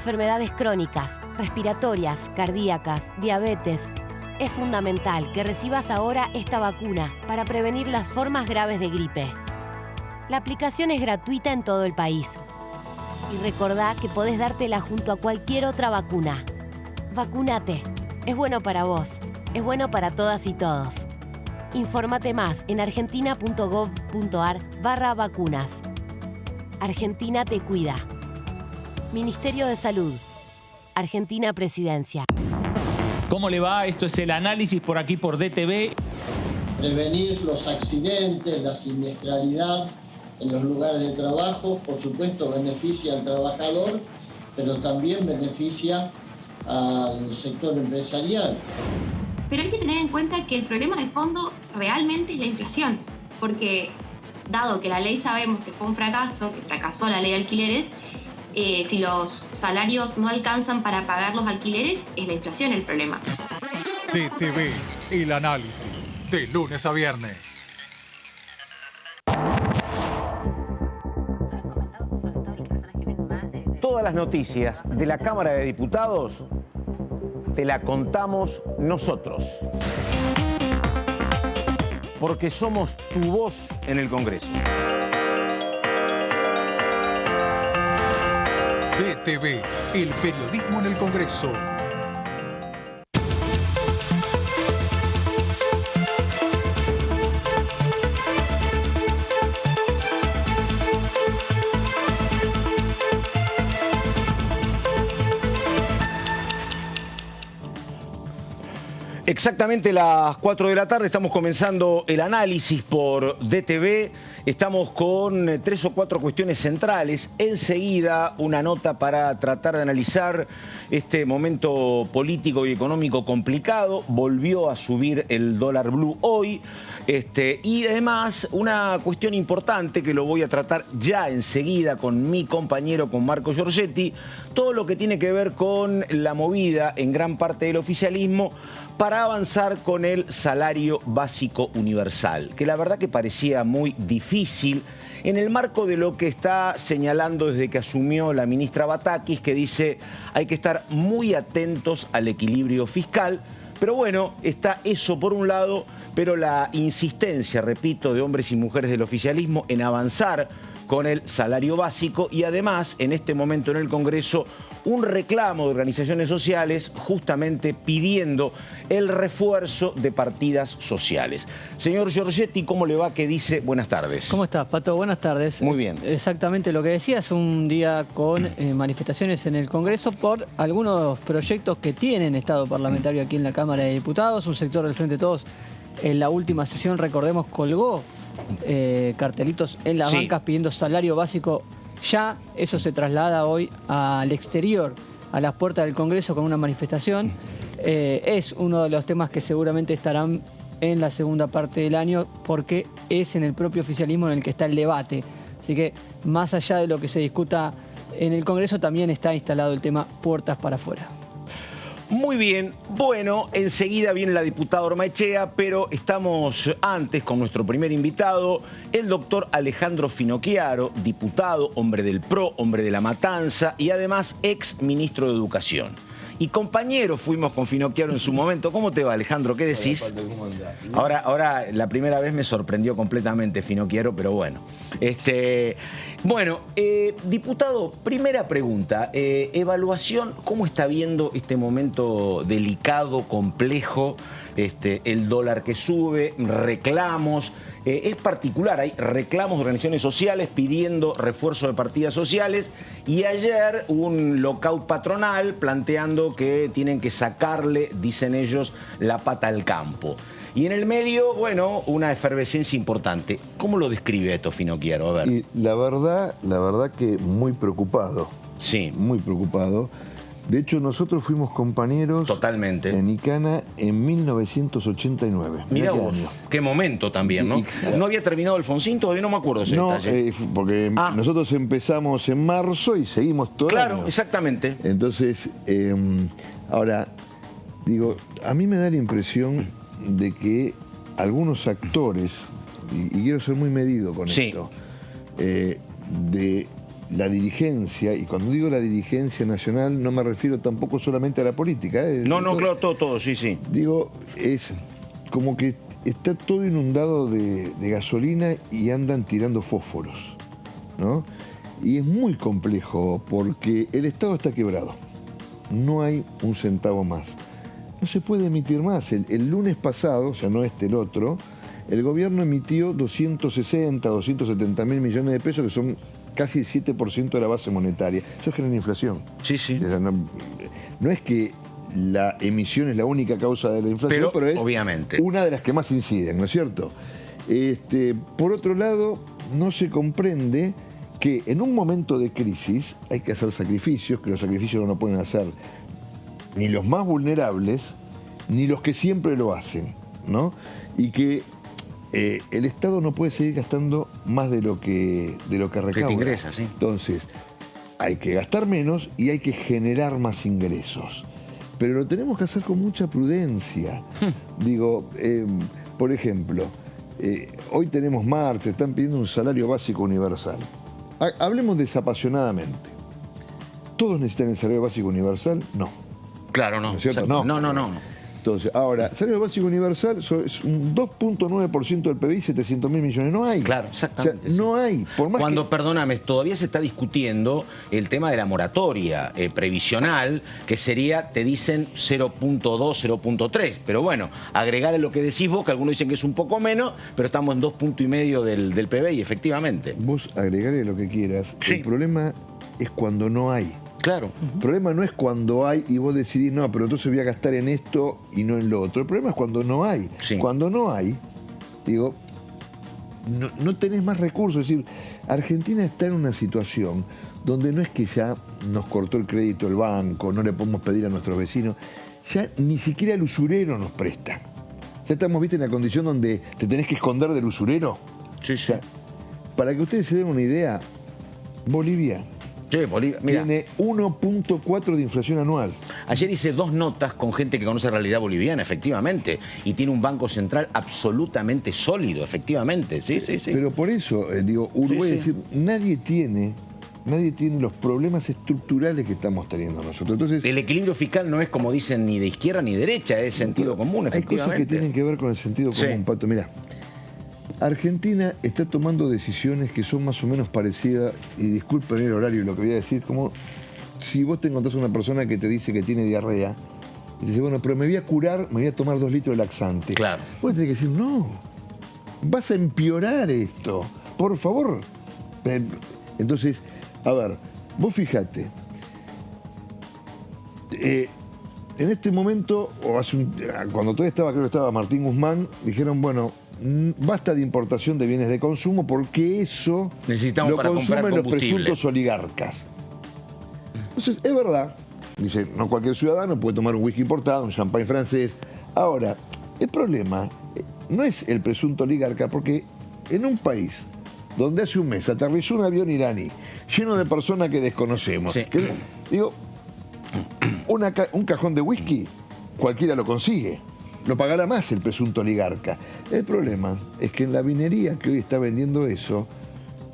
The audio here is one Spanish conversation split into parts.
enfermedades crónicas, respiratorias, cardíacas, diabetes, es fundamental que recibas ahora esta vacuna para prevenir las formas graves de gripe. La aplicación es gratuita en todo el país. Y recordá que podés dártela junto a cualquier otra vacuna. Vacúnate. Es bueno para vos. Es bueno para todas y todos. Infórmate más en argentina.gov.ar/vacunas. Argentina te cuida. Ministerio de Salud. Argentina Presidencia. ¿Cómo le va? Esto es el análisis por aquí por DTV. Prevenir los accidentes, la siniestralidad en los lugares de trabajo, por supuesto, beneficia al trabajador, pero también beneficia al sector empresarial. Pero hay que tener en cuenta que el problema de fondo realmente es la inflación, porque dado que la ley sabemos que fue un fracaso, que fracasó la ley de alquileres, si los salarios no alcanzan para pagar los alquileres, es la inflación el problema. DTV, el análisis, de lunes a viernes. Todas las noticias de la Cámara de Diputados te la contamos nosotros. Porque somos tu voz en el Congreso. DTV, el periodismo en el Congreso. Exactamente las 4 de la tarde estamos comenzando el análisis por DTV. Estamos con 3 o 4 cuestiones centrales. Enseguida una nota para tratar de analizar este momento político y económico complicado. Volvió a subir el dólar blue hoy. Y además una cuestión importante que lo voy a tratar ya enseguida con mi compañero, con Marco Giorgetti. Todo lo que tiene que ver con la movida en gran parte del oficialismo para avanzar con el salario básico universal, que la verdad que parecía muy difícil en el marco de lo que está señalando desde que asumió la ministra Batakis, que dice hay que estar muy atentos al equilibrio fiscal. Pero bueno, está eso por un lado, pero la insistencia, repito, de hombres y mujeres del oficialismo en avanzar con el salario básico y además en este momento en el Congreso un reclamo de organizaciones sociales justamente pidiendo el refuerzo de partidas sociales. Señor Giorgetti, ¿cómo le va? ¿Qué dice? Buenas tardes. ¿Cómo estás, Pato? Buenas tardes. Muy bien. Exactamente lo que decías, un día con manifestaciones en el Congreso por algunos proyectos que tienen estado parlamentario aquí en la Cámara de Diputados. Un sector del Frente de Todos en la última sesión, recordemos, colgó cartelitos en las bancas pidiendo salario básico. Ya eso se traslada hoy al exterior, a las puertas del Congreso con una manifestación. Es uno de los temas que seguramente estarán en la segunda parte del año porque es en el propio oficialismo en el que está el debate. Así que más allá de lo que se discuta en el Congreso también está instalado el tema puertas para afuera. Muy bien, bueno, enseguida viene la diputada Ormaechea, pero estamos antes con nuestro primer invitado, el doctor Alejandro Finocchiaro, diputado, hombre del PRO, hombre de La Matanza y además ex ministro de Educación. Y compañeros fuimos con Finocchiaro en su momento. ¿Cómo te va, Alejandro? ¿Qué decís? Ahora la primera vez me sorprendió completamente Finocchiaro, pero bueno. Bueno, diputado, primera pregunta. Evaluación, ¿cómo está viendo este momento delicado, complejo? El dólar que sube, reclamos. Es particular, hay reclamos de organizaciones sociales pidiendo refuerzo de partidas sociales y ayer un lockout patronal planteando que tienen que sacarle, dicen ellos, la pata al campo. Y en el medio, bueno, una efervescencia importante. ¿Cómo lo describe esto, Finocchiaro? A ver. Y la verdad que muy preocupado. Sí. Muy preocupado. De hecho, nosotros fuimos compañeros totalmente en Icana en 1989. Mirá vos, qué momento también, ¿no? ¿No había terminado Alfonsín? Todavía no me acuerdo ese detalle. Porque nosotros empezamos en marzo y seguimos todo el año. Claro, exactamente. Entonces, ahora, digo, a mí me da la impresión de que algunos actores, y quiero ser muy medido con esto, de la dirigencia, y cuando digo la dirigencia nacional no me refiero tampoco solamente a la política. No, claro, todo, sí. Digo, es como que está todo inundado de gasolina y andan tirando fósforos, ¿no? Y es muy complejo porque el Estado está quebrado. No hay un centavo más. No se puede emitir más. El lunes pasado, o sea, no el otro, el gobierno emitió 260, 270 mil millones de pesos, que son casi el 7% de la base monetaria. Eso genera inflación. Sí. O sea, no es que la emisión es la única causa de la inflación, pero es obviamente una de las que más inciden, ¿no es cierto? Por otro lado, no se comprende que en un momento de crisis hay que hacer sacrificios, que los sacrificios no lo pueden hacer ni los más vulnerables, ni los que siempre lo hacen, ¿no? Y que el Estado no puede seguir gastando más de lo que recauda. Que te ingresa, sí. Entonces, hay que gastar menos y hay que generar más ingresos. Pero lo tenemos que hacer con mucha prudencia. Digo, por ejemplo, hoy tenemos marcha, están pidiendo un salario básico universal. Hablemos desapasionadamente. ¿Todos necesitan el salario básico universal? No. Claro, no. ¿No es cierto? No. Entonces, ahora, salario básico universal es un 2.9% del PBI, 700 mil millones. No hay. Claro, exactamente. O sea, no hay. Por más perdóname, todavía se está discutiendo el tema de la moratoria previsional, que sería, te dicen 0.2, 0.3. Pero bueno, agregarle lo que decís vos, que algunos dicen que es un poco menos, pero estamos en 2,5 del PBI, efectivamente. Vos agregarle lo que quieras. Sí. El problema es cuando no hay. Claro. El problema no es cuando hay y vos decidís, no, pero entonces voy a gastar en esto y no en lo otro. El problema es cuando no hay. Sí. Cuando no hay, digo, no tenés más recursos. Es decir, Argentina está en una situación donde no es que ya nos cortó el crédito el banco, no le podemos pedir a nuestros vecinos, ya ni siquiera el usurero nos presta. Ya estamos, viste, en la condición donde te tenés que esconder del usurero. Sí. O sea, para que ustedes se den una idea, Bolivia Bolivia, mira, tiene 1.4 de inflación anual. ayer hice 2 notas con gente que conoce la realidad boliviana, efectivamente, y tiene un banco central absolutamente sólido, efectivamente, sí. Pero por eso, digo, Uruguay, Sí. es decir, nadie tiene los problemas estructurales que estamos teniendo nosotros. Entonces, El equilibrio fiscal no es, como dicen, ni de izquierda ni derecha, es sentido común, hay efectivamente. cosas que tienen que ver con el sentido común, Sí. Pato. Mirá, Argentina está tomando decisiones que son más o menos parecidas, y disculpen el horario y lo que voy a decir, como si vos te encontrás una persona que te dice que tiene diarrea, y te dice, bueno, pero me voy a curar, me voy a tomar 2 litros de laxante. Claro. Vos tenés que decir, no, vas a empeorar esto, por favor. Entonces, a ver, vos fijate, en este momento, cuando todavía creo que estaba Martín Guzmán, dijeron, bueno, basta de importación de bienes de consumo porque eso Necesitamos lo para comprar consumen los combustible. presuntos oligarcas. Entonces, es verdad, dice, no cualquier ciudadano puede tomar un whisky importado, un champán francés. Ahora, el problema no es el presunto oligarca, porque en un país donde hace un mes aterrizó un avión iraní lleno de personas que desconocemos, Sí. digo, un cajón de whisky cualquiera lo consigue. Lo pagará más el presunto oligarca. El problema es que en la vinería que hoy está vendiendo eso,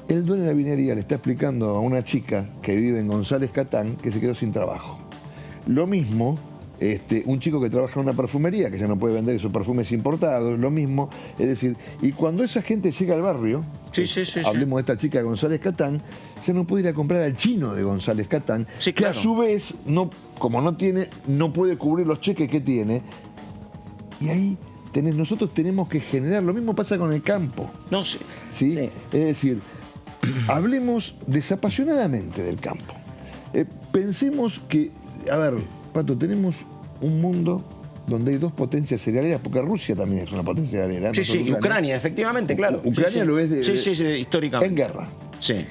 el dueño de la vinería le está explicando a una chica que vive en González Catán que se quedó sin trabajo. Lo mismo, un chico que trabaja en una perfumería, que ya no puede vender esos perfumes importados, lo mismo. Es decir, y cuando esa gente llega al barrio, Sí. hablemos de esta chica de González Catán, ya no puede ir a comprar al chino de González Catán, Sí, que claro. a su vez, como no puede cubrir los cheques que tiene. Y ahí nosotros tenemos que generar, lo mismo pasa con el campo. No, sí. ¿Sí? Es decir, hablemos desapasionadamente del campo. Pensemos que, a ver, Pato, tenemos un mundo donde hay 2 potencias cerealeras, porque Rusia también es una potencia cerealera. ¿no? Sí, y Ucrania, efectivamente, claro. Ucrania Sí. lo es Sí, históricamente. en guerra. Sí.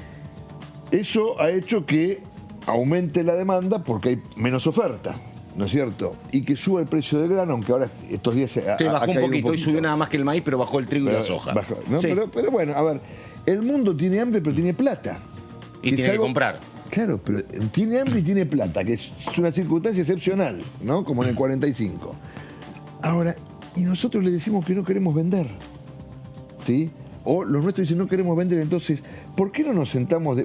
Eso ha hecho que aumente la demanda porque hay menos oferta, ¿no es cierto? Y que suba el precio del grano, aunque ahora estos días Sí, bajó un poquito. Hoy subió nada más que el maíz, pero bajó el trigo y la soja. ¿no? Sí. Pero bueno, a ver, el mundo tiene hambre pero tiene plata. Y es tiene que algo- comprar. Claro, pero tiene hambre y tiene plata, que es una circunstancia excepcional, ¿no? Como en el 45. Ahora, y nosotros le decimos que no queremos vender, ¿sí? O los nuestros dicen no queremos vender, entonces, ¿por qué no nos sentamos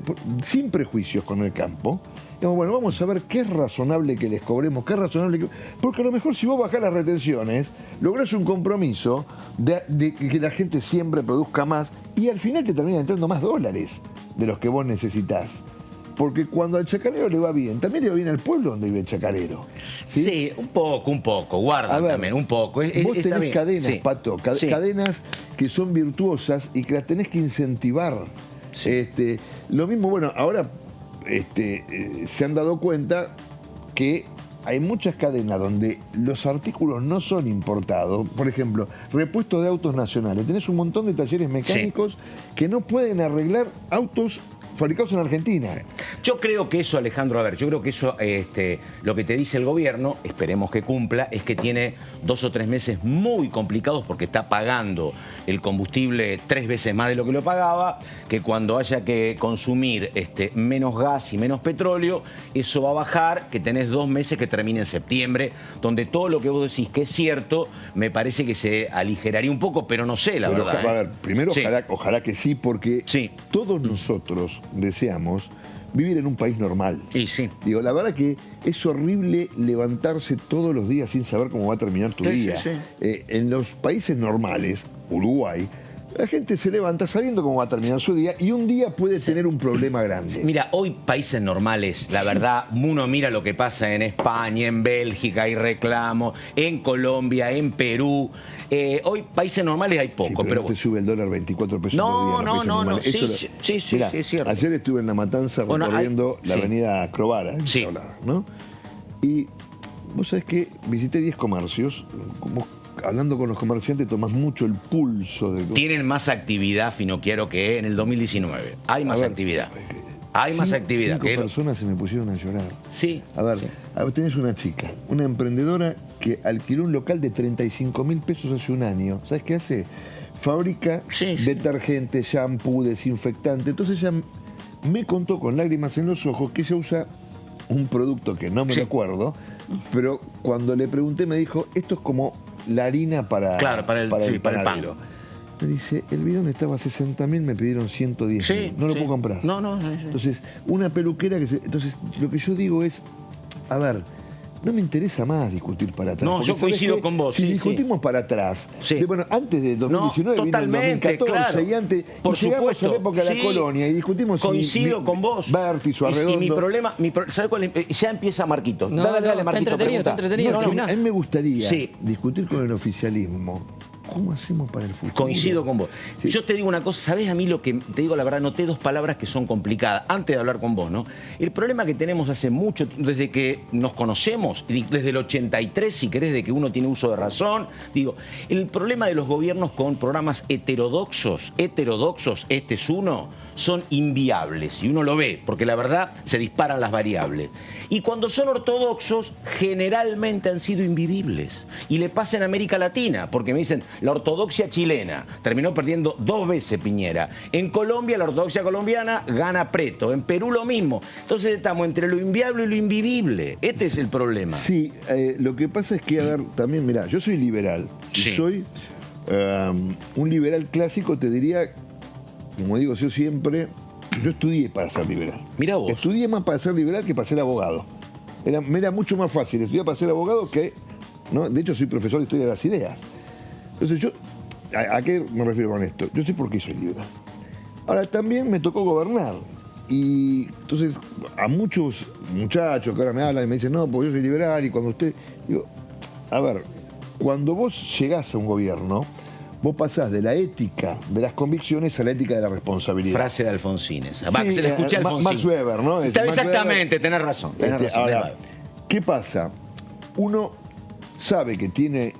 sin prejuicios con el campo? Digamos, bueno, vamos a ver qué es razonable que les cobremos, qué es razonable que... Porque a lo mejor si vos bajás las retenciones, lográs un compromiso de que la gente siempre produzca más y al final te terminan entrando más dólares de los que vos necesitás. Porque cuando al chacarero le va bien, también le va bien al pueblo donde vive el chacarero. Sí, un poco, guarda también, un poco. Vos tenés bien. cadenas, Sí. Pato, cadenas que son virtuosas y que las tenés que incentivar. Sí. Lo mismo, bueno, ahora se han dado cuenta que hay muchas cadenas donde los artículos no son importados. Por ejemplo, repuesto de autos nacionales. Tenés un montón de talleres mecánicos que no pueden arreglar autos fabricados en Argentina. Yo creo que eso, Alejandro, a ver, yo creo que eso, lo que te dice el gobierno, esperemos que cumpla, es que tiene 2 o 3 meses muy complicados porque está pagando el combustible 3 veces más de lo que lo pagaba, que cuando haya que consumir menos gas y menos petróleo, eso va a bajar, que tenés 2 meses que termina en septiembre, donde todo lo que vos decís que es cierto, me parece que se aligeraría un poco, pero no sé, la verdad. A ver, primero Sí. ojalá que sí, porque todos nosotros deseamos vivir en un país normal. Y sí. Digo, la verdad que es horrible levantarse todos los días sin saber cómo va a terminar tu día. Sí. En los países normales, Uruguay, la gente se levanta sabiendo cómo va a terminar su día y un día puede tener un problema grande. Mira, hoy países normales, la verdad, uno mira lo que pasa en España, en Bélgica, hay reclamos, en Colombia, en Perú. Hoy países normales hay poco, pero no te sube el dólar 24 pesos por día. No. Sí, Mirá, es cierto. ayer estuve en La Matanza recorriendo la avenida Crovara, ¿no? Y vos sabés que visité 10 comercios, hablando con los comerciantes tomás mucho el pulso de... Tienen más actividad, Finocchiaro, que en el 2019. Hay más actividad. Hay más actividad. 5 personas se me pusieron a llorar. Sí. A ver, tenés una chica, una emprendedora que alquiló un local de 35.000 pesos hace un año. ¿Sabes qué hace? Fabrica detergente, shampoo, desinfectante. Entonces ella me contó con lágrimas en los ojos que ella usa un producto que no me lo acuerdo, pero cuando le pregunté me dijo, esto es como la harina para el panadero. Me dice, el bidón estaba a 60.000, me pidieron 110.000. No lo puedo comprar. No. Entonces, una peluquera que Entonces, lo que yo digo es, a ver, no me interesa más discutir para atrás. No, yo coincido con vos. Si discutimos para atrás, bueno, antes de 2019 vino el 2014 y antes, por llegamos supuesto, a la época de la colonia y discutimos coincido con vos. Vértiz o Arredondo. Y mi problema, ¿sabes cuál es? Ya empieza Marquito. No, Dale, Marquito, está entretenido. A mí me gustaría discutir con el oficialismo. ¿Cómo hacemos para el futuro? Coincido con vos. Yo te digo una cosa, ¿sabés a mí lo que te digo la verdad? Noté 2 palabras que son complicadas antes de hablar con vos, ¿no? El problema que tenemos hace mucho, desde que nos conocemos, desde el 83, si querés, de que uno tiene uso de razón, digo, el problema de los gobiernos con programas heterodoxos, este es uno, son inviables, y uno lo ve, porque la verdad se disparan las variables. Y cuando son ortodoxos, generalmente han sido invivibles. Y le pasa en América Latina, porque me dicen, la ortodoxia chilena terminó perdiendo 2 veces Piñera. En Colombia, la ortodoxia colombiana gana Preto. En Perú lo mismo. Entonces estamos entre lo inviable y lo invivible. Este es el problema. Sí, lo que pasa es que, a ver, también, mirá, yo soy liberal. Y soy un liberal clásico, te diría, como digo yo siempre, yo estudié para ser liberal. Mirá vos. Estudié más para ser liberal que para ser abogado. Me era mucho más fácil estudiar para ser abogado que... ¿no? De hecho, soy profesor de historia de las ideas. Entonces yo... ¿A qué me refiero con esto? Yo sé por qué soy liberal. Ahora, también me tocó gobernar. Y entonces, a muchos muchachos que ahora me hablan y me dicen, no, porque yo soy liberal y cuando usted... Digo, a ver, cuando vos llegás a un gobierno... Vos pasás de la ética de las convicciones a la ética de la responsabilidad. Frase de Alfonsín esa. Que se le escuché a Alfonsín. Max Weber, ¿no? Exactamente, tenés razón. Ahora, ¿qué pasa? Uno sabe que tiene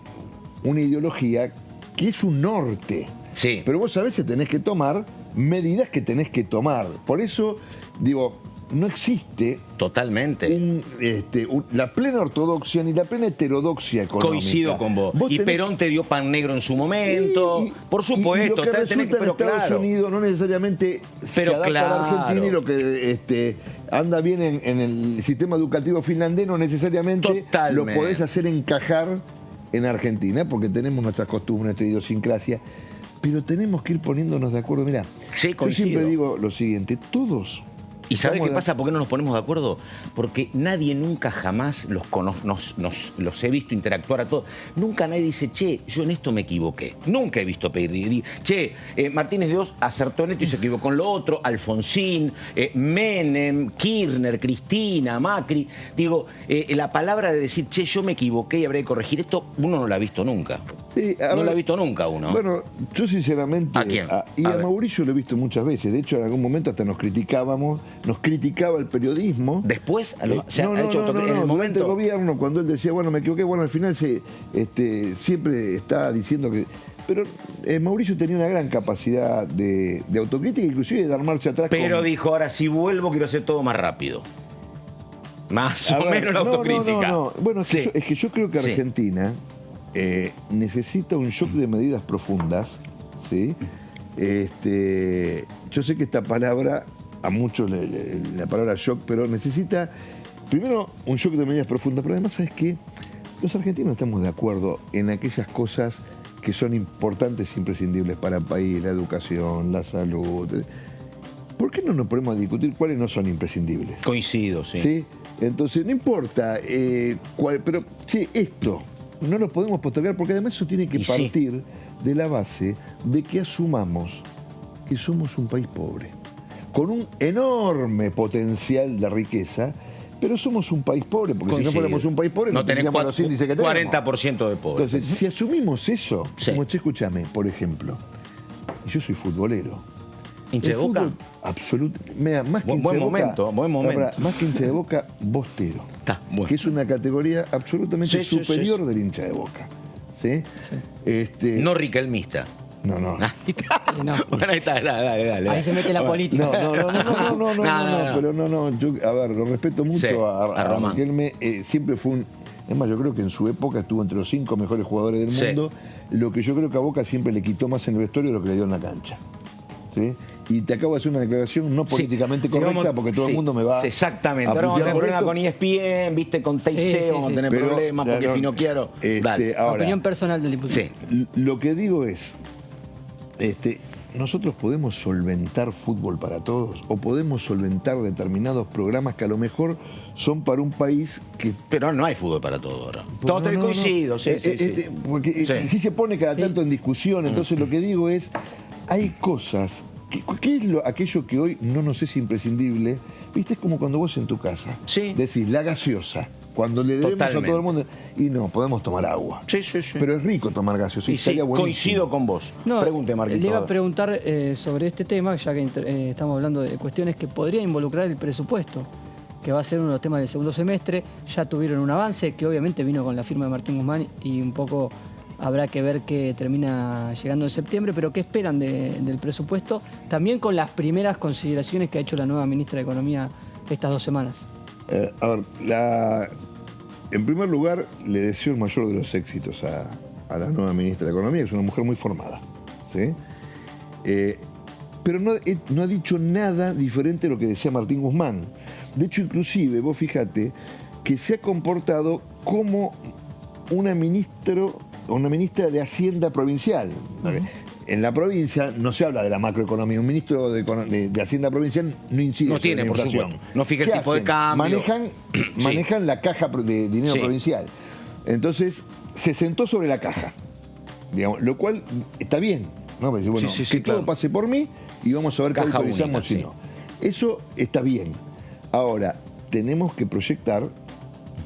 una ideología que es un norte. Sí. Pero vos sabés que tenés que tomar medidas que tenés que tomar. Por eso, digo, no existe totalmente la plena ortodoxia ni la plena heterodoxia económica. Coincido con vos. Y Perón te dio pan negro en su momento. Por supuesto. Y lo que resulta en Estados Unidos no necesariamente se adapta a la Argentina, y lo que anda bien en el sistema educativo finlandés no necesariamente lo podés hacer encajar en Argentina, porque tenemos nuestras costumbres, nuestra idiosincrasia. pero tenemos que ir poniéndonos de acuerdo. Mirá, Sí, yo coincido. siempre digo lo siguiente, todos... ¿Y sabés qué estamos pasa? ¿Por qué no nos ponemos de acuerdo? Porque nadie nunca jamás los he visto interactuar a todos. Nunca nadie dice, che, yo en esto me equivoqué. Nunca he visto pedir, che, Martínez de Oz acertó en esto y se equivocó en lo otro, Alfonsín, Menem, Kirchner, Cristina, Macri. Digo, la palabra de decir, che, yo me equivoqué y habré de corregir esto, uno no lo ha visto nunca. Sí, No lo ha visto nunca uno. Bueno, yo sinceramente... ¿A quién? A ver. Mauricio lo he visto muchas veces. De hecho, en algún momento hasta nos criticábamos, nos criticaba el periodismo. Después, No, en el momento... durante el gobierno, cuando él decía, bueno, me equivoqué, bueno, al final siempre está diciendo que... Pero Mauricio tenía una gran capacidad de autocrítica, inclusive de dar marcha atrás. Pero dijo, ahora si vuelvo quiero hacer todo más rápido. Más o menos la autocrítica. No. Bueno, Sí. es que yo creo que Sí. Argentina necesita un shock de medidas profundas, ¿sí? Yo sé que esta palabra, a muchos la palabra shock, pero necesita primero un shock de medidas profundas, pero además, ¿sabes qué? Los argentinos estamos de acuerdo en aquellas cosas que son importantes e imprescindibles para el país, la educación, la salud. ¿Por qué no nos ponemos a discutir cuáles no son imprescindibles? Coincido, sí. ¿Sí? Entonces, no importa cuál, pero sí, esto no lo podemos postergar porque además eso tiene que Y sí. partir de la base de que asumamos que somos un país pobre, con un enorme potencial de riqueza, pero somos un país pobre, porque Coincido. si no fuéramos un país pobre no tenés tendríamos los índices que tenemos. 40% de pobres. Entonces, si asumimos eso, Sí. como che, escúchame, por ejemplo, yo soy futbolero. ¿Hincha de El Boca? fútbol, absolutamente. Mira, más que Buen hincha de momento, Boca, buen momento. Bárbara, más que hincha de Boca, bostero. Está, bueno. Que es una categoría absolutamente Sí, sí, superior sí. del hincha de Boca. ¿Sí? No riquelmista. No. Ahí está. No. Bueno, ahí está, dale. Ahí se mete la política. No, pero no. Yo, a ver, lo respeto mucho Sí, a Román. Riquelme. Siempre fue es más, yo creo que en su época estuvo entre los 5 mejores jugadores del Sí. mundo. Lo que yo creo que a Boca siempre le quitó más en el vestuario de lo que le dio en la cancha. ¿Sí? Y te acabo de hacer una declaración no políticamente correcta, porque todo el mundo me va Exactamente. a Ahora vamos a tener putear por problema esto. con ESPN, viste, con TIC, Sí, vamos a sí. tener Pero, problemas porque si no quiero. Dale. Ahora, Opinión personal del diputado. Sí. lo que digo es, nosotros podemos solventar fútbol para todos o podemos solventar determinados programas que a lo mejor son para un país que... Pero no hay fútbol para todo ahora. Todo te coincido, sí. Porque Sí. sí se pone cada tanto en discusión, entonces lo que digo es, hay cosas... ¿Qué es aquello que hoy no nos es imprescindible? ¿Viste? Es como cuando vos en tu casa Sí. decís la gaseosa, cuando le debemos Totalmente. a todo el mundo, y no, podemos tomar agua. Sí. Pero es rico tomar gaseosa, Y estaría sí, buenísimo. coincido con vos. No, Pregunte, Marquito. le iba a preguntar sobre este tema, ya que estamos hablando de cuestiones que podría involucrar el presupuesto, que va a ser uno de los temas del segundo semestre. Ya tuvieron un avance que obviamente vino con la firma de Martín Guzmán y un poco habrá que ver qué termina llegando en septiembre, pero ¿qué esperan del presupuesto? También con las primeras consideraciones que ha hecho la nueva ministra de Economía estas 2 semanas. A ver, en primer lugar, le deseo el mayor de los éxitos a la nueva ministra de Economía, que es una mujer muy formada. ¿Sí? Pero no ha dicho nada diferente a lo que decía Martín Guzmán. De hecho, inclusive, vos fíjate que se ha comportado como una ministra de Hacienda provincial. En la provincia no se habla de la macroeconomía. Un ministro de Hacienda provincial no incide No sobre tiene, la por inflación. supuesto. No fija el ¿Qué tipo de hacen? cambio. Manejan la caja de dinero Sí. provincial. Entonces, se sentó sobre la caja. Digamos, lo cual está bien. ¿No? Porque, bueno, Sí, que claro. todo pase por mí y vamos a ver qué Caja autorizamos única, y no. Eso está bien. Ahora, tenemos que proyectar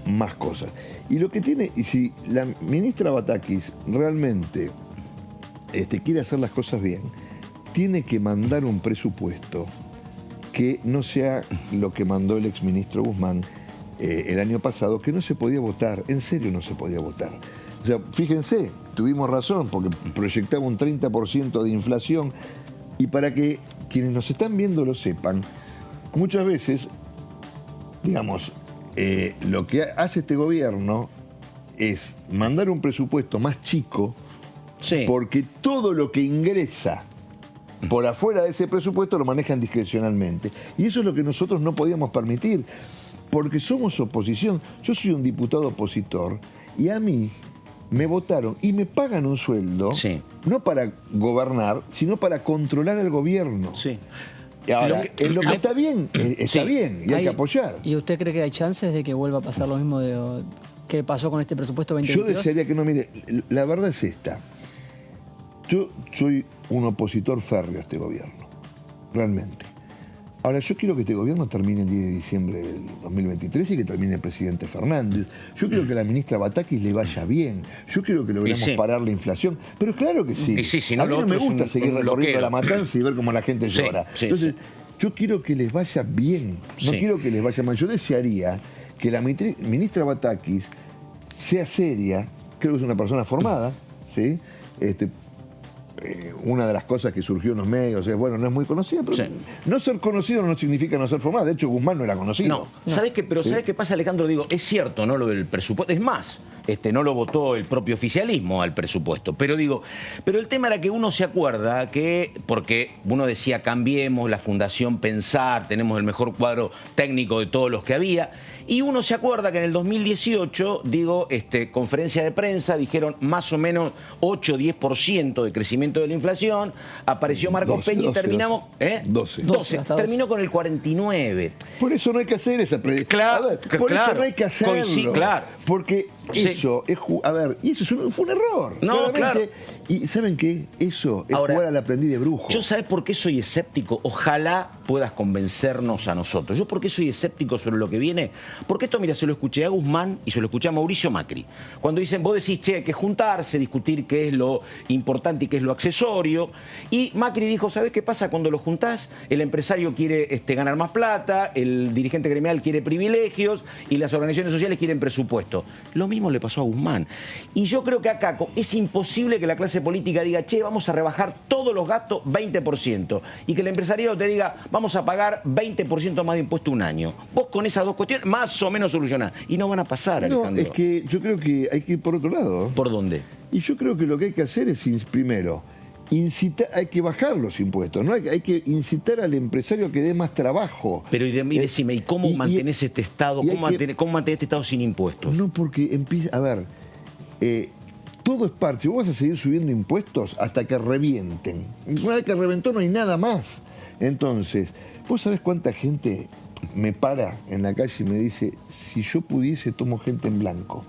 más cosas. Y lo que tiene, y si la ministra Batakis realmente quiere hacer las cosas bien, tiene que mandar un presupuesto que no sea lo que mandó el exministro Guzmán el año pasado, que no se podía votar, en serio no se podía votar. O sea, fíjense, tuvimos razón, porque proyectaba un 30% de inflación, y para que quienes nos están viendo lo sepan, muchas veces, digamos, lo que hace este gobierno es mandar un presupuesto más chico, Sí. porque todo lo que ingresa por afuera de ese presupuesto lo manejan discrecionalmente. Y eso es lo que nosotros no podíamos permitir, porque somos oposición. Yo soy un diputado opositor y a mí me votaron y me pagan un sueldo, Sí. no para gobernar, sino para controlar al gobierno. Sí. Y ahora, en lo que está bien, está Sí. bien, y hay que apoyar. ¿Y usted cree que hay chances de que vuelva a pasar lo mismo que pasó con este presupuesto 2022? Yo desearía que no, mire, la verdad es esta. Yo soy un opositor férreo a este gobierno, realmente. Ahora, yo quiero que este gobierno termine el 10 de diciembre del 2023 y que termine el presidente Fernández. Yo quiero que a la ministra Batakis le vaya bien. Yo quiero que logremos sí. parar la inflación. Pero claro que sí. Y sí, si no, a mí lo no me otro es gusta un- seguir un recorriendo loquero. la matanza y ver cómo la gente Sí, llora. sí, Entonces, sí. yo quiero que les vaya bien. No Sí. quiero que les vaya mal. Yo desearía que la ministra Batakis sea seria. Creo que es una persona formada, ¿sí? Una de las cosas que surgió en los medios es, bueno, no es muy conocida, pero Sí. no ser conocido no significa no ser formado. De hecho, Guzmán no era conocido. No, ¿sabés qué? Pero Sí. ¿sabés qué pasa, Alejandro? Digo, es cierto, ¿no? Lo del presupuesto. Es más, no lo votó el propio oficialismo al presupuesto. Pero digo, pero el tema era que uno se acuerda que, porque uno decía, cambiemos la Fundación Pensar, tenemos el mejor cuadro técnico de todos los que había. Y uno se acuerda que en el 2018, conferencia de prensa, dijeron más o menos 8-10% de crecimiento de la inflación. Apareció Marcos 12, Peña y 12, terminamos. 12. 12. hasta 12. Terminó con el 49. Por eso no hay que hacer esa predicción. Claro, A ver, por claro. eso no hay que hacerlo. Sí, claro. Porque Sí. eso es... A ver, y eso fue un error. No, claramente. Y ¿saben qué? Eso es Ahora, jugar al aprendiz de brujo. Yo, ¿sabes por qué soy escéptico? Ojalá puedas convencernos a nosotros. ¿Yo por qué soy escéptico sobre lo que viene? Porque esto, mira, se lo escuché a Guzmán y se lo escuché a Mauricio Macri. Cuando dicen, vos decís, che, hay que juntarse, discutir qué es lo importante y qué es lo accesorio. Y Macri dijo, ¿sabés qué pasa cuando lo juntás? El empresario quiere ganar más plata, el dirigente gremial quiere privilegios y las organizaciones sociales quieren presupuesto. Lo mismo le pasó a Guzmán. Y yo creo que acá es imposible que la clase política diga, che, vamos a rebajar todos los gastos 20%. Y que el empresariado te diga, vamos a pagar 20% más de impuesto un año. Vos con esas dos cuestiones más o menos solucionás. Y no van a pasar, No, Alejandro. es que yo creo que hay que ir por otro lado. ¿Por dónde? Y yo creo que lo que hay que hacer es, primero, hay que bajar los impuestos, ¿no? Hay que incitar al empresario a que dé más trabajo. Pero y decime, ¿y cómo mantenés este Estado? ¿Cómo mantenés este Estado sin impuestos? No, porque empieza... A ver, todo es parche. Vos vas a seguir subiendo impuestos hasta que revienten. Una vez que reventó no hay nada más. Entonces, ¿vos sabés cuánta gente me para en la calle y me dice, si yo pudiese, tomo gente en blanco?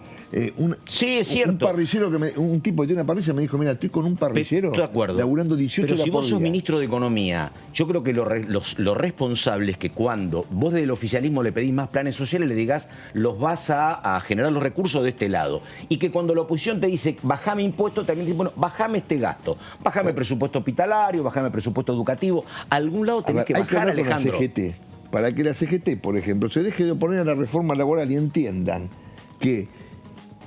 Sí, es cierto. Un parrillero, un tipo que tiene una parrilla me dijo, mira, estoy con un parrillero Estoy de acuerdo. laburando 18 Pero horas si por vos sos día. ministro de Economía, yo creo que lo responsable es que cuando vos desde el oficialismo le pedís más planes sociales, le digas, los vas a generar los recursos de este lado. Y que cuando la oposición te dice, bajame impuestos, también dice, bueno, bajame este gasto. Bajame el presupuesto hospitalario, bajame el presupuesto educativo. Algún lado tenés que Hay bajar, hablar con la Alejandro. CGT, para que la CGT, por ejemplo, se deje de oponer a la reforma laboral y entiendan que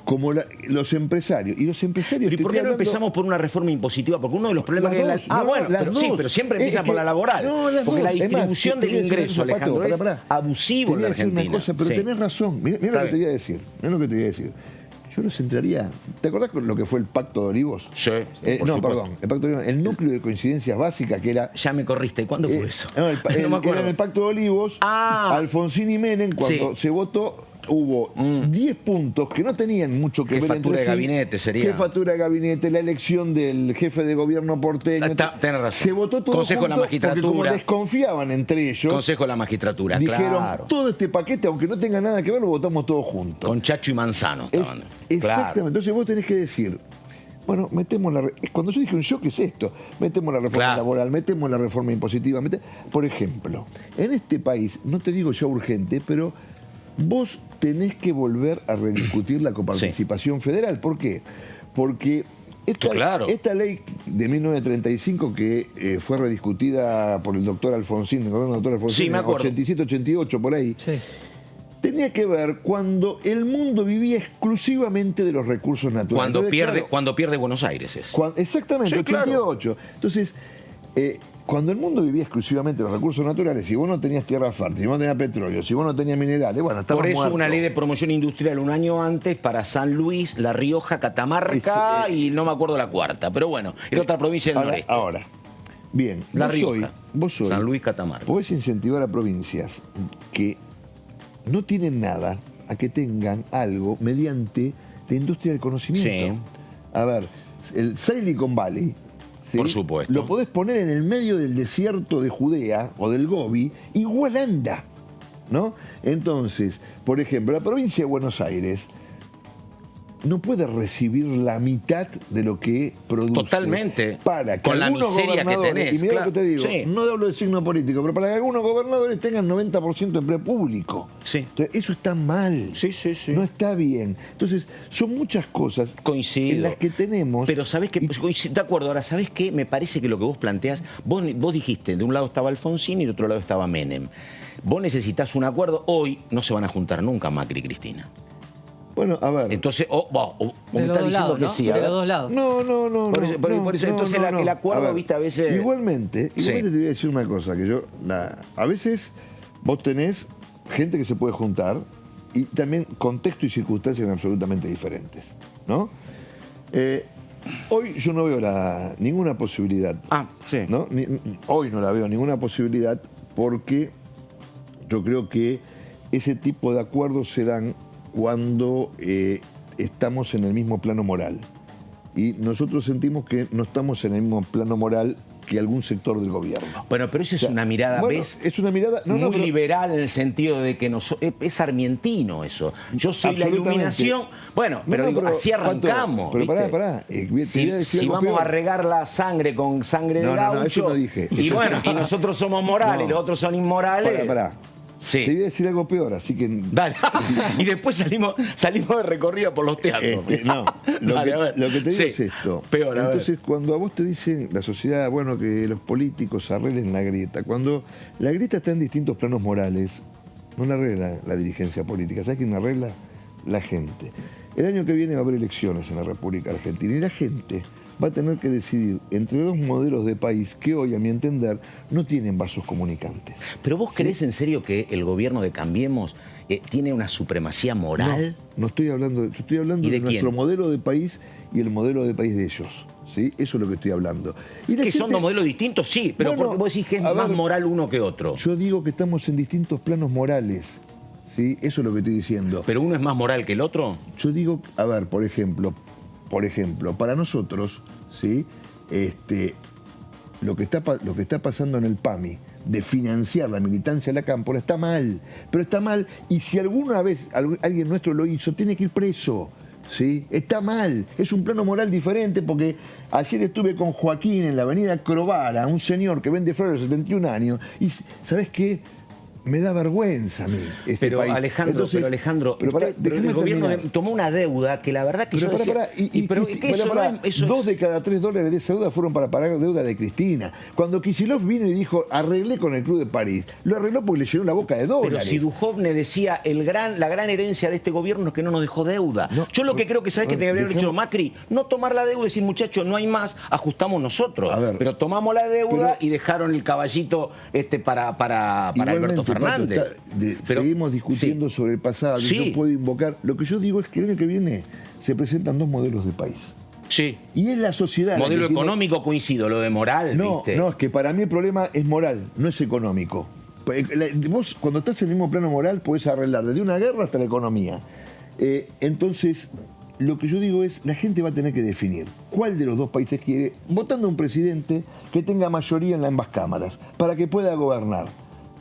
como los empresarios. Y los empresarios... Pero ¿y por qué no empezamos por una reforma impositiva? Porque uno de los problemas Las es dos, la... Ah, no, bueno, las pero, dos. sí, pero siempre empieza Es por que- la laboral. no, las porque dos. la Es más, distribución te del voy a decir ingreso, una cosa, Alejandro, Pato, es abusivo Te en voy a la decir Argentina. una cosa, pero Sí. tenés razón. Mira Está lo que te bien. voy a decir. Mirá lo que te voy a decir. Yo los entraría... ¿Te acordás con lo que fue el Pacto de Olivos? Sí, por no, supuesto. perdón. El Pacto de Olivos. El núcleo de coincidencias básicas que era... Ya me corriste. ¿Y cuándo fue eso? No, No me acuerdo. era en el Pacto de Olivos, Ah. Alfonsín y Menem, cuando Sí. se votó, hubo 10 puntos que no tenían mucho que ver Jefatura entre de sí. gabinete sería. Jefatura de gabinete, la elección del jefe de gobierno porteño. Tenés razón. Se votó todo Consejo de la junto porque como Magistratura. desconfiaban entre ellos, Consejo de la Magistratura, dijeron, claro. todo este paquete, aunque no tenga nada que ver, lo votamos todos juntos. Con Chacho y Manzano estaban. Exactamente. Claro. Entonces vos tenés que decir, bueno, metemos cuando yo dije un shock es esto, metemos la reforma Claro. laboral, metemos la reforma impositiva, por ejemplo, en este país, no te digo ya urgente, pero vos tenés que volver a rediscutir la coparticipación federal. ¿Por qué? Porque esta ley de 1935 que fue rediscutida por el doctor Alfonsín, el gobierno del doctor Alfonsín, Sí, me en acuerdo. 87, 88, por ahí, Sí. tenía que ver cuando el mundo vivía exclusivamente de los recursos naturales. Cuando Entonces, pierde Buenos Aires es. Exactamente, Sí, claro. 88. Entonces, cuando el mundo vivía exclusivamente de los recursos naturales, si vos no tenías tierra fértil, si vos no tenías petróleo, si vos no tenías minerales, bueno, estabas Por eso muerto. una ley de promoción industrial un año antes para San Luis, La Rioja, Catamarca y no me acuerdo la cuarta. Pero bueno, era otra provincia del noreste. Ahora, bien, La vos Rioja, hoy San Luis, Catamarca. podés incentivar a provincias que no tienen nada a que tengan algo mediante de industria del conocimiento. Sí. A ver, el Silicon Valley, ¿sí? Por supuesto. Lo podés poner en el medio del desierto de Judea o del Gobi, igual anda, ¿no? Entonces, por ejemplo, la provincia de Buenos Aires no puede recibir la mitad de lo que produce. Totalmente. Para que con la algunos miseria que gobernadores, tenés. y mira claro. lo que te digo, Sí. no hablo de signo político, pero para que algunos gobernadores tengan 90% de empleo público. Sí. Entonces, eso está mal. Sí, sí, sí. No está bien. Entonces, son muchas cosas Coincido. en las que tenemos... Pero ¿sabés qué? De acuerdo, ahora, ¿sabés qué? Me parece que lo que vos planteás, vos dijiste, de un lado estaba Alfonsín y del otro lado estaba Menem. Vos necesitas un acuerdo. Hoy no se van a juntar nunca Macri y Cristina. Bueno, a ver. Entonces, o me De los estás dos diciendo lados, que ¿no? sí. De a ver. los dos lados. No. Por eso, entonces el acuerdo, viste, a veces... Igualmente Sí. te voy a decir una cosa, que a veces vos tenés gente que se puede juntar y también contexto y circunstancias absolutamente diferentes, ¿no? Hoy yo no veo ninguna posibilidad. Sí. ¿No? Hoy no la veo ninguna posibilidad porque yo creo que ese tipo de acuerdos se dan cuando estamos en el mismo plano moral. Y nosotros sentimos que no estamos en el mismo plano moral que algún sector del gobierno. Bueno, pero eso es una mirada, bueno, ¿ves? es una mirada muy liberal en el sentido de que es sarmientino eso. Yo soy la iluminación. Bueno, pero así arrancamos. Pero ¿viste? pará. Te voy a decir Si algo vamos peor. a regar la sangre con sangre de gaucho. No, eso no dije. Y bueno, y nosotros somos morales, los otros son inmorales. Pará. Sí. Te voy a decir algo peor, así que... Dale. Y después salimos de recorrida por los teatros. Lo que te digo es esto. Peor, entonces, cuando a vos te dicen la sociedad, bueno, que los políticos arreglen la grieta, cuando la grieta está en distintos planos morales, no la arregla la dirigencia política. ¿Sabes quién la arregla? La gente. El año que viene va a haber elecciones en la República Argentina y la gente va a tener que decidir entre dos modelos de país que hoy, a mi entender, no tienen vasos comunicantes. ¿Pero vos creés en serio que el gobierno de Cambiemos tiene una supremacía moral? No estoy hablando de... Estoy hablando de nuestro modelo de país y el modelo de país de ellos. ¿Sí? Eso es lo que estoy hablando. Y que son dos modelos distintos, sí, pero bueno, porque vos decís que es más moral uno que otro. Yo digo que estamos en distintos planos morales. ¿Sí? Eso es lo que estoy diciendo. ¿Pero uno es más moral que el otro? Yo digo, a ver, por ejemplo, para nosotros, ¿sí? Lo que está pasando en el PAMI, de financiar la militancia de la cámpora, está mal. Pero está mal, y si alguna vez alguien nuestro lo hizo, tiene que ir preso. ¿Sí? Está mal, es un plano moral diferente, porque ayer estuve con Joaquín en la avenida Crovara, un señor que vende flores de 71 años, y ¿sabes qué? Me da vergüenza a mí este pero, país. Alejandro, el gobierno tomó una deuda que la verdad que dos de cada $3 de esa deuda fueron para pagar deuda de Cristina. Cuando Kicillof vino y dijo, arreglé con el Club de París, lo arregló porque le llenó la boca de dólares. Pero si Duhovne decía, la gran herencia de este gobierno es que no nos dejó deuda. No, yo lo que creo que, ¿sabes qué debería haber hecho Macri? No tomar la deuda y decir, muchachos, no hay más, ajustamos nosotros. Pero tomamos la deuda y dejaron el caballito para Alberto Fernández. Seguimos discutiendo sobre el pasado. Yo puedo invocar. Lo que yo digo es que el año que viene se presentan dos modelos de país. Sí. Y es la sociedad. Modelo económico coincido, lo de moral. No, ¿viste? no, es que para mí el problema es moral, no es económico. Vos, cuando estás en el mismo plano moral, podés arreglar desde una guerra hasta la economía. Entonces, lo que yo digo es, la gente va a tener que definir cuál de los dos países quiere, votando a un presidente que tenga mayoría en ambas cámaras, para que pueda gobernar.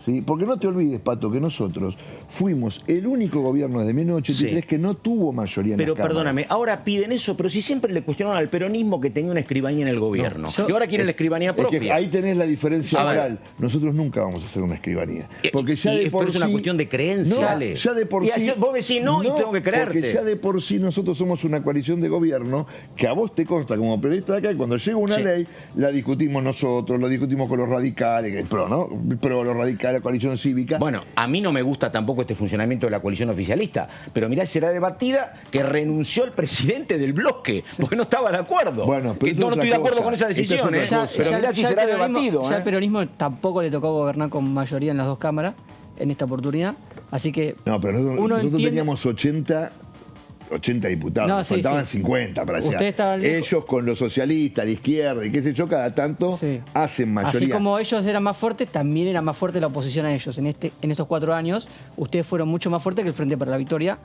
¿Sí? Porque no te olvides, Pato, que nosotros fuimos el único gobierno desde 1983 que no tuvo mayoría en la Cámara. Pero perdóname, ahora piden eso, pero si siempre le cuestionaron al peronismo que tenía una escribanía en el gobierno. Y ahora quieren la escribanía propia. Es que ahí tenés la diferencia moral. Nosotros nunca vamos a hacer una escribanía. Porque ya de por sí... es una cuestión de creencia. No, ya de por sí... Vos decís no y tengo que creerte. Porque ya de por sí nosotros somos una coalición de gobierno que a vos te consta como periodista de acá, y cuando llega una ley, la discutimos nosotros, la discutimos con los radicales, el PRO, ¿no? El PRO, los radicales, la coalición cívica. Bueno, a mí no me gusta tampoco este funcionamiento de la coalición oficialista, pero mirá, será debatida que renunció el presidente del bloque, porque no estaba de acuerdo. Bueno, pero no estoy de acuerdo con esa decisión, pero mirá si será debatido. Ya el peronismo tampoco le tocó gobernar con mayoría en las dos cámaras en esta oportunidad, así que... No, pero nosotros teníamos 80 diputados, faltaban 50 para allá. Ellos con los socialistas, la izquierda y qué sé yo, cada tanto hacen mayoría. Así como ellos eran más fuertes, también era más fuerte la oposición a ellos. En estos 4 años, ustedes fueron mucho más fuertes que el Frente para la Victoria.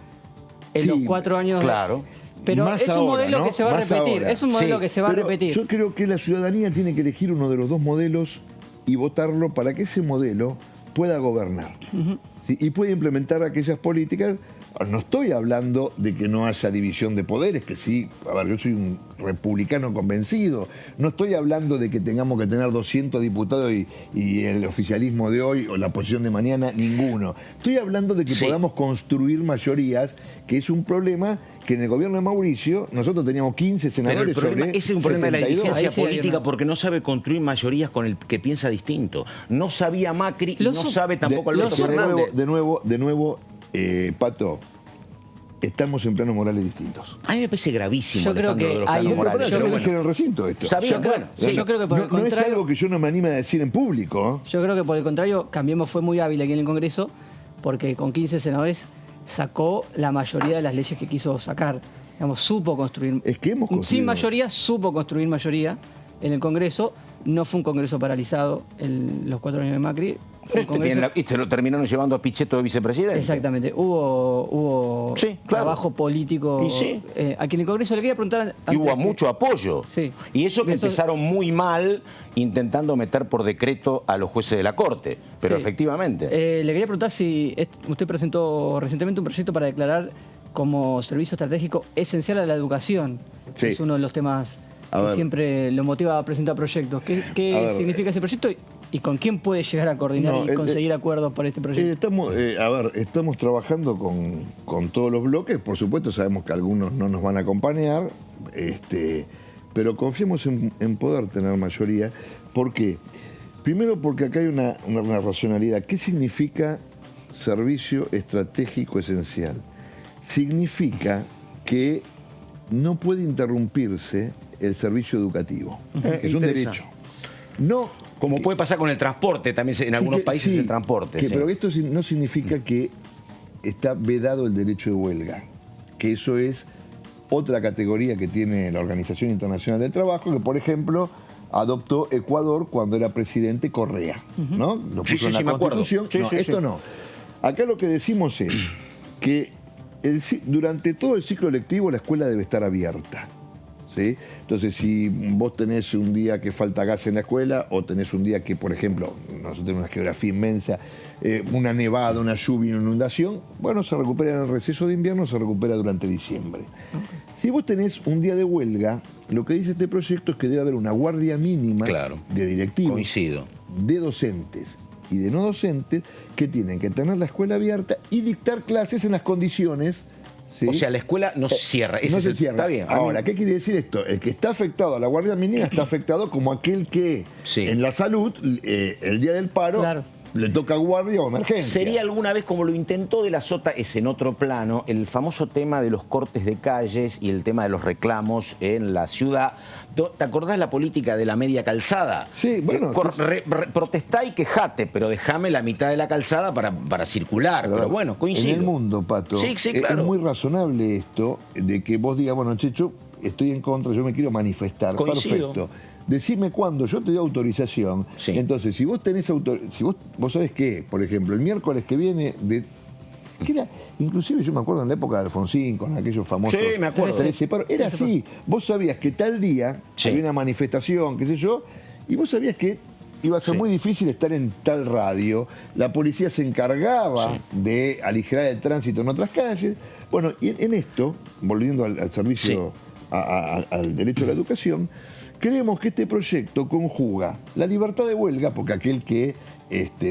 En los 4 años... Claro. Pero más es un ahora, modelo ¿no? que se va a Más repetir. ahora. Es un modelo que se va a Pero repetir. Yo creo que la ciudadanía tiene que elegir uno de los dos modelos y votarlo para que ese modelo pueda gobernar. ¿Sí? Y pueda implementar aquellas políticas. No estoy hablando de que no haya división de poderes, que sí, a ver, yo soy un republicano convencido. No estoy hablando de que tengamos que tener 200 diputados y el oficialismo de hoy o la oposición de mañana, ninguno. Estoy hablando de que podamos construir mayorías, que es un problema que en el gobierno de Mauricio nosotros teníamos 15 senadores Pero el problema, sobre ese es un problema de la 72. dirigencia Ahí sí hay política una- porque no sabe construir mayorías con el que piensa distinto. No sabía Macri y no sabe tampoco Alberto Fernández. De nuevo, Pato, estamos en planos morales distintos. A mí me parece gravísimo, Yo creo Alejandro, que de los hay planos un- morales. Yo pero lo bueno. dije en el recinto esto. Está bien, bueno, sí. Yo creo que por el No es contrario... algo que yo no me anime a decir en público. Yo creo que por el contrario, Cambiemos fue muy hábil aquí en el Congreso porque con 15 senadores sacó la mayoría de las leyes que quiso sacar. Digamos, supo construir. Es que hemos construido. Sin mayoría, supo construir mayoría en el Congreso. No fue un Congreso paralizado los 4 años de Macri. Fue un Congreso... Y se lo terminaron llevando a Pichetto de vicepresidente. Exactamente. Hubo Sí, claro. trabajo político. Y sí. Aquí en el Congreso le quería preguntar... Y hubo antes que- mucho apoyo. Sí. Y eso que Eso- empezaron muy mal intentando meter por decreto a los jueces de la Corte. Pero Sí. efectivamente. Le quería preguntar si usted presentó recientemente un proyecto para declarar como servicio estratégico esencial a la educación. Sí. Es uno de los temas A que ver. siempre lo motiva a presentar proyectos. A ¿Qué ver. significa ese proyecto y con quién puede llegar a coordinar No, y conseguir acuerdos por este proyecto? Estamos trabajando con todos los bloques. Por supuesto, sabemos que algunos no nos van a acompañar, pero confiamos en poder tener mayoría. ¿Por qué? Primero porque acá hay una racionalidad. ¿Qué significa servicio estratégico esencial? Significa que no puede interrumpirse el servicio educativo, que es un Interesante. derecho. No, Como puede pasar con el transporte, también en algunos países el transporte. sí. Pero esto no significa que está vedado el derecho de huelga, que eso es otra categoría que tiene la Organización Internacional del Trabajo, que por ejemplo adoptó Ecuador cuando era presidente Correa, ¿no? Lo puso Sí, en la me acuerdo. Constitución. Sí, No, sí, esto sí. no. Acá lo que decimos es que durante todo el ciclo lectivo la escuela debe estar abierta. ¿Sí? Entonces, si vos tenés un día que falta gas en la escuela o tenés un día que, por ejemplo, nosotros tenemos una geografía inmensa, una nevada, una lluvia, una inundación, bueno, se recupera en el receso de invierno, se recupera durante diciembre. Si vos tenés un día de huelga, lo que dice este proyecto es que debe haber una guardia mínima Claro. de directivos, Coincido. de docentes y de no docentes que tienen que tener la escuela abierta y dictar clases en las condiciones. ¿sí? O sea, la escuela no se cierra. Ese No es se el- cierra. Está bien. Ahora, ¿qué quiere decir esto? El que está afectado a la guardia mínima está afectado como aquel que Sí. en la salud, el día del paro, Claro. le toca guardia o emergencia. ¿Sería alguna vez, como lo intentó De la Sota, es en otro plano, el famoso tema de los cortes de calles y el tema de los reclamos en la ciudad? ¿Te acordás la política de la media calzada? Sí, bueno, Protestá y quejate, pero déjame la mitad de la calzada para circular. Pero bueno, coincido. En el mundo, Pato, Sí, sí, claro. es muy razonable esto de que vos digas, bueno, Checho, estoy en contra, yo me quiero manifestar. Coincido. Perfecto. Decime cuándo, yo te doy autorización. Sí. Entonces, si vos tenés si vos sabés que, por ejemplo, el miércoles que viene, que era, inclusive yo me acuerdo en la época de Alfonsín, con aquellos famosos. Sí, me acuerdo. 13 paros, era así. Vos sabías que tal día Sí. había una manifestación, qué sé yo, y vos sabías que iba a ser muy difícil estar en tal radio. La policía se encargaba de aligerar el tránsito en otras calles. Bueno, y en esto, volviendo al servicio, al derecho a la educación, creemos que este proyecto conjuga la libertad de huelga, porque aquel que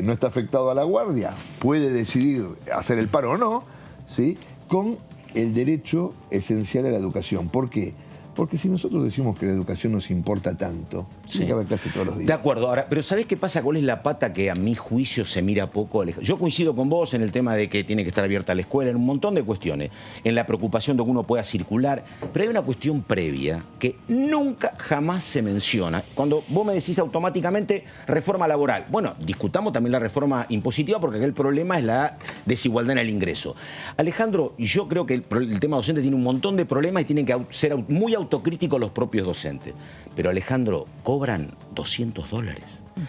no está afectado a la guardia puede decidir hacer el paro o no, ¿sí? Con el derecho esencial a la educación. ¿Por qué? Porque si nosotros decimos que la educación nos importa tanto, tiene que haber clase todos los días. De acuerdo. Ahora, pero ¿sabés qué pasa? ¿Cuál es la pata que a mi juicio se mira poco? Yo coincido con vos en el tema de que tiene que estar abierta la escuela, en un montón de cuestiones, en la preocupación de que uno pueda circular, pero hay una cuestión previa que nunca, jamás se menciona. Cuando vos me decís automáticamente reforma laboral, bueno, discutamos también la reforma impositiva porque acá el problema es la desigualdad en el ingreso. Alejandro, yo creo que el tema docente tiene un montón de problemas y tienen que ser muy autocríticos los propios docentes. Pero Alejandro, cobran $200.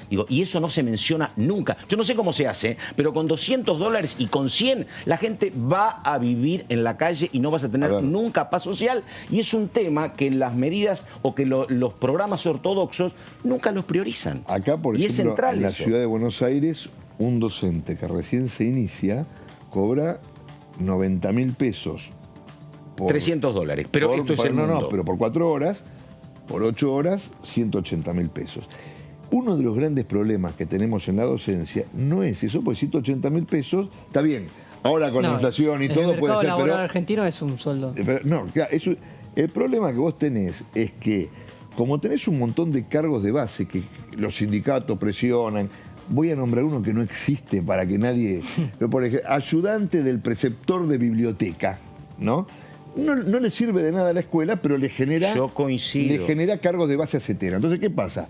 Digo, y eso no se menciona nunca. Yo no sé cómo se hace, pero con $200 y con 100 la gente va a vivir en la calle y no vas a tener nunca paz social. Y es un tema que las medidas o que los programas ortodoxos nunca los priorizan. Acá, por y ejemplo, es central en la eso. ciudad de Buenos Aires, un docente que recién se inicia cobra 90.000 pesos. $300. Pero esto es el mundo. No, pero por 4 horas, por 8 horas, 180.000 pesos. Uno de los grandes problemas que tenemos en la docencia no es eso, porque 180.000 pesos, está bien, ahora con la inflación y todo puede ser, pero... El mercado laboral argentino es un sueldo. Pero, no, claro, el problema que vos tenés es que, como tenés un montón de cargos de base que los sindicatos presionan, voy a nombrar uno que no existe para que nadie... Pero por ejemplo, ayudante del preceptor de biblioteca, ¿no? No le sirve de nada a la escuela, pero le genera... Yo coincido. Le genera cargos de base a CETERA. Entonces, ¿qué pasa?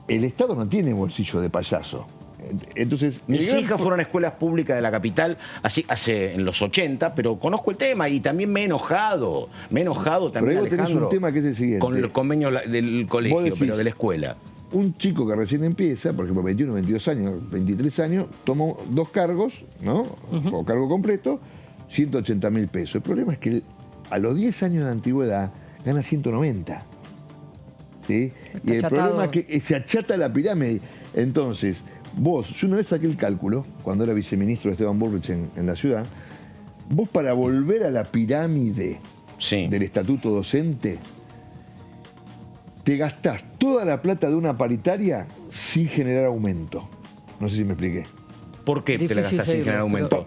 El Estado no tiene bolsillo de payaso. Entonces, mis hijas fueron a escuelas públicas de la capital así hace en los 80, pero conozco el tema y también me he enojado también, pero ahí vos tenés Alejandro, un tema que es el siguiente. con el convenio del colegio, Vos decís, pero de la escuela. Un chico que recién empieza, por ejemplo, 21, 22 años, 23 años, toma 2 cargos, ¿no? O cargo completo, 180.000 pesos. El problema es que a los 10 años de antigüedad gana 190. ¿Sí? Y el problema es que se achata la pirámide. Entonces, yo una vez saqué el cálculo, cuando era viceministro de Esteban Bullrich en la ciudad, vos para volver a la pirámide del estatuto docente, te gastás toda la plata de una paritaria sin generar aumento. No sé si me expliqué. ¿Por qué te la gastás sin generar aumento?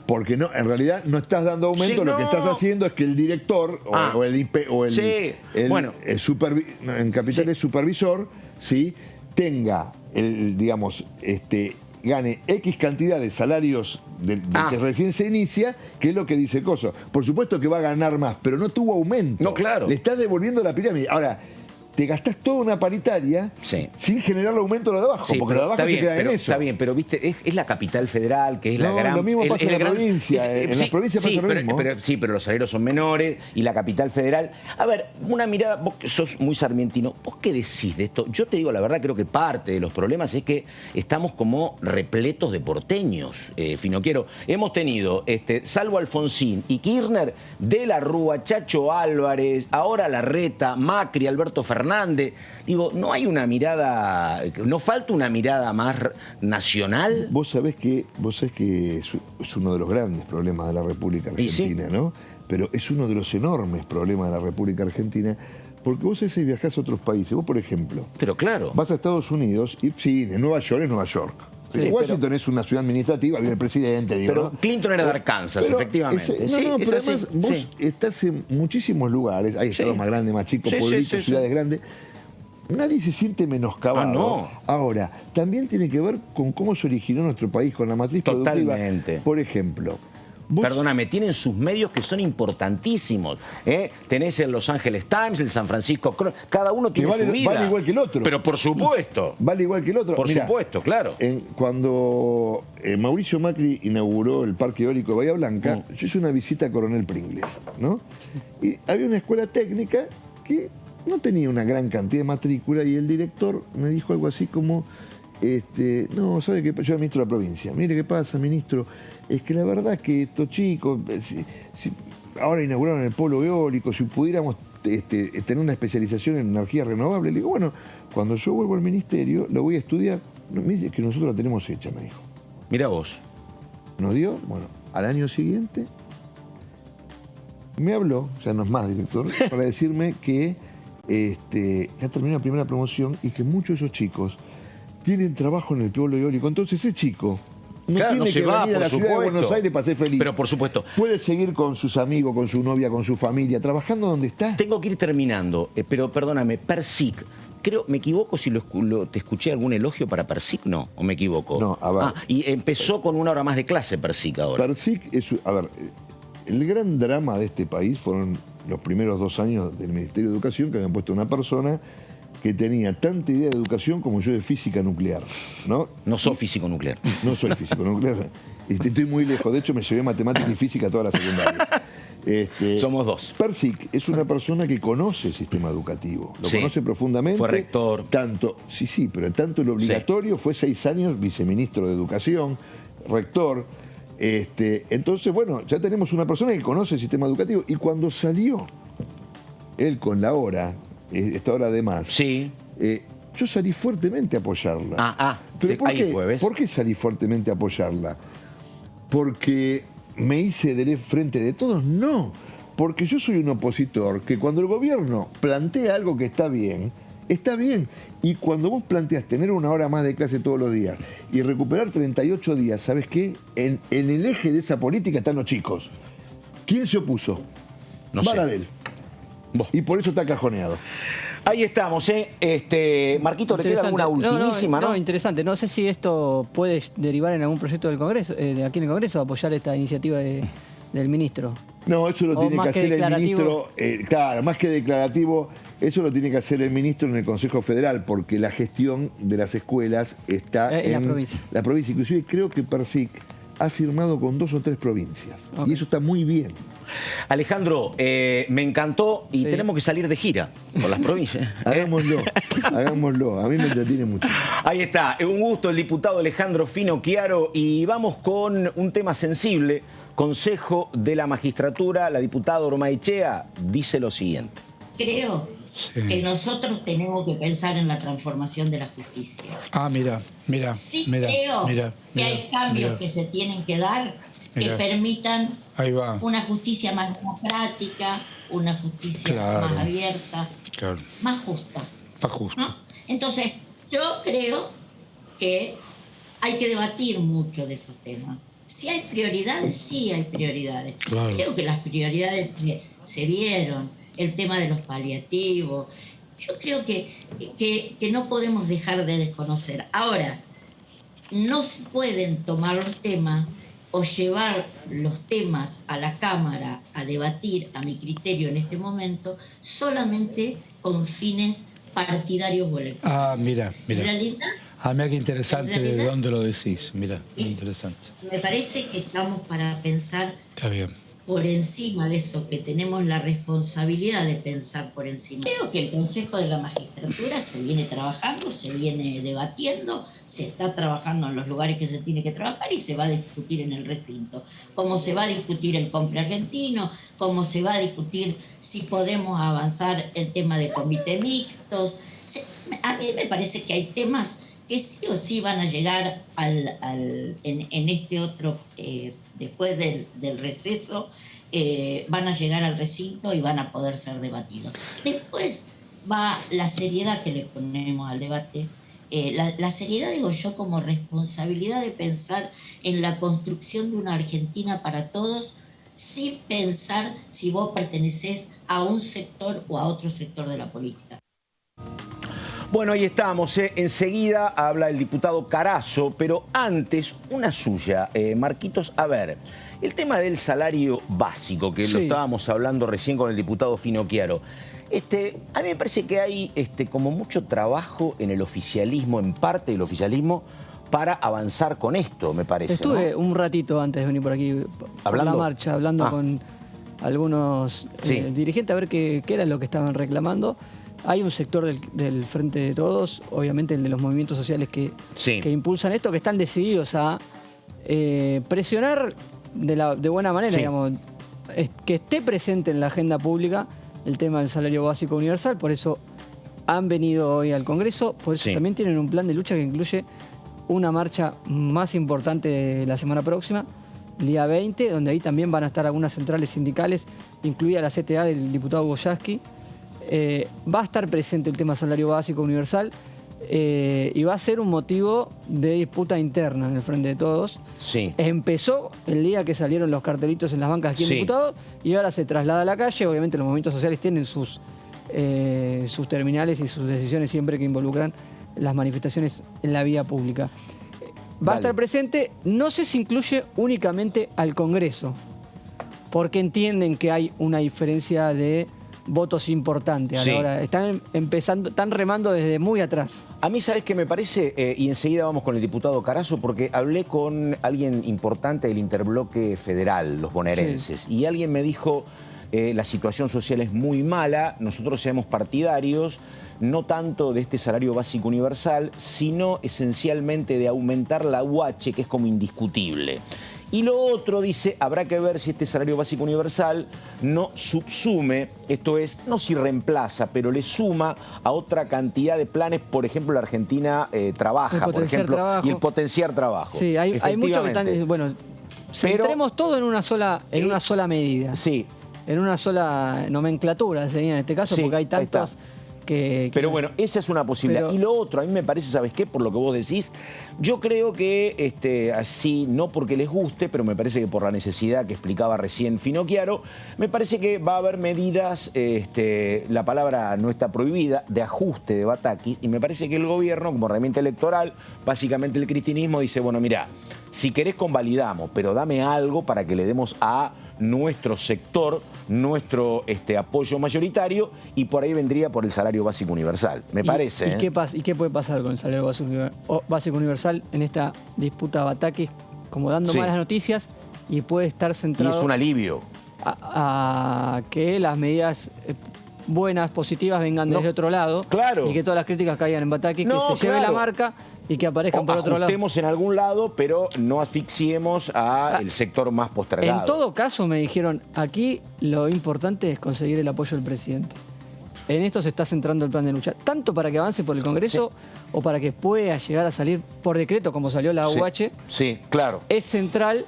Porque no, en realidad no estás dando aumento, lo que estás haciendo es que el director o el IP o en capital es supervisor, ¿sí? Tenga gane X cantidad de salarios que recién se inicia, que es lo que dice Coso. Por supuesto que va a ganar más, pero no tuvo aumento. No, claro. Le estás devolviendo la pirámide. Ahora, te gastás toda una paritaria sin generar el aumento de abajo, porque lo de abajo se queda en eso. Está bien, pero viste, es la capital federal, que es la gran... Lo mismo pasa en la provincia, en las provincias pasa lo mismo. Pero los salarios son menores y la capital federal... A ver, una mirada, vos que sos muy sarmientino, ¿vos qué decís de esto? Yo te digo la verdad, creo que parte de los problemas es que estamos como repletos de porteños, Finocchiaro. Hemos tenido, salvo Alfonsín y Kirchner, De la Rúa, Chacho Álvarez, ahora Larreta, Macri, Alberto Fernández. Digo, ¿no hay una mirada, no falta una mirada más nacional? Vos sabés que es uno de los grandes problemas de la República Argentina, ¿no? Pero es uno de los enormes problemas de la República Argentina, porque vos si viajás a otros países, vos por ejemplo, pero claro, vas a Estados Unidos y sí, en Nueva York es Nueva York. Sí, Washington es una ciudad administrativa, viene el presidente. Digo, pero ¿no? Clinton era de Arkansas, efectivamente. Pero además vos estás en muchísimos lugares, hay estados más grandes, más chicos, pueblitos, ciudades grandes. Nadie se siente menoscabado. No. Ahora, también tiene que ver con cómo se originó nuestro país, con la matriz productiva. Por ejemplo, perdóname, tienen sus medios que son importantísimos. Tenés el Los Angeles Times, el San Francisco Chronicle, cada uno tiene su vida. Vale igual que el otro. Pero por supuesto. Vale igual que el otro. Por supuesto, claro. Cuando Mauricio Macri inauguró el Parque Eólico de Bahía Blanca, yo hice una visita a Coronel Pringles, ¿no? Y había una escuela técnica que no tenía una gran cantidad de matrícula y el director me dijo algo así como, no, ¿sabe qué? Yo era ministro de la provincia. Mire qué pasa, ministro. Es que la verdad que estos chicos, ahora inauguraron el polo eólico, si pudiéramos tener una especialización en energía renovable, le digo, bueno, cuando yo vuelvo al ministerio, lo voy a estudiar. Me dice que nosotros la tenemos hecha, me dijo. Mira vos. Nos dio, bueno, al año siguiente, me habló, ya no es más director, para decirme que ya terminó la primera promoción y que muchos de esos chicos tienen trabajo en el polo eólico. Entonces ese chico no tiene que venir a la ciudad de Buenos Aires para ser feliz. Pero por supuesto. Puede seguir con sus amigos, con su novia, con su familia, trabajando donde está. Tengo que ir terminando, pero perdóname, Persic. Creo, ¿me equivoco si te escuché algún elogio para Persic? No, ¿o me equivoco? No, a ver. Y empezó con una hora más de clase Persic ahora. Persic es, a ver, el gran drama de este país fueron los primeros 2 años del Ministerio de Educación, que habían puesto una persona que tenía tanta idea de educación como yo de física nuclear, ¿no? No soy físico nuclear. No soy físico nuclear. Estoy muy lejos. De hecho, me llevé matemática y física toda la secundaria. Somos dos. Persic es una persona que conoce el sistema educativo, lo conoce profundamente. Fue rector. Pero tanto el obligatorio, fue 6 años viceministro de Educación, rector. Entonces, bueno, ya tenemos una persona que conoce el sistema educativo. Y cuando salió él con la hora, esta hora de más, yo salí fuertemente a apoyarla. ¿Pero por qué? ¿Por qué salí fuertemente a apoyarla? ¿Porque me hice del frente de todos? No, porque yo soy un opositor que cuando el gobierno plantea algo que está bien, está bien. Y cuando vos planteas tener 1 hora más de clase todos los días y recuperar 38 días, ¿sabes qué? En el eje de esa política están los chicos. ¿Quién se opuso? No sé. Baradel. Y por eso está cajoneado. Ahí estamos, Marquito, ¿le queda alguna ultimísima, no? No, interesante. No sé si esto puede derivar en algún proyecto del Congreso, de aquí en el Congreso, apoyar esta iniciativa del ministro. No, eso lo tiene que hacer el ministro. Claro, más que declarativo, eso lo tiene que hacer el ministro en el Consejo Federal, porque la gestión de las escuelas está en la provincia. Inclusive creo que Persic ha firmado con 2 o 3 provincias. Y eso está muy bien. Alejandro, me encantó y tenemos que salir de gira por las provincias. Hagámoslo, hagámoslo. A mí me entretiene mucho. Ahí está, un gusto el diputado Alejandro Finocchiaro y vamos con un tema sensible. Consejo de la Magistratura, la diputada Ormaechea dice lo siguiente. Creo que nosotros tenemos que pensar en la transformación de la justicia. Mira. Creo que hay cambios que se tienen que dar que permitan una justicia más democrática, una justicia más abierta, más justa. ¿No? Entonces, yo creo que hay que debatir mucho de esos temas. Si hay prioridades, sí hay prioridades. Creo que las prioridades se vieron, el tema de los paliativos. Yo creo que no podemos dejar de desconocer. Ahora, no se pueden tomar los temas o llevar los temas a la Cámara a debatir, a mi criterio en este momento, solamente con fines partidarios o electorales. Mira. En realidad, mira qué interesante de dónde lo decís. Mira, interesante. Me parece que estamos para pensar por encima de eso, que tenemos la responsabilidad de pensar por encima. Creo que el Consejo de la Magistratura se viene trabajando, se viene debatiendo, se está trabajando en los lugares que se tiene que trabajar y se va a discutir en el recinto. Como se va a discutir el compre argentino, como se va a discutir si podemos avanzar el tema de comités mixtos. A mí me parece que hay temas que sí o sí van a llegar en este otro, después del receso, van a llegar al recinto y van a poder ser debatidos. Después va la seriedad que le ponemos al debate. La seriedad, digo yo, como responsabilidad de pensar en la construcción de una Argentina para todos, sin pensar si vos pertenecés a un sector o a otro sector de la política. Bueno, ahí estamos. Enseguida habla el diputado Carazo, pero antes una suya. Marquitos, a ver, el tema del salario básico, que lo estábamos hablando recién con el diputado Finocchiaro. A mí me parece que hay como mucho trabajo en el oficialismo, en parte del oficialismo, para avanzar con esto, me parece. Estuve un ratito antes de venir por aquí, por la marcha, hablando con algunos dirigentes a ver qué era lo que estaban reclamando. Hay un sector del Frente de Todos, obviamente el de los movimientos sociales que impulsan esto, que están decididos a presionar de buena manera, digamos, que esté presente en la agenda pública el tema del salario básico universal. Por eso han venido hoy al Congreso, por eso también tienen un plan de lucha que incluye una marcha más importante la semana próxima, el día 20, donde ahí también van a estar algunas centrales sindicales, incluida la CTA del diputado Boyaski. Va a estar presente el tema salario básico universal y va a ser un motivo de disputa interna en el Frente de Todos. Empezó el día que salieron los cartelitos en las bancas aquí en Diputados y ahora se traslada a la calle. Obviamente los movimientos sociales tienen sus terminales y sus decisiones siempre que involucran las manifestaciones en la vía pública. Va a estar presente, no sé si incluye únicamente al Congreso, porque entienden que hay una diferencia de votos importantes a Sí. la hora. Están remando desde muy atrás. A mí, ¿sabes qué me parece? Y enseguida vamos con el diputado Carazo, porque hablé con alguien importante del interbloque federal, los bonaerenses, y alguien me dijo, la situación social es muy mala, nosotros seamos partidarios, no tanto de este salario básico universal, sino esencialmente de aumentar la UH, que es como indiscutible. Y lo otro, dice, habrá que ver si este salario básico universal no subsume, esto es, no si reemplaza, pero le suma a otra cantidad de planes. Por ejemplo, la Argentina trabaja, por ejemplo, trabajo. Y el potenciar trabajo. Sí, hay muchos que están... Bueno, centremos todo en una sola medida. Sí. En una sola nomenclatura sería en este caso, Sí, porque hay tantos... Pero bueno, esa es una posibilidad. Y lo otro, a mí me parece, ¿sabes qué? Por lo que vos decís, yo creo que así, no porque les guste, pero me parece que por la necesidad que explicaba recién Finocchiaro, me parece que va a haber medidas, la palabra no está prohibida, de ajuste de Batakis, y me parece que el gobierno, como herramienta electoral, básicamente el cristinismo dice, bueno, mirá, si querés convalidamos, pero dame algo para que le demos a nuestro sector, nuestro apoyo mayoritario, y por ahí vendría por el salario básico universal, me parece. ¿Y qué puede pasar con el salario básico universal en esta disputa Batakis, como dando malas noticias, y puede estar centrado... Y es un alivio. A que las medidas buenas, positivas, vengan desde otro lado. Claro. Y que todas las críticas caigan en Batakis, que se lleve la marca y que aparezcan por otro lado. Ajustemos en algún lado, pero no asfixiemos al sector más postergado. En todo caso, me dijeron, aquí lo importante es conseguir el apoyo del presidente. En esto se está centrando el plan de lucha, tanto para que avance por el Congreso o para que pueda llegar a salir por decreto, como salió la UH. Sí, claro. Es central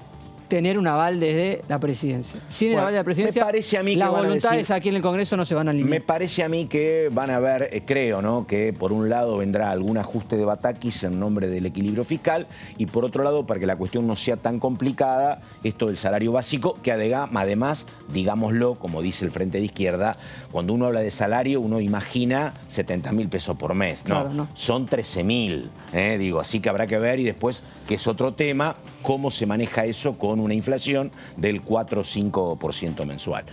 tener un aval desde la presidencia. Sin el aval de la presidencia, me parece a mí las que van a voluntades decir, aquí en el Congreso no se van a alinear. Me parece a mí que van a ver, creo, ¿no?, que por un lado vendrá algún ajuste de Batakis en nombre del equilibrio fiscal, y por otro lado, para que la cuestión no sea tan complicada, esto del salario básico, que además, digámoslo, como dice el Frente de Izquierda, cuando uno habla de salario, uno imagina 70.000 pesos por mes. No, Claro, no. Son 13.000, digo, así que habrá que ver, y después, que es otro tema, cómo se maneja eso con una inflación del 4 o 5% mensual.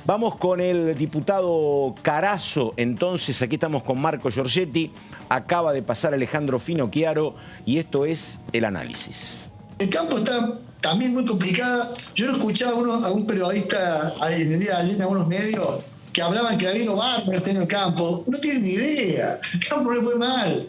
Vamos con el diputado Carazo, entonces. Aquí estamos con Marco Giorgetti, acaba de pasar Alejandro Finocchiaro, y esto es el análisis. El campo está también muy complicado. Yo no escuchaba a un periodista en el día de ayer en algunos medios que hablaban que ha habido bárbaros en el campo. No tienen ni idea. El campo le fue mal.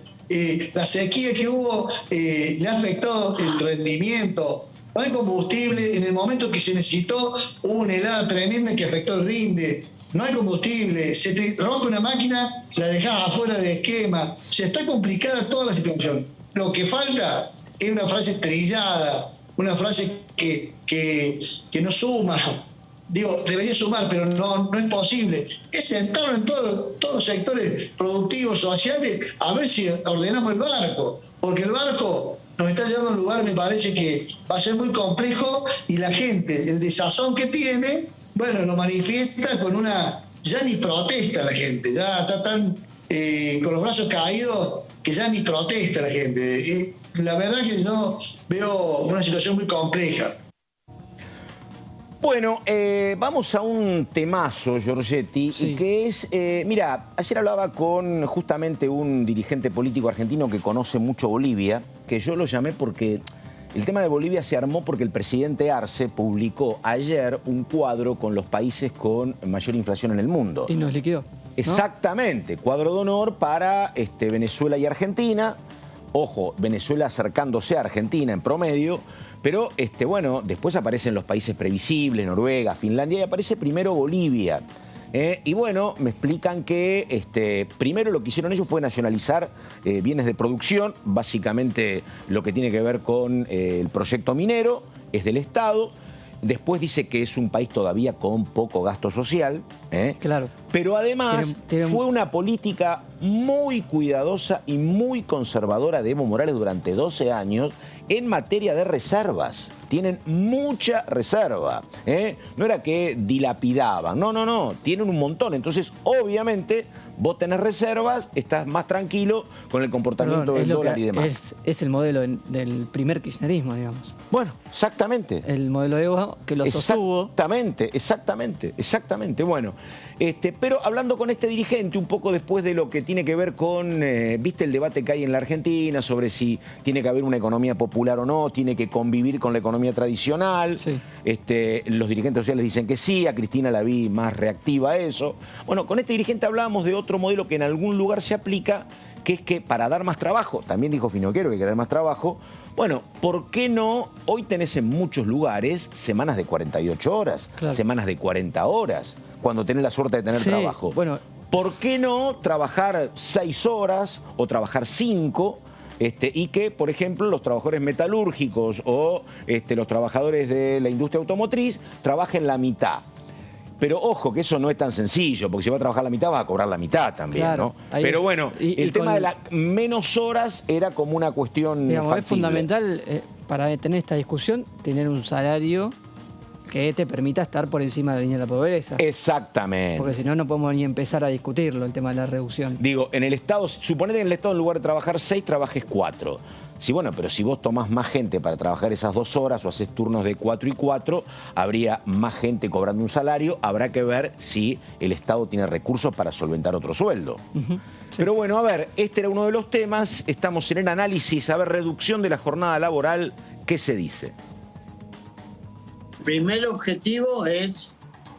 La sequía que hubo le ha afectado el rendimiento. No hay combustible. En el momento que se necesitó, hubo una helada tremenda que afectó el rinde. No hay combustible. Se te rompe una máquina, la dejas afuera de esquema. Se está complicada toda la situación. Lo que falta es una frase trillada, una frase que no suma. Digo, debería sumar, pero no es posible. Es sentarlo en todos los sectores productivos, sociales, a ver si ordenamos el barco. Porque el barco nos está llevando a un lugar, me parece que va a ser muy complejo, y la gente, el desazón que tiene, bueno, lo manifiesta con una... Ya ni protesta la gente, ya está tan con los brazos caídos que ya ni protesta la gente. La verdad que yo veo una situación muy compleja. Bueno, vamos a un temazo, Giorgetti, y que es, mira, ayer hablaba con justamente un dirigente político argentino que conoce mucho Bolivia, que yo lo llamé porque el tema de Bolivia se armó porque el presidente Arce publicó ayer un cuadro con los países con mayor inflación en el mundo. Y nos liquidó, ¿no? Exactamente, cuadro de honor para Venezuela y Argentina. Ojo, Venezuela acercándose a Argentina en promedio, pero bueno, después aparecen los países previsibles, Noruega, Finlandia, y aparece primero Bolivia. Y bueno, me explican que primero lo que hicieron ellos fue nacionalizar bienes de producción, básicamente lo que tiene que ver con el proyecto minero, es del Estado. Después dice que es un país todavía con poco gasto social. Claro. Pero además fue una política muy cuidadosa y muy conservadora de Evo Morales durante 12 años en materia de reservas. Tienen mucha reserva. No era que dilapidaban. No. Tienen un montón. Entonces, obviamente, vos tenés reservas, estás más tranquilo con el comportamiento del dólar y demás. Es el modelo del primer kirchnerismo, digamos. Bueno, exactamente. El modelo Evo que lo sostuvo. Exactamente. Bueno, pero hablando con este dirigente un poco después de lo que tiene que ver con, viste el debate que hay en la Argentina sobre si tiene que haber una economía popular o no, tiene que convivir con la economía tradicional. Sí. Los dirigentes sociales dicen que sí, a Cristina la vi más reactiva a eso. Bueno, con este dirigente hablábamos de otro modelo que en algún lugar se aplica, que es que para dar más trabajo, también dijo Finocchiaro que quiere dar más trabajo. Bueno, ¿por qué no? Hoy tenés en muchos lugares semanas de 48 horas, semanas de 40 horas, cuando tenés la suerte de tener trabajo. Bueno, ¿por qué no trabajar 6 horas o trabajar 5? Y que, por ejemplo, los trabajadores metalúrgicos o los trabajadores de la industria automotriz trabajen la mitad. Pero ojo, que eso no es tan sencillo, porque si vas a trabajar la mitad vas a cobrar la mitad también, ¿no? Pero bueno, el tema de las menos horas era como una cuestión factible. Es fundamental para tener esta discusión tener un salario que te permita estar por encima de la línea de la pobreza. Exactamente. Porque si no, no podemos ni empezar a discutirlo, el tema de la reducción. Digo, en el Estado, suponete que en el Estado en lugar de trabajar 6, trabajes 4. Sí, bueno, pero si vos tomás más gente para trabajar esas 2 horas o haces turnos de 4 y 4, habría más gente cobrando un salario, habrá que ver si el Estado tiene recursos para solventar otro sueldo. Sí. Pero bueno, a ver, este era uno de los temas, estamos en el análisis, a ver, reducción de la jornada laboral, ¿qué se dice? El primer objetivo es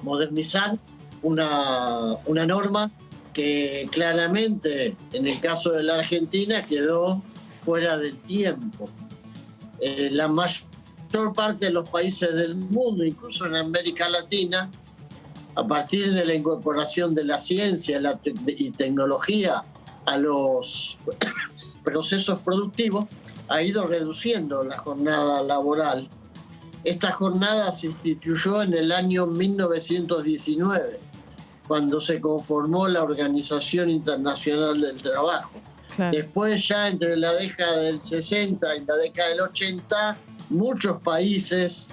modernizar una norma que claramente, en el caso de la Argentina, quedó fuera del tiempo. La mayor parte de los países del mundo, incluso en América Latina, a partir de la incorporación de la ciencia y tecnología a los procesos productivos, ha ido reduciendo la jornada laboral. Esta jornada se instituyó en el año 1919, cuando se conformó la Organización Internacional del Trabajo. Claro. Después, ya entre la década del 60 y la década del 80, muchos países,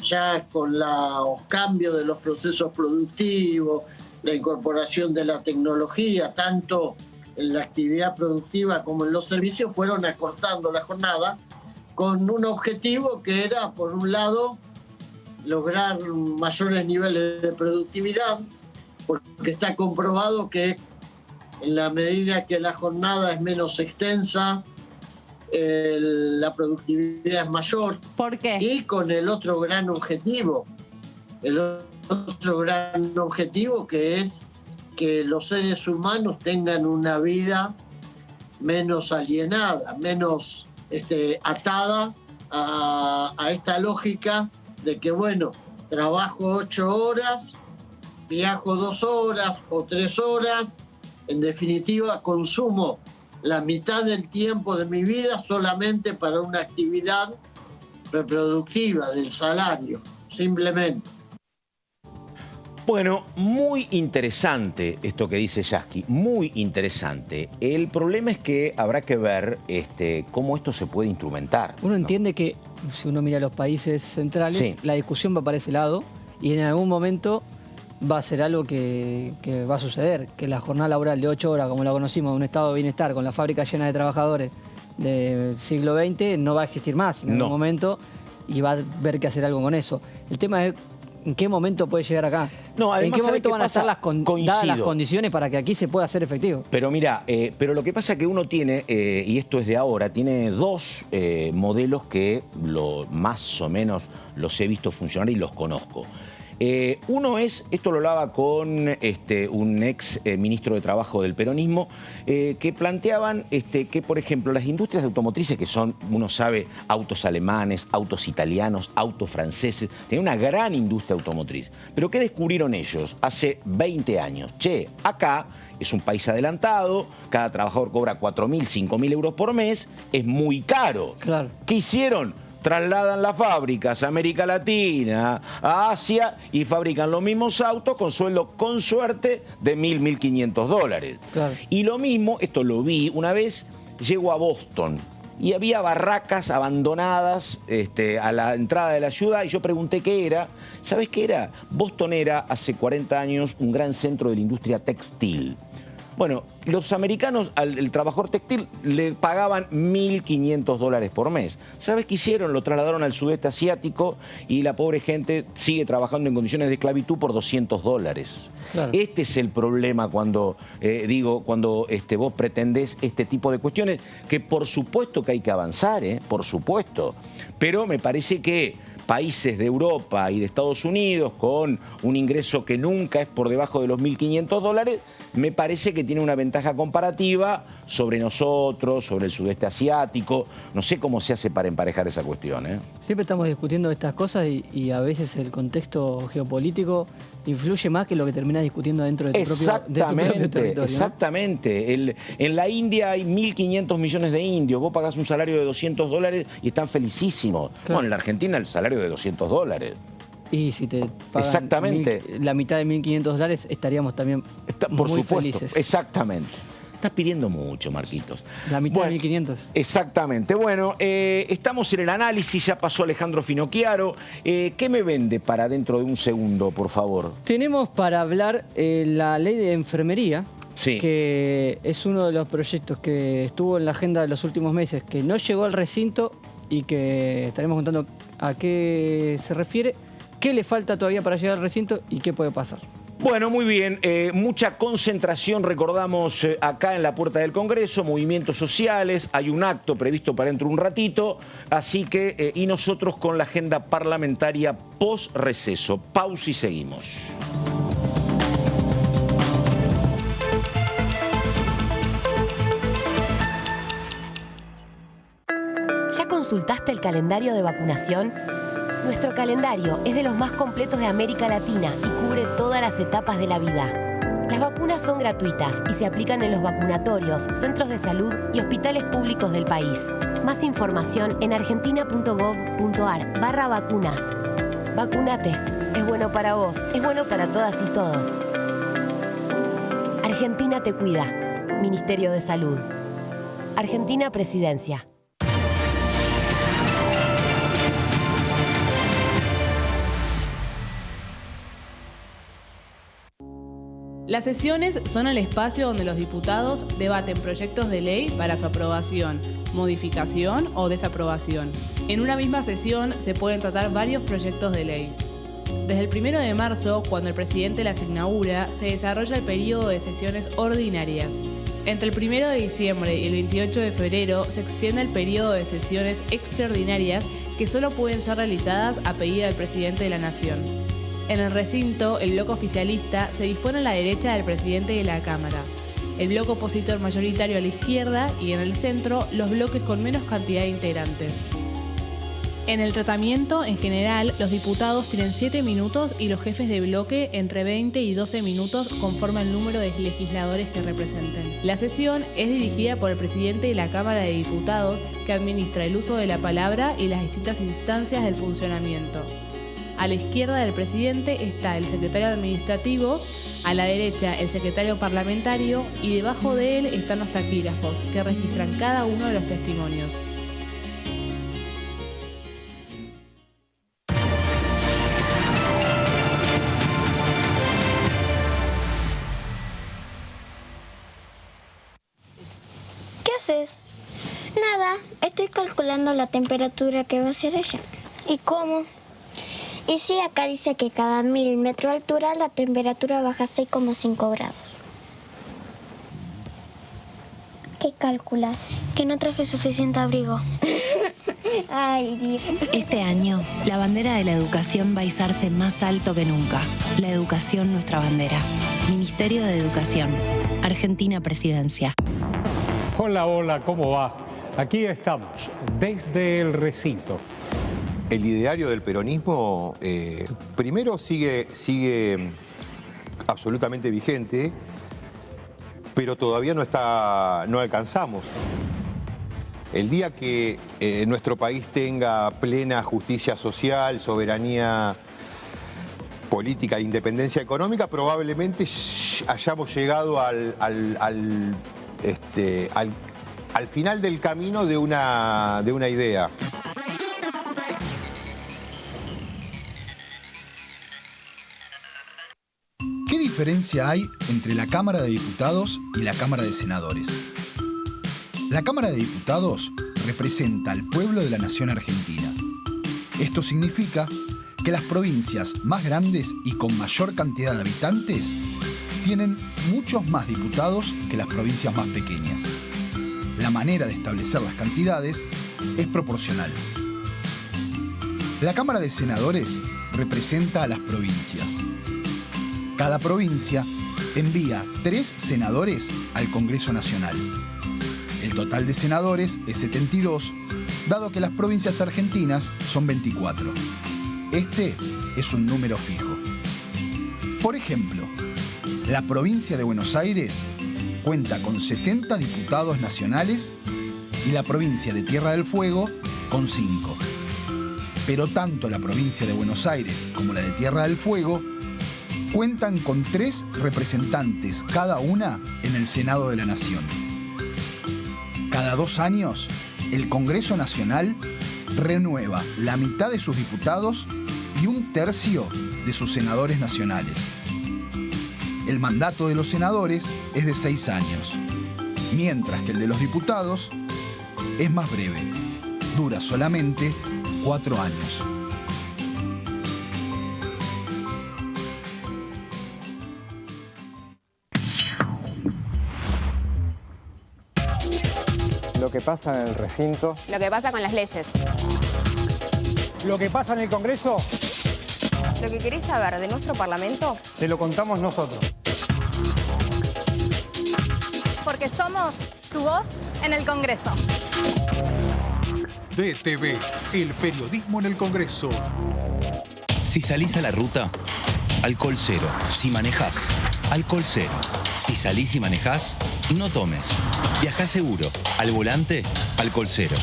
ya con los cambios de los procesos productivos, la incorporación de la tecnología, tanto en la actividad productiva como en los servicios, fueron acortando la jornada con un objetivo que era, por un lado, lograr mayores niveles de productividad, porque está comprobado que en la medida que la jornada es menos extensa, la productividad es mayor. ¿Por qué? Y con el otro gran objetivo, que es que los seres humanos tengan una vida menos alienada, menos atada a esta lógica de que, bueno, trabajo 8 horas, viajo 2 horas o 3 horas, en definitiva consumo la mitad del tiempo de mi vida solamente para una actividad reproductiva del salario, simplemente. Bueno, muy interesante esto que dice Yasky, muy interesante. El problema es que habrá que ver cómo esto se puede instrumentar. Uno entiende que, si uno mira los países centrales, la discusión va para ese lado y en algún momento va a ser algo que va a suceder, que la jornada laboral de 8 horas, como la conocimos, de un estado de bienestar, con la fábrica llena de trabajadores del siglo XX, no va a existir más en algún momento y va a haber que hacer algo con eso. El tema es ¿en qué momento puede llegar acá? No, además, ¿en qué momento van a estar dadas las coincido. Condiciones para que aquí se pueda hacer efectivo? Pero mira, pero lo que pasa es que uno tiene, y esto es de ahora, tiene 2 modelos que más o menos los he visto funcionar y los conozco. Uno es, esto lo hablaba con un ex ministro de Trabajo del peronismo, que planteaban que, por ejemplo, las industrias automotrices, que son, uno sabe, autos alemanes, autos italianos, autos franceses, tienen una gran industria automotriz. Pero ¿qué descubrieron ellos hace 20 años? Che, acá es un país adelantado, cada trabajador cobra 4.000, 5.000 euros por mes, es muy caro. Claro. ¿Qué hicieron? Trasladan las fábricas a América Latina, a Asia y fabrican los mismos autos con sueldo, con suerte, de $1.000, $1.500. Claro. Y lo mismo, esto lo vi una vez, llego a Boston y había barracas abandonadas a la entrada de la ciudad y yo pregunté qué era. ¿Sabés qué era? Boston era hace 40 años un gran centro de la industria textil. Bueno, los americanos al trabajador textil le pagaban $1.500 por mes. ¿Sabes qué hicieron? Lo trasladaron al sudeste asiático y la pobre gente sigue trabajando en condiciones de esclavitud por $200. Claro. Este es el problema cuando vos pretendés este tipo de cuestiones, que por supuesto que hay que avanzar, por supuesto, pero me parece que países de Europa y de Estados Unidos con un ingreso que nunca es por debajo de los $1.500, me parece que tiene una ventaja comparativa sobre nosotros, sobre el sudeste asiático. No sé cómo se hace para emparejar esa cuestión, Siempre estamos discutiendo estas cosas y a veces el contexto geopolítico influye más que lo que terminás discutiendo dentro de tu propio territorio. Exactamente. En la India hay 1.500 millones de indios. Vos pagás un salario de $200 y están felicísimos. Claro. Bueno, en la Argentina el salario de $200. Y si te pagan la mitad de $1.500 estaríamos también muy felices. Exactamente. Estás pidiendo mucho, Marquitos. La mitad de 1.500. Exactamente. Bueno, estamos en el análisis, ya pasó Alejandro Finocchiaro. ¿Qué me vende para dentro de un segundo, por favor? Tenemos para hablar la ley de enfermería, sí, que es uno de los proyectos que estuvo en la agenda de los últimos meses, que no llegó al recinto y que estaremos contando a qué se refiere, qué le falta todavía para llegar al recinto y qué puede pasar. Bueno, muy bien. Mucha concentración, recordamos, acá en la puerta del Congreso, movimientos sociales, hay un acto previsto para dentro de un ratito, así que, y nosotros con la agenda parlamentaria post-receso. Pausa y seguimos. ¿Ya consultaste el calendario de vacunación? Nuestro calendario es de los más completos de América Latina y cubre todas las etapas de la vida. Las vacunas son gratuitas y se aplican en los vacunatorios, centros de salud y hospitales públicos del país. Más información en argentina.gov.ar/vacunas. Vacúnate. Es bueno para vos, es bueno para todas y todos. Argentina te cuida. Ministerio de Salud. Argentina Presidencia. Las sesiones son el espacio donde los diputados debaten proyectos de ley para su aprobación, modificación o desaprobación. En una misma sesión se pueden tratar varios proyectos de ley. Desde el 1 de marzo, cuando el presidente las inaugura, se desarrolla el periodo de sesiones ordinarias. Entre el 1 de diciembre y el 28 de febrero se extiende el periodo de sesiones extraordinarias que solo pueden ser realizadas a pedido del presidente de la Nación. En el recinto, el bloque oficialista se dispone a la derecha del presidente de la Cámara, el bloque opositor mayoritario a la izquierda y en el centro los bloques con menos cantidad de integrantes. En el tratamiento, en general, los diputados tienen 7 minutos y los jefes de bloque entre 20 y 12 minutos conforme al número de legisladores que representen. La sesión es dirigida por el presidente de la Cámara de Diputados, que administra el uso de la palabra y las distintas instancias del funcionamiento. A la izquierda del presidente está el secretario administrativo, a la derecha el secretario parlamentario y debajo de él están los taquígrafos, que registran cada uno de los testimonios. ¿Qué haces? Nada, estoy calculando la temperatura que va a ser ella. ¿Y cómo? Y sí, acá dice que cada 1000 metros de altura la temperatura baja 6,5 grados. ¿Qué calculas? Que no traje suficiente abrigo. Ay, Dios. Este año, la bandera de la educación va a izarse más alto que nunca. La educación, nuestra bandera. Ministerio de Educación. Argentina Presidencia. Hola, hola, ¿cómo va? Aquí estamos, desde el recinto. El ideario del peronismo, primero sigue absolutamente vigente, pero todavía no alcanzamos. El día que nuestro país tenga plena justicia social, soberanía política e independencia económica, probablemente hayamos llegado al final del camino de una idea. diferencia hay entre la Cámara de Diputados y la Cámara de Senadores? La Cámara de Diputados representa al pueblo de la nación argentina. Esto significa que las provincias más grandes y con mayor cantidad de habitantes tienen muchos más diputados que las provincias más pequeñas. La manera de establecer las cantidades es proporcional. La Cámara de Senadores representa a las provincias. Cada provincia envía 3 senadores al Congreso Nacional. El total de senadores es 72, dado que las provincias argentinas son 24. Este es un número fijo. Por ejemplo, la provincia de Buenos Aires cuenta con 70 diputados nacionales y la provincia de Tierra del Fuego con 5. Pero tanto la provincia de Buenos Aires como la de Tierra del Fuego cuentan con 3 representantes cada una en el Senado de la Nación. Cada 2 años, el Congreso Nacional renueva la mitad de sus diputados y 1/3 de sus senadores nacionales. El mandato de los senadores es de 6 años, mientras que el de los diputados es más breve, dura solamente 4 años. Lo que pasa en el recinto. Lo que pasa con las leyes. Lo que pasa en el Congreso. Lo que querés saber de nuestro Parlamento. Te lo contamos nosotros. Porque somos tu voz en el Congreso. DTV, el periodismo en el Congreso. Si salís a la ruta, alcohol cero. Si manejás, alcohol cero. Si salís y manejás, no tomes. Viajá seguro. Al volante, alcohol cero.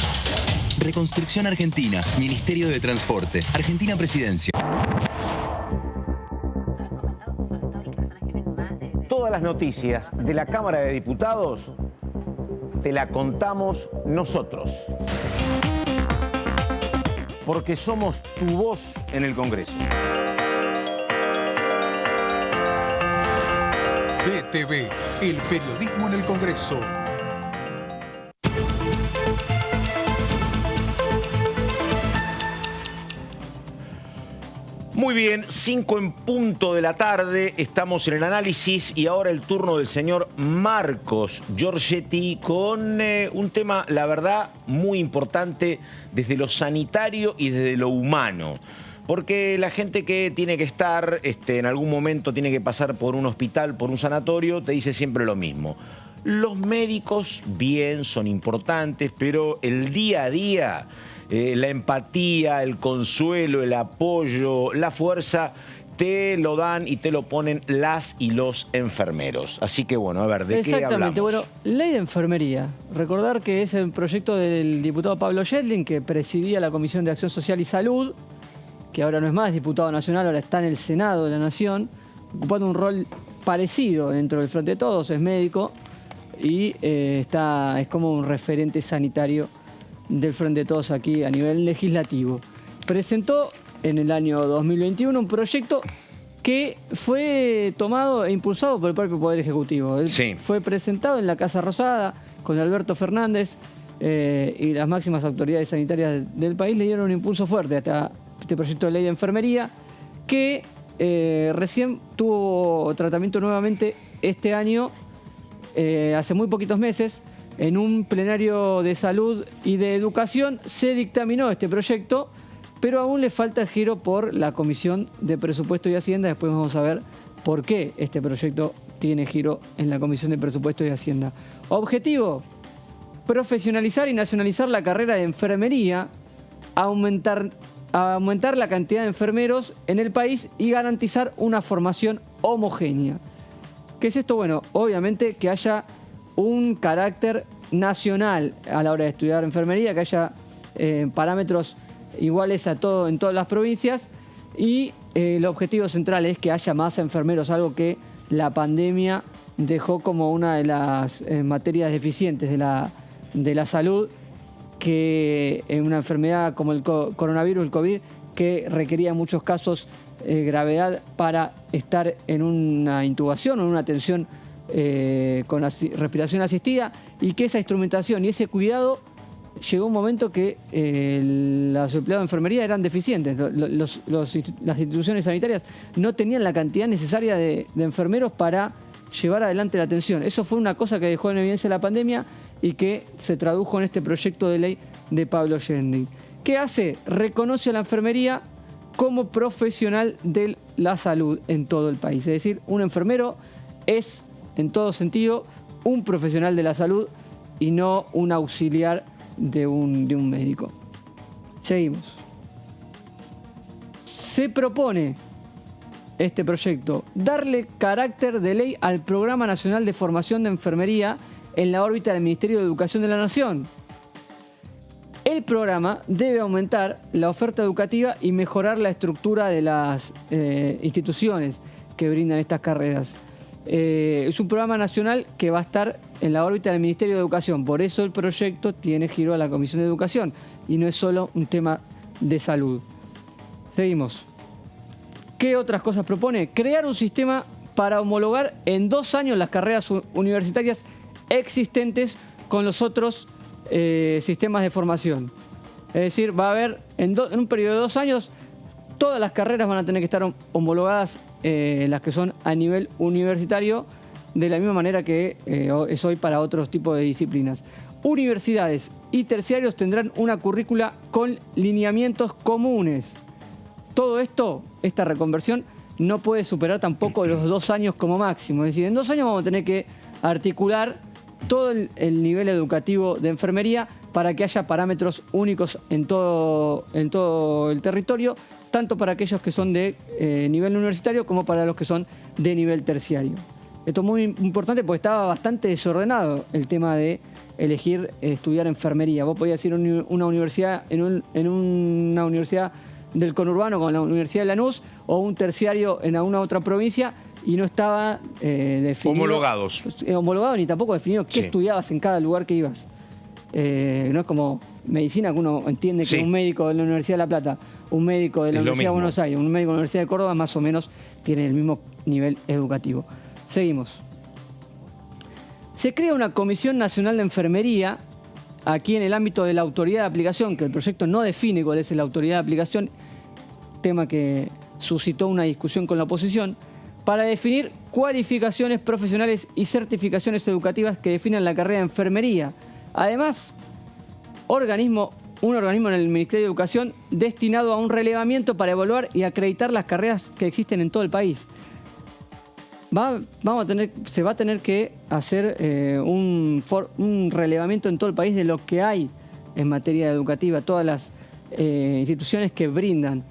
Reconstrucción Argentina, Ministerio de Transporte, Argentina Presidencia. Todas las noticias de la Cámara de Diputados te la contamos nosotros. Porque somos tu voz en el Congreso. DTV, el periodismo en el Congreso. Muy bien, 5 en punto de la tarde, estamos en el análisis y ahora el turno del señor Marcos Giorgetti con un tema, la verdad, muy importante desde lo sanitario y desde lo humano. Porque la gente que tiene que estar, en algún momento tiene que pasar por un hospital, por un sanatorio, te dice siempre lo mismo. Los médicos, bien, son importantes, pero el día a día, la empatía, el consuelo, el apoyo, la fuerza, te lo dan y te lo ponen las y los enfermeros. Así que bueno, a ver, ¿de qué hablamos? Exactamente, bueno, ley de enfermería. Recordar que es el proyecto del diputado Pablo Yedlin, que presidía la Comisión de Acción Social y Salud, que ahora no es más diputado nacional, ahora está en el Senado de la Nación, ocupando un rol parecido dentro del Frente de Todos, es médico y es como un referente sanitario del Frente de Todos aquí a nivel legislativo. Presentó en el año 2021 un proyecto que fue tomado e impulsado por el propio Poder Ejecutivo. Sí. Fue presentado en la Casa Rosada con Alberto Fernández y las máximas autoridades sanitarias del país le dieron un impulso fuerte a este proyecto de ley de enfermería que recién tuvo tratamiento nuevamente este año, hace muy poquitos meses. En un plenario de salud y de educación se dictaminó este proyecto, pero aún le falta el giro por la Comisión de Presupuesto y Hacienda. Después vamos a ver por qué este proyecto tiene giro en la Comisión de Presupuesto y Hacienda. Objetivo: profesionalizar y nacionalizar la carrera de enfermería, aumentar la cantidad de enfermeros en el país y garantizar una formación homogénea. ¿Qué es esto? Bueno, obviamente que haya un carácter nacional a la hora de estudiar enfermería, que haya parámetros iguales a todo en todas las provincias y el objetivo central es que haya más enfermeros, algo que la pandemia dejó como una de las materias deficientes de la salud, que en una enfermedad como el coronavirus, el COVID, que requería en muchos casos gravedad para estar en una intubación o en una atención con respiración asistida, y que esa instrumentación y ese cuidado llegó un momento que los empleados de enfermería eran deficientes. Las instituciones sanitarias no tenían la cantidad necesaria de enfermeros para llevar adelante la atención. Eso fue una cosa que dejó en evidencia la pandemia y que se tradujo en este proyecto de ley de Pablo Shending. ¿Qué hace? Reconoce a la enfermería como profesional de la salud en todo el país. Es decir, un enfermero es, en todo sentido, un profesional de la salud y no un auxiliar de un médico. Seguimos. Se propone este proyecto darle carácter de ley al Programa Nacional de Formación de Enfermería en la órbita del Ministerio de Educación de la Nación. El programa debe aumentar la oferta educativa y mejorar la estructura de las instituciones que brindan estas carreras. Es un programa nacional que va a estar en la órbita del Ministerio de Educación. Por eso el proyecto tiene giro a la Comisión de Educación y no es solo un tema de salud. Seguimos. ¿Qué otras cosas propone? Crear un sistema para homologar en 2 años las carreras universitarias existentes con los otros sistemas de formación. Es decir, va a haber en un periodo de 2 años todas las carreras van a tener que estar homologadas, las que son a nivel universitario, de la misma manera que es hoy para otros tipos de disciplinas. Universidades y terciarios tendrán una currícula con lineamientos comunes. Todo esto, esta reconversión, no puede superar tampoco los 2 años como máximo. Es decir, en 2 años vamos a tener que articular todo el nivel educativo de enfermería para que haya parámetros únicos en todo el territorio, tanto para aquellos que son de nivel universitario como para los que son de nivel terciario. Esto es muy importante porque estaba bastante desordenado el tema de elegir estudiar enfermería. Vos podías ir a una universidad en una universidad del conurbano con la Universidad de Lanús o un terciario en alguna otra provincia y no estaba definido. Homologado ni tampoco definido qué estudiabas en cada lugar que ibas. No es como medicina, que uno entiende que un médico de la Universidad de La Plata, un médico de la Universidad de Buenos Aires, un médico de la Universidad de Córdoba, más o menos tienen el mismo nivel educativo. Seguimos. Se crea una Comisión Nacional de Enfermería aquí en el ámbito de la autoridad de aplicación, que el proyecto no define cuál es la autoridad de aplicación, tema que suscitó una discusión con la oposición, para definir cualificaciones profesionales y certificaciones educativas que definan la carrera de enfermería. Además, un organismo en el Ministerio de Educación destinado a un relevamiento para evaluar y acreditar las carreras que existen en todo el país. Se va a tener que hacer un relevamiento en todo el país de lo que hay en materia educativa, todas las instituciones que brindan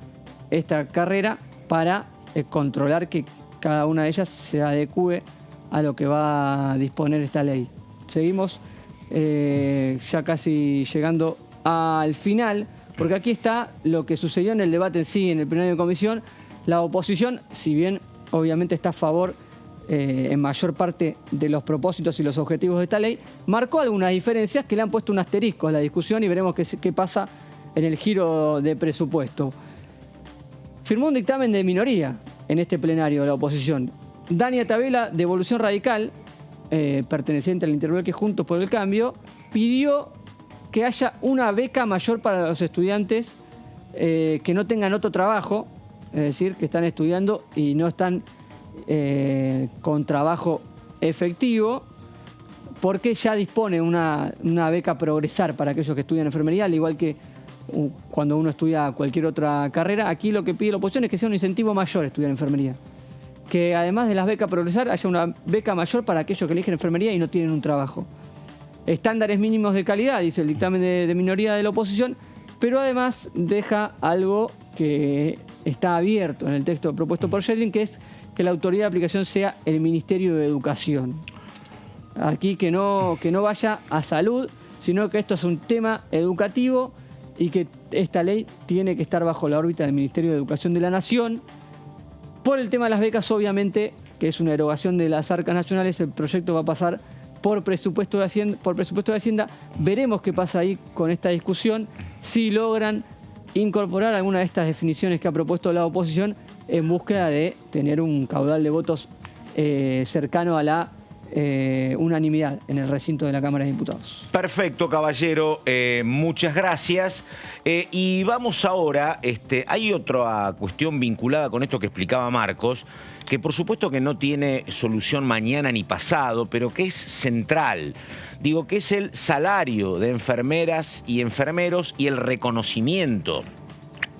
esta carrera para controlar que cada una de ellas se adecue a lo que va a disponer esta ley. Seguimos ya casi llegando al final, porque aquí está lo que sucedió en el debate en sí, en el plenario de comisión. La oposición, si bien obviamente está a favor en mayor parte de los propósitos y los objetivos de esta ley, marcó algunas diferencias que le han puesto un asterisco a la discusión y veremos qué pasa en el giro de presupuesto. Firmó un dictamen de minoría en este plenario de la oposición. Dania Tabela, de Evolución Radical, perteneciente al interbloque Juntos por el Cambio, pidió que haya una beca mayor para los estudiantes que no tengan otro trabajo, es decir, que están estudiando y no están con trabajo efectivo, porque ya dispone una beca Progresar para aquellos que estudian enfermería, al igual que cuando uno estudia cualquier otra carrera. Aquí lo que pide la oposición es que sea un incentivo mayor estudiar enfermería. Que además de las becas Progresar haya una beca mayor para aquellos que eligen enfermería y no tienen un trabajo. Estándares mínimos de calidad, dice el dictamen de minoría de la oposición, pero además deja algo que está abierto en el texto propuesto por Shending, que es que la autoridad de aplicación sea el Ministerio de Educación. Aquí que no vaya a salud, sino que esto es un tema educativo y que esta ley tiene que estar bajo la órbita del Ministerio de Educación de la Nación. Por el tema de las becas, obviamente, que es una erogación de las arcas nacionales, el proyecto va a pasar por presupuesto de Hacienda. Veremos qué pasa ahí con esta discusión, si logran incorporar alguna de estas definiciones que ha propuesto la oposición en búsqueda de tener un caudal de votos cercano a la unanimidad en el recinto de la Cámara de Diputados. Perfecto, caballero. Muchas gracias. Y vamos ahora, hay otra cuestión vinculada con esto que explicaba Marcos, que por supuesto que no tiene solución mañana ni pasado, pero que es central. Digo, que es el salario de enfermeras y enfermeros y el reconocimiento.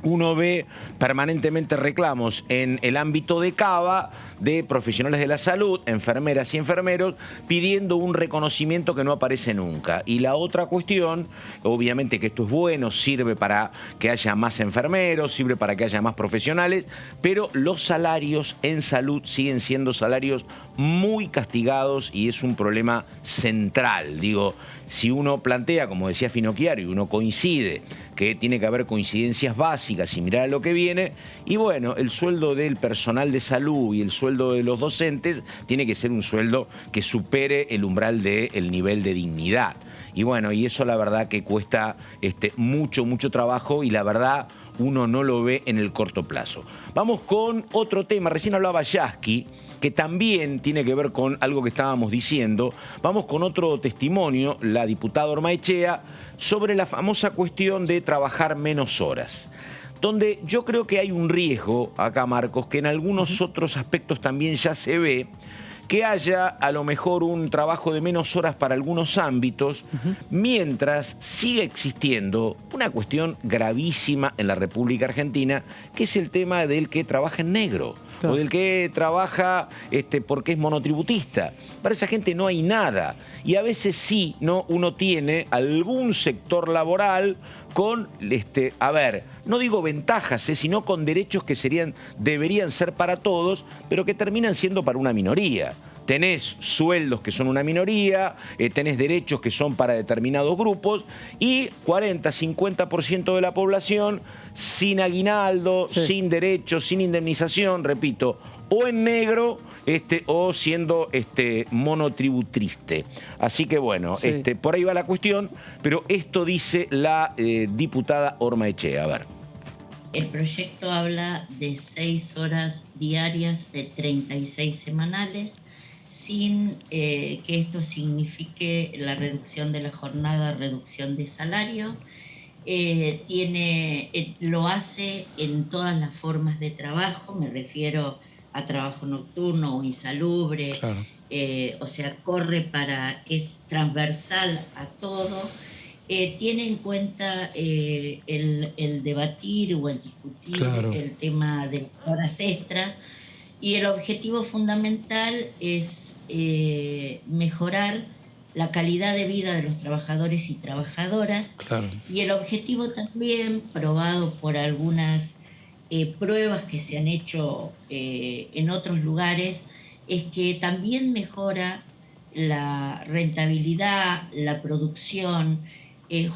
Uno ve permanentemente reclamos en el ámbito de Cava de profesionales de la salud, enfermeras y enfermeros, pidiendo un reconocimiento que no aparece nunca. Y la otra cuestión, obviamente que esto es bueno, sirve para que haya más enfermeros, sirve para que haya más profesionales, pero los salarios en salud siguen siendo salarios muy castigados y es un problema central. Digo, si uno plantea, como decía Finocchiaro, y uno coincide que tiene que haber coincidencias básicas y mirar a lo que viene, y bueno, el sueldo del personal de salud y el sueldo de los docentes tiene que ser un sueldo que supere el umbral del nivel de dignidad. Y bueno, y eso la verdad que cuesta mucho trabajo y la verdad uno no lo ve en el corto plazo. Vamos con otro tema, recién hablaba Yasky, que también tiene que ver con algo que estábamos diciendo. Vamos con otro testimonio, la diputada Ormaechea, sobre la famosa cuestión de trabajar menos horas, donde yo creo que hay un riesgo acá, Marcos, que en algunos otros aspectos también ya se ve, que haya a lo mejor un trabajo de menos horas para algunos ámbitos, mientras sigue existiendo una cuestión gravísima en la República Argentina, que es el tema del que trabaja en negro. Claro. O del que trabaja porque es monotributista. Para esa gente no hay nada. Y a veces sí, ¿no? Uno tiene algún sector laboral con, no digo ventajas, sino con derechos que deberían ser para todos, pero que terminan siendo para una minoría. Tenés sueldos que son una minoría, tenés derechos que son para determinados grupos y 40-50% de la población sin aguinaldo, sí, sin derechos, sin indemnización, repito, o en negro o siendo monotributriste. Así que bueno, sí, por ahí va la cuestión, pero esto dice la diputada Ormaechea. A ver. El proyecto habla de 6 horas diarias de 36 semanales, sin que esto signifique la reducción de la jornada, reducción de salario. Lo hace en todas las formas de trabajo, me refiero a trabajo nocturno o insalubre, claro. O sea, es transversal a todo. Tiene en cuenta el debatir o el discutir, claro, el tema de horas extras, y el objetivo fundamental es mejorar la calidad de vida de los trabajadores y trabajadoras, claro, y el objetivo también, probado por algunas pruebas que se han hecho en otros lugares, es que también mejora la rentabilidad, la producción,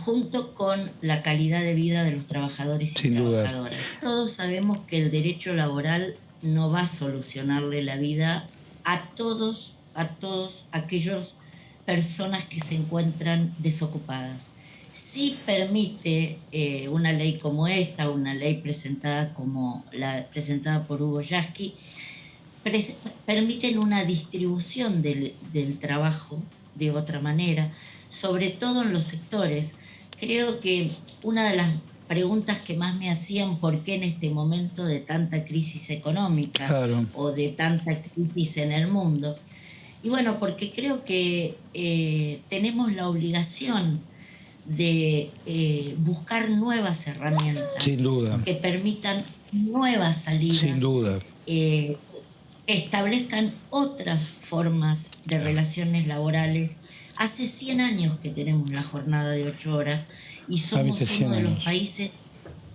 junto con la calidad de vida de los trabajadores y trabajadoras. Todos sabemos que el derecho laboral no va a solucionarle la vida a todos aquellos personas que se encuentran desocupadas. Sí permite una ley como esta, una ley presentada por Hugo Yasky, permiten una distribución del trabajo de otra manera, sobre todo en los sectores. Creo que una de las preguntas que más me hacían, ¿por qué en este momento de tanta crisis económica, claro, o de tanta crisis en el mundo? Y bueno, porque creo que tenemos la obligación de buscar nuevas herramientas, sin duda, que permitan nuevas salidas, sin duda, establezcan otras formas de relaciones laborales. Hace 100 años que tenemos la jornada de 8 horas y somos uno de los países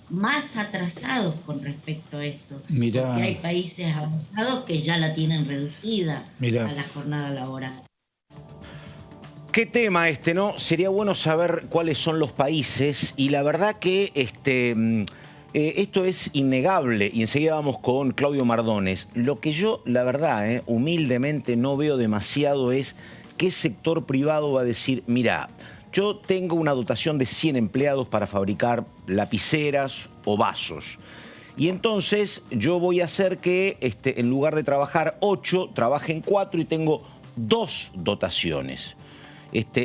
más atrasados con respecto a esto. Mirá. Porque hay países avanzados que ya la tienen reducida, mirá, a la jornada laboral. ¿Qué tema no? Sería bueno saber cuáles son los países y la verdad que esto es innegable y enseguida vamos con Claudio Mardones. Lo que yo, la verdad, humildemente no veo demasiado es qué sector privado va a decir, mira, yo tengo una dotación de 100 empleados para fabricar lapiceras o vasos Y entonces yo voy a hacer que en lugar de trabajar 8, trabajen 4 y tengo 2 dotaciones.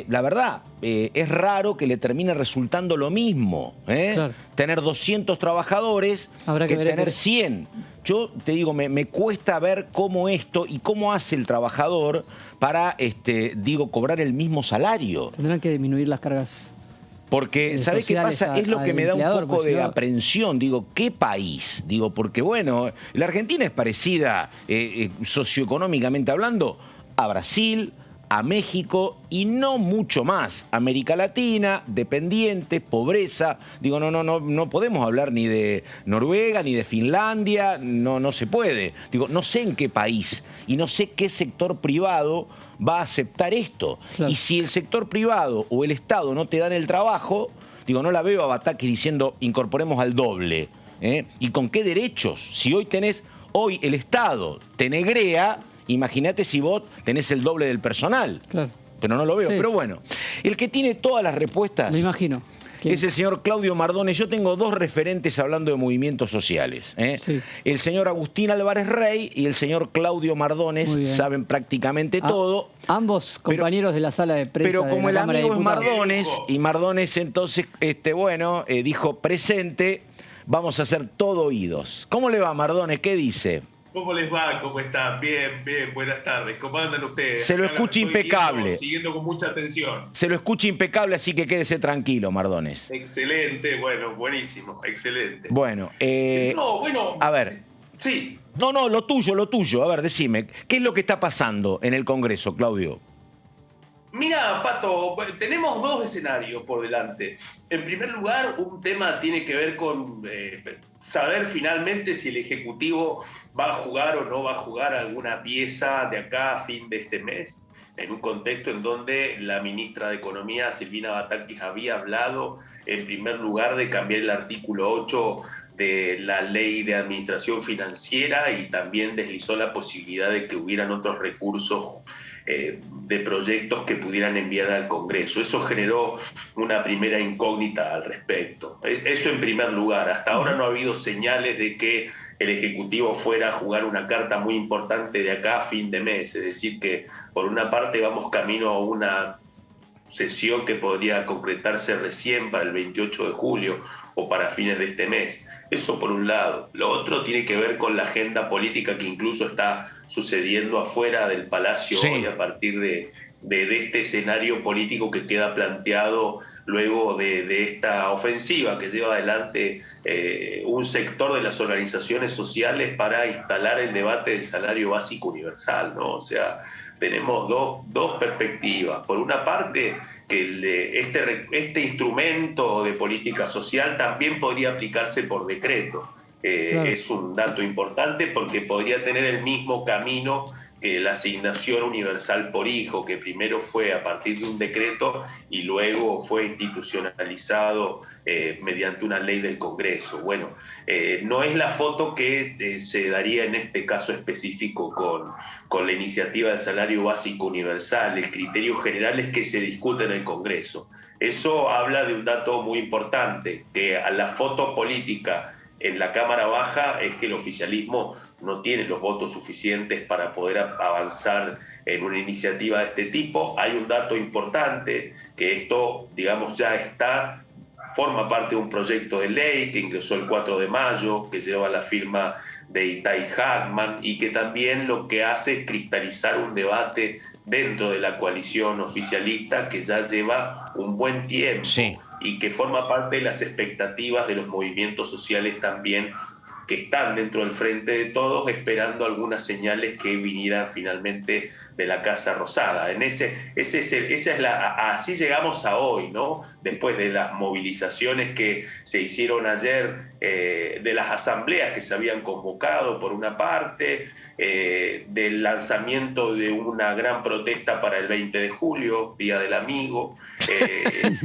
La verdad, es raro que le termine resultando lo mismo, Claro. tener 200 trabajadores que tener 100. Yo te digo, me cuesta ver cómo esto y cómo hace el trabajador para, cobrar el mismo salario. Tendrán que disminuir las cargas. Porque, ¿sabés qué pasa? Es lo que me da un poco de aprensión. Digo, ¿qué país? Digo, porque bueno, la Argentina es parecida, socioeconómicamente hablando, a Brasil, a México y no mucho más. América Latina, dependiente, pobreza. Digo, no podemos hablar ni de Noruega ni de Finlandia, no se puede. Digo, no sé en qué país y no sé qué sector privado va a aceptar esto. Claro. Y si el sector privado o el Estado no te dan el trabajo, digo, no la veo a Batakis diciendo incorporemos al doble. ¿Y con qué derechos? Si hoy el Estado te negrea, imagínate si vos tenés el doble del personal. Claro. Pero no lo veo. Sí. Pero bueno, el que tiene todas las respuestas... Me imagino. Es el señor Claudio Mardones. Yo tengo 2 referentes hablando de movimientos sociales. Sí. El señor Agustín Álvarez Rey y el señor Claudio Mardones saben prácticamente todo. Ambos compañeros de la sala de prensa. Pero como de la el Cámara amigo de es Diputados. Mardones, y Mardones entonces, dijo presente, vamos a hacer todo oídos. ¿Cómo le va, Mardones? ¿Qué dice? ¿Cómo les va? ¿Cómo están? Bien, buenas tardes. ¿Cómo andan ustedes? Se lo escucha impecable. Siguiendo con mucha atención. Se lo escucha impecable, así que quédese tranquilo, Mardones. Excelente, bueno, buenísimo, excelente. Bueno, a ver. Sí. No, lo tuyo. A ver, decime, ¿qué es lo que está pasando en el Congreso, Claudio? Mira, Pato, tenemos 2 escenarios por delante. En primer lugar, un tema tiene que ver con saber finalmente si el Ejecutivo va a jugar o no va a jugar alguna pieza de acá a fin de este mes, en un contexto en donde la ministra de Economía, Silvina Batakis, había hablado en primer lugar de cambiar el artículo 8 de la Ley de Administración Financiera y también deslizó la posibilidad de que hubieran otros recursos de proyectos que pudieran enviar al Congreso. Eso generó una primera incógnita al respecto. Eso en primer lugar. Hasta ahora no ha habido señales de que el Ejecutivo fuera a jugar una carta muy importante de acá a fin de mes. Es decir, que por una parte vamos camino a una sesión que podría concretarse recién para el 28 de julio o para fines de este mes. Eso por un lado. Lo otro tiene que ver con la agenda política que incluso está sucediendo afuera del Palacio hoy a partir de este escenario político que queda planteado luego de esta ofensiva que lleva adelante un sector de las organizaciones sociales para instalar el debate del salario básico universal, ¿no? O sea, tenemos dos perspectivas. Por una parte, que este instrumento de política social también podría aplicarse por decreto. Claro. Es un dato importante porque podría tener el mismo camino que la asignación universal por hijo, que primero fue a partir de un decreto y luego fue institucionalizado mediante una ley del Congreso. Bueno, no es la foto que se daría en este caso específico con la iniciativa de salario básico universal. El criterio general es que se discute en el Congreso. Eso habla de un dato muy importante, que a la foto política en la Cámara Baja es que el oficialismo no tiene los votos suficientes para poder avanzar en una iniciativa de este tipo. Hay un dato importante, que esto, digamos, ya forma parte de un proyecto de ley que ingresó el 4 de mayo, que lleva la firma de Itay Hackman y que también lo que hace es cristalizar un debate dentro de la coalición oficialista que ya lleva un buen tiempo. Sí. Y que forma parte de las expectativas de los movimientos sociales también, que están dentro del Frente de Todos esperando algunas señales que vinieran finalmente de la Casa Rosada. Así llegamos a hoy, ¿no? Después de las movilizaciones que se hicieron ayer, de las asambleas que se habían convocado por una parte, del lanzamiento de una gran protesta para el 20 de julio, Día del Amigo,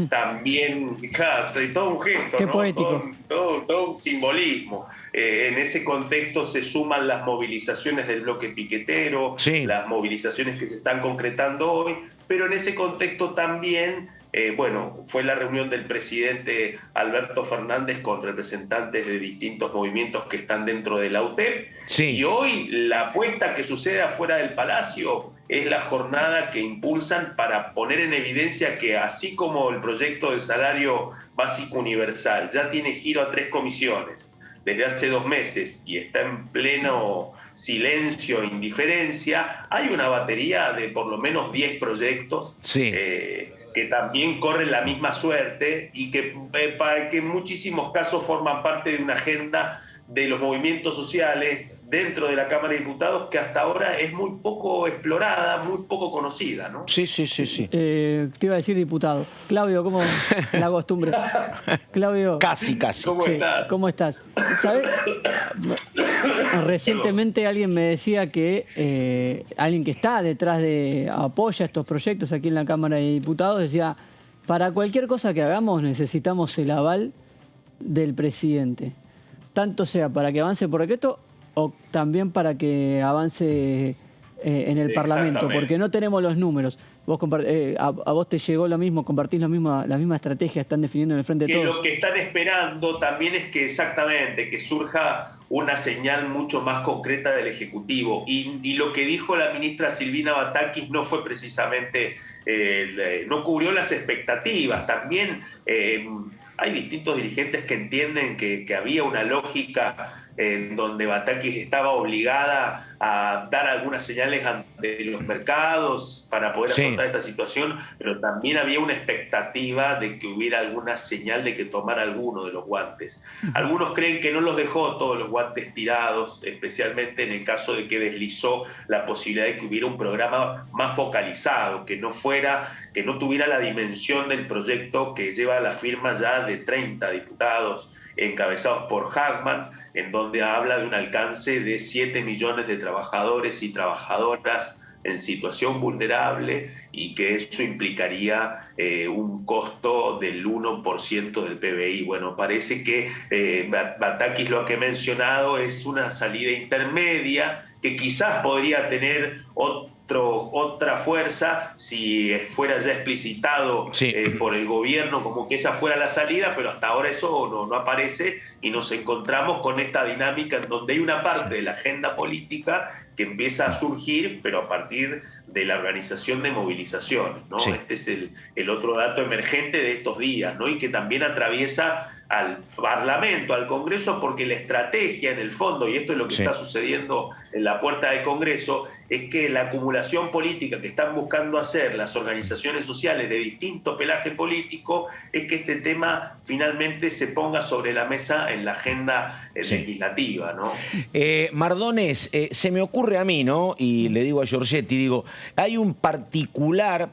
también, claro, todo un gesto, qué ¿no? Poético. Todo un simbolismo. En ese contexto se suman las movilizaciones del bloque piquetero, las movilizaciones que se están concretando hoy, pero en ese contexto también bueno, fue la reunión del presidente Alberto Fernández con representantes de distintos movimientos que están dentro de la UTEP. Sí. Y hoy la apuesta que sucede afuera del Palacio es la jornada que impulsan para poner en evidencia que así como el proyecto del salario básico universal ya tiene giro a 3 comisiones desde hace 2 meses y está en pleno silencio e indiferencia, hay una batería de por lo menos 10 proyectos que también corren la misma suerte y que en muchísimos casos forman parte de una agenda de los movimientos sociales dentro de la Cámara de Diputados que hasta ahora es muy poco explorada, muy poco conocida, ¿no? Sí. Te iba a decir diputado. Claudio, ¿cómo la costumbre? Claudio. Casi. ¿Cómo estás? ¿Sabes? Recientemente alguien me decía que alguien que está detrás apoya estos proyectos aquí en la Cámara de Diputados, decía, para cualquier cosa que hagamos necesitamos el aval del presidente. Tanto sea para que avance por decreto o también para que avance en el Parlamento, porque no tenemos los números. Vos a vos te llegó lo mismo, compartís la misma estrategia, están definiendo en el Frente de Todos. Lo que están esperando también es que que surja una señal mucho más concreta del Ejecutivo. Y lo que dijo la ministra Silvina Batakis no fue precisamente, no cubrió las expectativas. También hay distintos dirigentes que entienden que había una lógica en donde Batakis estaba obligada a dar algunas señales ante los mercados para poder afrontar esta situación, pero también había una expectativa de que hubiera alguna señal de que tomara alguno de los guantes. Algunos creen que no los dejó todos los guantes tirados, especialmente en el caso de que deslizó la posibilidad de que hubiera un programa más focalizado, que no tuviera la dimensión del proyecto que lleva la firma ya de 30 diputados encabezados por Hagman, en donde habla de un alcance de 7 millones de trabajadores y trabajadoras en situación vulnerable y que eso implicaría un costo del 1% del PBI. Bueno, parece que Batakis lo que ha mencionado es una salida intermedia que quizás podría tener otra fuerza si fuera ya explicitado por el gobierno como que esa fuera la salida, pero hasta ahora eso no aparece y nos encontramos con esta dinámica en donde hay una parte de la agenda política que empieza a surgir, pero a partir de la organización de movilizaciones, ¿no? Este es el otro dato emergente de estos días, ¿no? Y que también atraviesa al Parlamento, al Congreso, porque la estrategia en el fondo, y esto es lo que está sucediendo en la puerta del Congreso, es que la acumulación política que están buscando hacer las organizaciones sociales de distinto pelaje político es que este tema finalmente se ponga sobre la mesa en la agenda legislativa, ¿no? Mardones, se me ocurre a mí, ¿no? Y le digo a Giorgetti, digo, hay un particular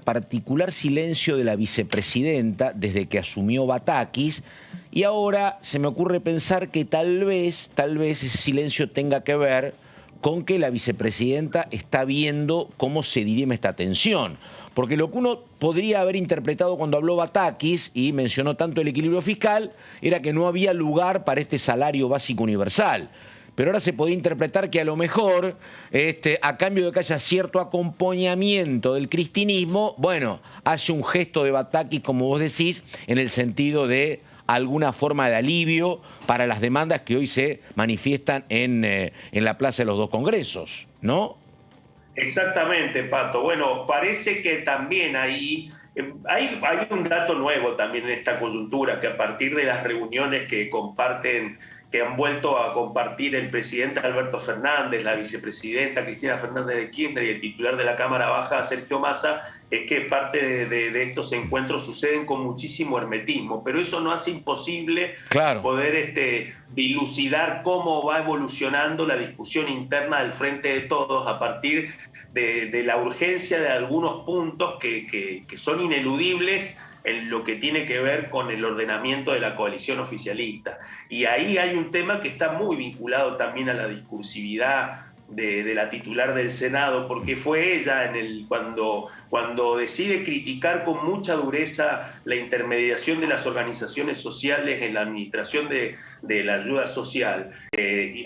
silencio de la vicepresidenta desde que asumió Batakis. Y ahora se me ocurre pensar que tal vez ese silencio tenga que ver con que la vicepresidenta está viendo cómo se dirime esta tensión. Porque lo que uno podría haber interpretado cuando habló Batakis y mencionó tanto el equilibrio fiscal era que no había lugar para este salario básico universal. Pero ahora se podía interpretar que a lo mejor, a cambio de que haya cierto acompañamiento del cristinismo, bueno, hace un gesto de Batakis, como vos decís, en el sentido de alguna forma de alivio para las demandas que hoy se manifiestan en la Plaza de los Dos Congresos, ¿no? Exactamente, Pato. Bueno, parece que también hay un dato nuevo también en esta coyuntura, que a partir de las reuniones que han vuelto a compartir el presidente Alberto Fernández, la vicepresidenta Cristina Fernández de Kirchner y el titular de la Cámara Baja, Sergio Massa, es que parte de estos encuentros suceden con muchísimo hermetismo, pero eso no hace imposible poder dilucidar cómo va evolucionando la discusión interna del Frente de Todos a partir de la urgencia de algunos puntos que son ineludibles en lo que tiene que ver con el ordenamiento de la coalición oficialista. Y ahí hay un tema que está muy vinculado también a la discursividad de la titular del Senado, porque fue ella cuando decide criticar con mucha dureza la intermediación de las organizaciones sociales en la administración de de la ayuda social,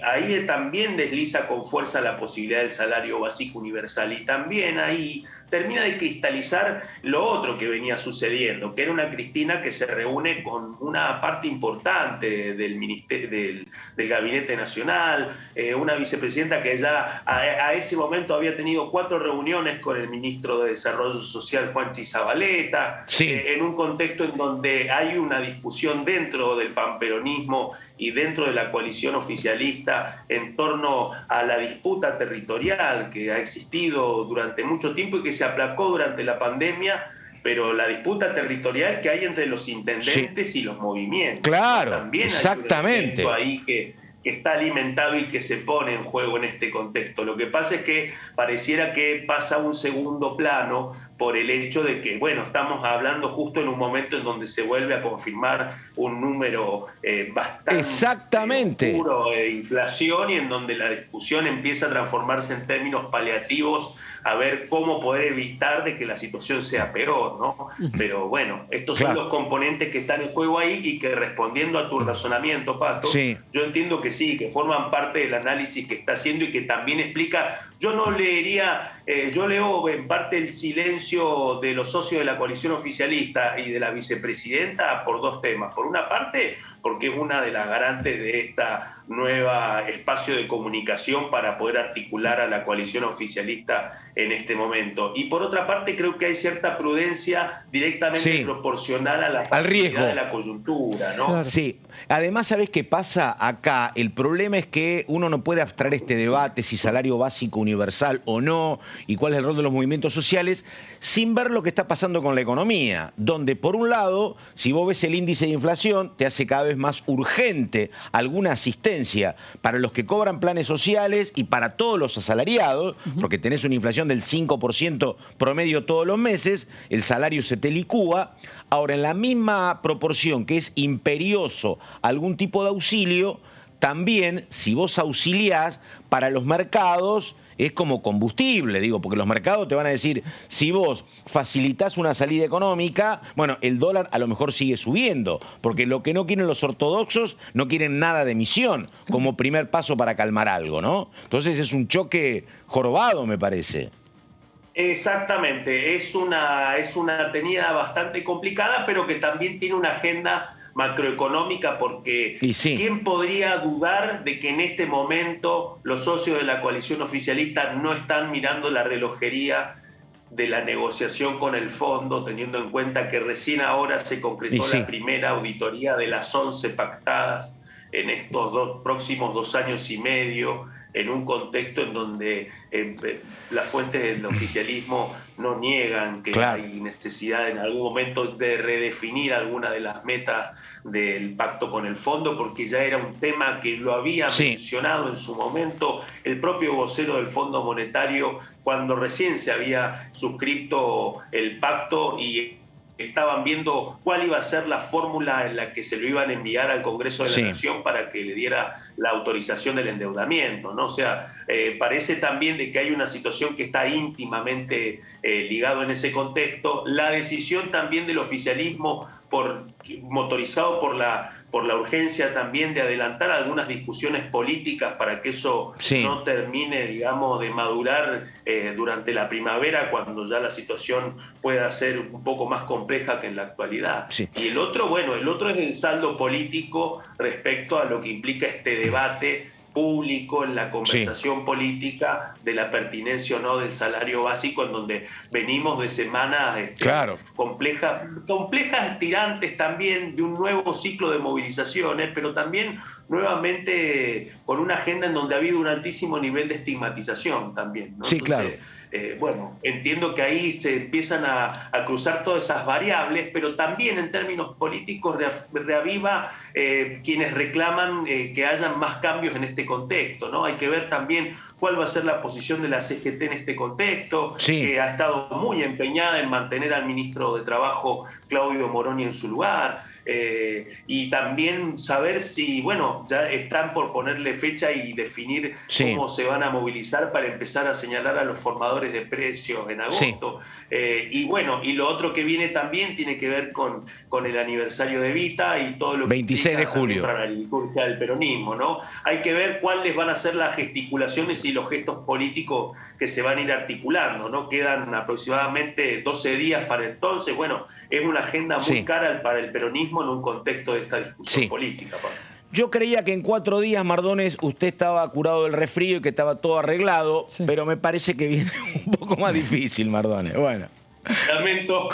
ahí también desliza con fuerza la posibilidad del salario básico universal, y también ahí termina de cristalizar lo otro que venía sucediendo, que era una Cristina que se reúne con una parte importante del Gabinete Nacional, una vicepresidenta que ya a ese momento había tenido 4 reuniones con el ministro de Desarrollo Social, Juanchi Zabaleta, en un contexto en donde hay una discusión dentro del panperonismo y dentro de la coalición oficialista en torno a la disputa territorial que ha existido durante mucho tiempo y que se aplacó durante la pandemia, pero la disputa territorial que hay entre los intendentes y los movimientos. Claro, también exactamente. Hay un elemento ahí que está alimentado y que se pone en juego en este contexto. Lo que pasa es que pareciera que pasa a un segundo plano por el hecho de que, bueno, estamos hablando justo en un momento en donde se vuelve a confirmar un número bastante oscuro de inflación, y en donde la discusión empieza a transformarse en términos paliativos a ver cómo poder evitar de que la situación sea peor, ¿no? Pero bueno, estos son los componentes que están en juego ahí y que, respondiendo a tu razonamiento, Pato, yo entiendo que sí, que forman parte del análisis que está haciendo y que también explica. Yo no leería, yo leo en parte el silencio de los socios de la coalición oficialista y de la vicepresidenta por 2 temas. Por una parte, porque es una de las garantes de esta nueva espacio de comunicación para poder articular a la coalición oficialista en este momento. Y por otra parte, creo que hay cierta prudencia directamente proporcional a la al riesgo de la coyuntura, ¿no? Claro. Sí. Además, ¿sabés qué pasa acá? El problema es que uno no puede abstraer este debate si salario básico universal o no, y cuál es el rol de los movimientos sociales, sin ver lo que está pasando con la economía, donde por un lado, si vos ves el índice de inflación, te hace cada vez más urgente alguna asistencia para los que cobran planes sociales y para todos los asalariados, porque tenés una inflación del 5% promedio todos los meses, el salario se te licúa. Ahora, en la misma proporción que es imperioso algún tipo de auxilio, también, si vos auxiliás, para los mercados es como combustible, digo, porque los mercados te van a decir, si vos facilitás una salida económica, bueno, el dólar a lo mejor sigue subiendo, porque lo que no quieren los ortodoxos, no quieren nada de emisión, como primer paso para calmar algo, ¿no? Entonces es un choque jorobado, me parece. Exactamente, es una tenida bastante complicada, pero que también tiene una agenda macroeconómica, porque ¿quién podría dudar de que en este momento los socios de la coalición oficialista no están mirando la relojería de la negociación con el fondo, teniendo en cuenta que recién ahora se concretó la primera auditoría de las 11 pactadas en estos próximos 2 años y medio, en un contexto en donde las fuentes del oficialismo no niegan que hay necesidad en algún momento de redefinir alguna de las metas del pacto con el fondo, porque ya era un tema que lo había mencionado en su momento el propio vocero del Fondo Monetario cuando recién se había suscrito el pacto y estaban viendo cuál iba a ser la fórmula en la que se lo iban a enviar al Congreso de la Nación para que le diera la autorización del endeudamiento, ¿no? O sea, parece también de que hay una situación que está íntimamente ligado en ese contexto. La decisión también del oficialismo, motorizado por la urgencia también de adelantar algunas discusiones políticas para que eso no termine, digamos, de madurar durante la primavera, cuando ya la situación pueda ser un poco más compleja que en la actualidad. Y el otro es el saldo político respecto a lo que implica este debate público en la conversación política de la pertinencia o no del salario básico, en donde venimos de semanas complejas, tirantes también, de un nuevo ciclo de movilizaciones, pero también nuevamente con una agenda en donde ha habido un altísimo nivel de estigmatización también, ¿no? Bueno, entiendo que ahí se empiezan a cruzar todas esas variables, pero también en términos políticos reaviva quienes reclaman que hayan más cambios en este contexto, ¿no? Hay que ver también cuál va a ser la posición de la CGT en este contexto, que ha estado muy empeñada en mantener al ministro de Trabajo, Claudio Moroni, en su lugar. y también saber si, bueno, ya están por ponerle fecha y definir cómo se van a movilizar para empezar a señalar a los formadores de precios en agosto. Y bueno, y lo otro que viene también tiene que ver con el aniversario de Evita y todo lo que 26 de julio para la liturgia del peronismo, ¿no? Hay que ver cuáles van a ser las gesticulaciones y los gestos políticos que se van a ir articulando, ¿no? Quedan aproximadamente 12 días para entonces. Bueno, es una agenda muy cara para el peronismo en un contexto de esta discusión política. Yo creía que en 4 días, Mardones, usted estaba curado del resfrío y que estaba todo arreglado, pero me parece que viene un poco más difícil, Mardones. Bueno. Lamento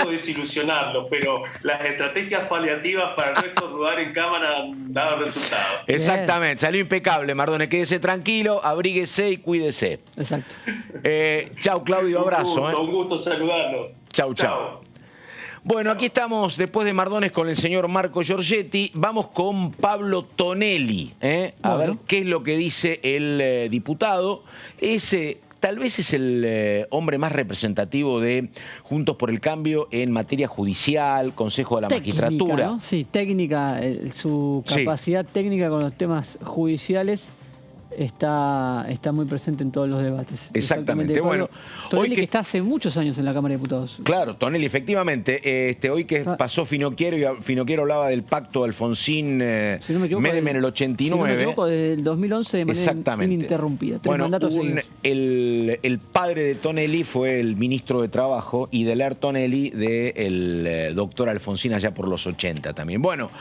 desilusionarlo, pero las estrategias paliativas para no estornudar en cámara han dado resultados. Exactamente, salió impecable, Mardones. Quédese tranquilo, abríguese y cuídese. Exacto. Chau, Claudio, abrazo. Un gusto saludarlo. Chau. Bueno, aquí estamos después de Mardones con el señor Marco Giorgetti. Vamos con Pablo Tonelli, a ver qué es lo que dice el diputado. Tal vez es el hombre más representativo de Juntos por el Cambio en materia judicial, Consejo de la Magistratura. ¿No? Sí, técnica, su capacidad técnica con los temas judiciales está muy presente en todos los debates. Exactamente. Bueno, Tonelli que está hace muchos años en la Cámara de Diputados. Claro, Tonelli, efectivamente. Hoy que pasó Finocchiaro, y Finocchiaro hablaba del pacto Alfonsín-Menem en el 89. Si no me equivoco, desde el 2011 de manera ininterrumpida. 3 mandatos seguidos. El padre de Tonelli fue el ministro de Trabajo y Deler Tonelli del doctor Alfonsín allá por los 80 también. Bueno,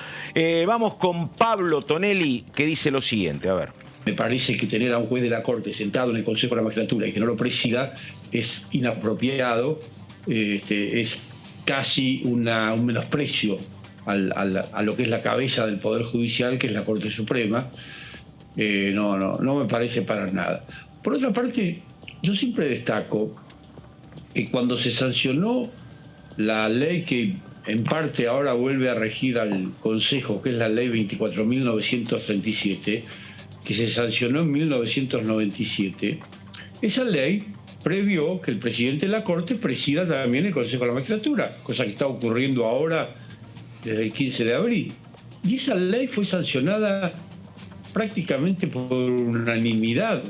vamos con Pablo Tonelli, que dice lo siguiente. A ver. Me parece que tener a un juez de la Corte sentado en el Consejo de la Magistratura y que no lo presida es inapropiado, es casi un menosprecio a lo que es la cabeza del Poder Judicial, que es la Corte Suprema. No me parece para nada. Por otra parte, yo siempre destaco que cuando se sancionó la ley que en parte ahora vuelve a regir al Consejo, que es la ley 24.937, que se sancionó en 1997, esa ley previó que el presidente de la Corte presida también el Consejo de la Magistratura, cosa que está ocurriendo ahora desde el 15 de abril. Y esa ley fue sancionada prácticamente por unanimidad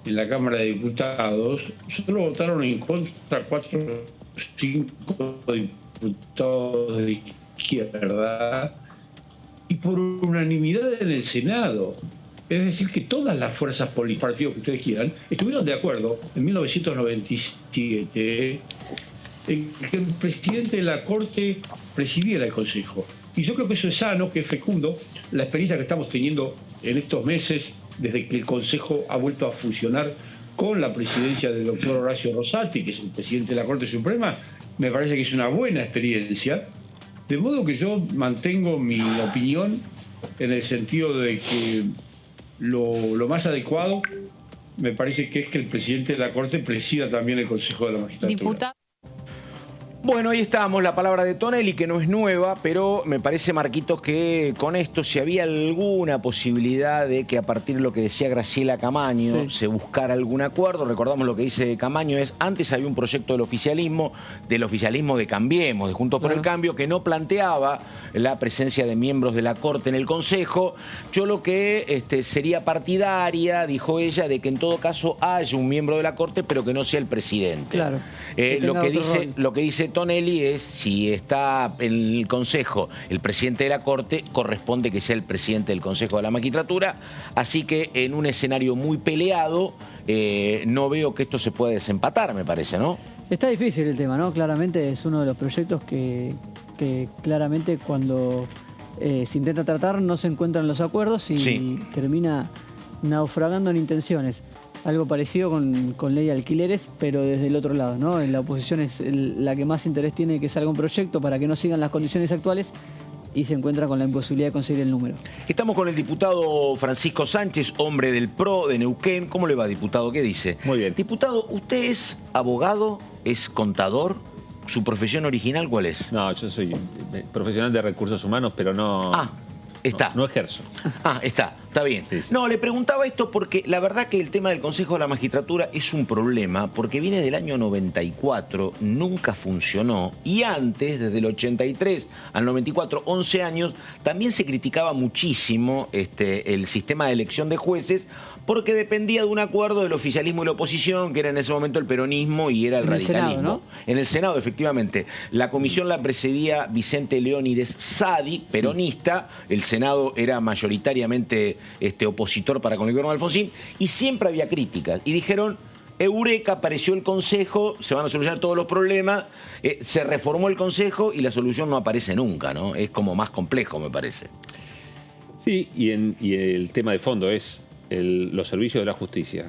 en la Cámara de Diputados. Solo votaron en contra 4 o 5 diputados de izquierda y por unanimidad en el Senado. Es decir, que todas las fuerzas políticas, partidos que ustedes quieran, estuvieron de acuerdo en 1997 en que el presidente de la Corte presidiera el Consejo. Y yo creo que eso es sano, que es fecundo. La experiencia que estamos teniendo en estos meses, desde que el Consejo ha vuelto a funcionar con la presidencia del doctor Horacio Rosati, que es el presidente de la Corte Suprema, me parece que es una buena experiencia. De modo que yo mantengo mi opinión en el sentido de que lo más adecuado me parece que es que el presidente de la Corte presida también el Consejo de la Magistratura. Bueno, ahí estamos, la palabra de Tonelli, que no es nueva, pero me parece, Marquitos, que con esto, si había alguna posibilidad de que a partir de lo que decía Graciela Camaño se buscara algún acuerdo. Recordamos lo que dice Camaño, antes había un proyecto del oficialismo de Cambiemos, de Juntos por el Cambio, que no planteaba la presencia de miembros de la Corte en el Consejo. Yo lo que sería partidaria, dijo ella, de que en todo caso haya un miembro de la Corte, pero que no sea el presidente. Claro. Lo que dice Tonelli es, si está en el Consejo el presidente de la Corte, corresponde que sea el presidente del Consejo de la Magistratura. Así que en un escenario muy peleado, no veo que esto se pueda desempatar, me parece, ¿no? Está difícil el tema, ¿no? Claramente es uno de los proyectos que claramente cuando se intenta tratar no se encuentran los acuerdos y termina naufragando en intenciones. Algo parecido con ley de alquileres, pero desde el otro lado, ¿no? La oposición es la que más interés tiene que salga un proyecto para que no sigan las condiciones actuales y se encuentra con la imposibilidad de conseguir el número. Estamos con el diputado Francisco Sánchez, hombre del PRO de Neuquén. ¿Cómo le va, diputado? ¿Qué dice? Muy bien. Diputado, ¿usted es abogado? ¿Es contador? ¿Su profesión original cuál es? No, yo soy profesional de recursos humanos, pero no... Está. No ejerzo. Está. Está bien. No, le preguntaba esto porque la verdad que el tema del Consejo de la Magistratura es un problema porque viene del año 94, nunca funcionó y antes, desde el 83 al 94, 11 años, también se criticaba muchísimo el sistema de elección de jueces porque dependía de un acuerdo del oficialismo y la oposición, que era en ese momento el peronismo y era el radicalismo. Senado, ¿no? En el Senado, efectivamente. La comisión la presidía Vicente Leónides Sadi, peronista. El Senado era mayoritariamente opositor para con el gobierno de Alfonsín y siempre había críticas. Y dijeron, eureka, apareció el Consejo, se van a solucionar todos los problemas, se reformó el Consejo y la solución no aparece nunca, ¿no? Es como más complejo, me parece. Sí, y el tema de fondo es los servicios de la justicia.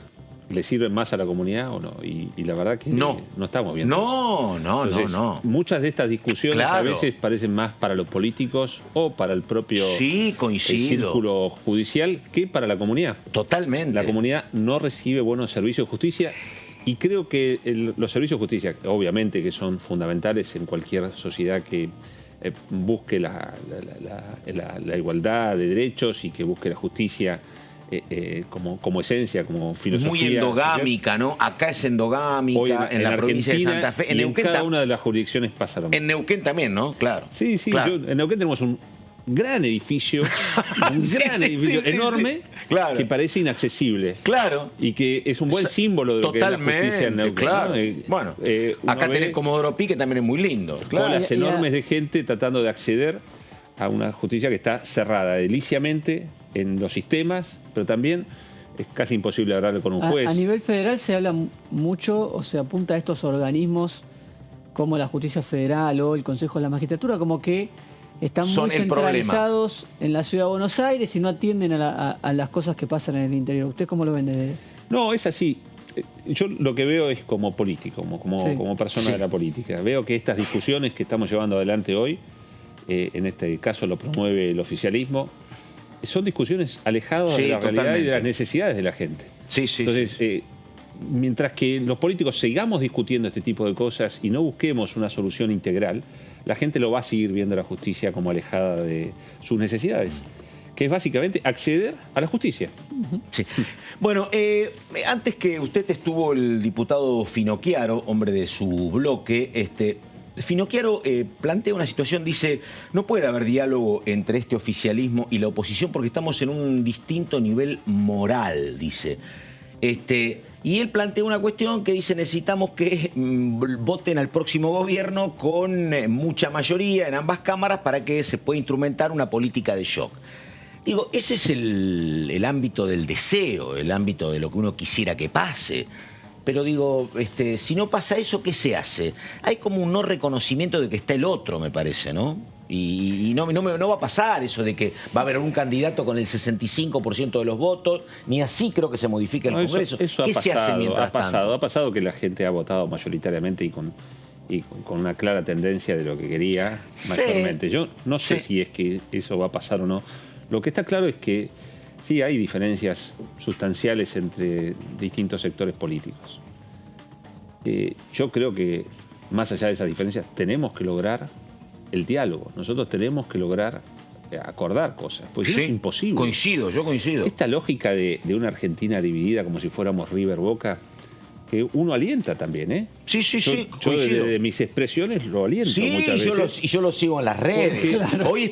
¿Le sirven más a la comunidad o no? Y la verdad que no estamos viendo eso. Entonces, no. Muchas de estas discusiones a veces parecen más para los políticos o para el propio círculo judicial que para la comunidad. Totalmente. La comunidad no recibe buenos servicios de justicia y creo que los servicios de justicia, obviamente que son fundamentales en cualquier sociedad que busque la igualdad de derechos y que busque la justicia como esencia, como filosofía. Muy endogámica, ¿no? Acá es endogámica, hoy en la provincia de Santa Fe. En Neuquén, cada una de las jurisdicciones pasa lo mismo. En Neuquén también, ¿no? Claro. Sí, claro. En Neuquén tenemos un gran edificio, enorme, claro, que parece inaccesible. Claro. Y que es un buen símbolo de lo que es la justicia en Neuquén. Claro. ¿No? Bueno, acá tenés Comodoro Pi, que también es muy lindo. Claro. Colas enormes de gente tratando de acceder a una justicia que está cerrada deliciamente en los sistemas, pero también es casi imposible hablar con un juez. A nivel federal se habla mucho, o se apunta a estos organismos como la Justicia Federal o el Consejo de la Magistratura, como que están muy centralizados en la Ciudad de Buenos Aires y no atienden a las cosas que pasan en el interior. ¿Usted cómo lo ven? No, es así. Yo lo que veo es como político, como persona de la política. Veo que estas discusiones que estamos llevando adelante hoy, en este caso lo promueve el oficialismo, son discusiones alejadas de la realidad y de las necesidades de la gente. Entonces, mientras que los políticos sigamos discutiendo este tipo de cosas y no busquemos una solución integral, la gente lo va a seguir viendo a la justicia como alejada de sus necesidades, que es básicamente acceder a la justicia. Sí. Bueno, antes que usted estuvo el diputado Finocchiaro, hombre de su bloque, Finocchiaro plantea una situación, dice, no puede haber diálogo entre este oficialismo y la oposición porque estamos en un distinto nivel moral, dice. Y él plantea una cuestión que dice, necesitamos que voten al próximo gobierno con mucha mayoría en ambas cámaras para que se pueda instrumentar una política de shock. Digo, ese es el ámbito del deseo, el ámbito de lo que uno quisiera que pase. Pero digo, si no pasa eso, ¿qué se hace? Hay como un no reconocimiento de que está el otro, me parece, ¿no? Y no va a pasar eso de que va a haber un candidato con el 65% de los votos, ni así creo que se modifique el Congreso. Eso ¿Qué se hace mientras tanto? Ha pasado que la gente ha votado mayoritariamente y con una clara tendencia de lo que quería mayormente. Yo no sé si es que eso va a pasar o no. Lo que está claro es que sí hay diferencias sustanciales entre distintos sectores políticos. Yo creo que más allá de esas diferencias tenemos que lograr el diálogo. Nosotros tenemos que lograr acordar cosas, porque es imposible. Yo coincido. Esta lógica de una Argentina dividida como si fuéramos River Boca, que uno alienta también, ¿eh? Sí. Yo desde mis expresiones lo aliento muchas veces. Yo lo sigo en las redes. Claro. Hoy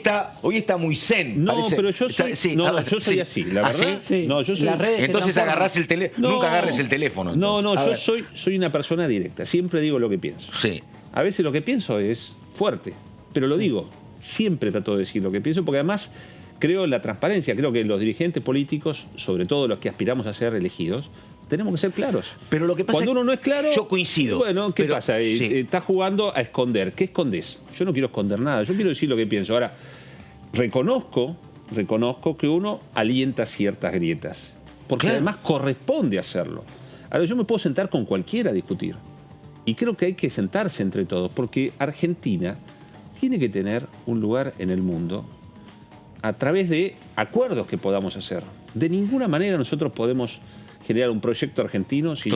está muy zen. No, parece. Pero yo soy, yo soy así, la verdad. ¿Sí? No, yo soy. Entonces agarrás el teléfono. Nunca agarres el teléfono. Entonces. Yo soy una persona directa. Siempre digo lo que pienso. Sí. A veces lo que pienso es fuerte, pero lo digo. Siempre trato de decir lo que pienso, porque además creo en la transparencia. Creo que los dirigentes políticos, sobre todo los que aspiramos a ser elegidos, tenemos que ser claros. Pero lo que pasa cuando uno no es claro, yo coincido. Bueno, ¿qué pasa? Estás jugando a esconder. ¿Qué escondes? Yo no quiero esconder nada. Yo quiero decir lo que pienso. Ahora, reconozco que uno alienta ciertas grietas. Porque además corresponde hacerlo. Ahora, yo me puedo sentar con cualquiera a discutir. Y creo que hay que sentarse entre todos. Porque Argentina tiene que tener un lugar en el mundo a través de acuerdos que podamos hacer. De ninguna manera nosotros podemos generar un proyecto argentino si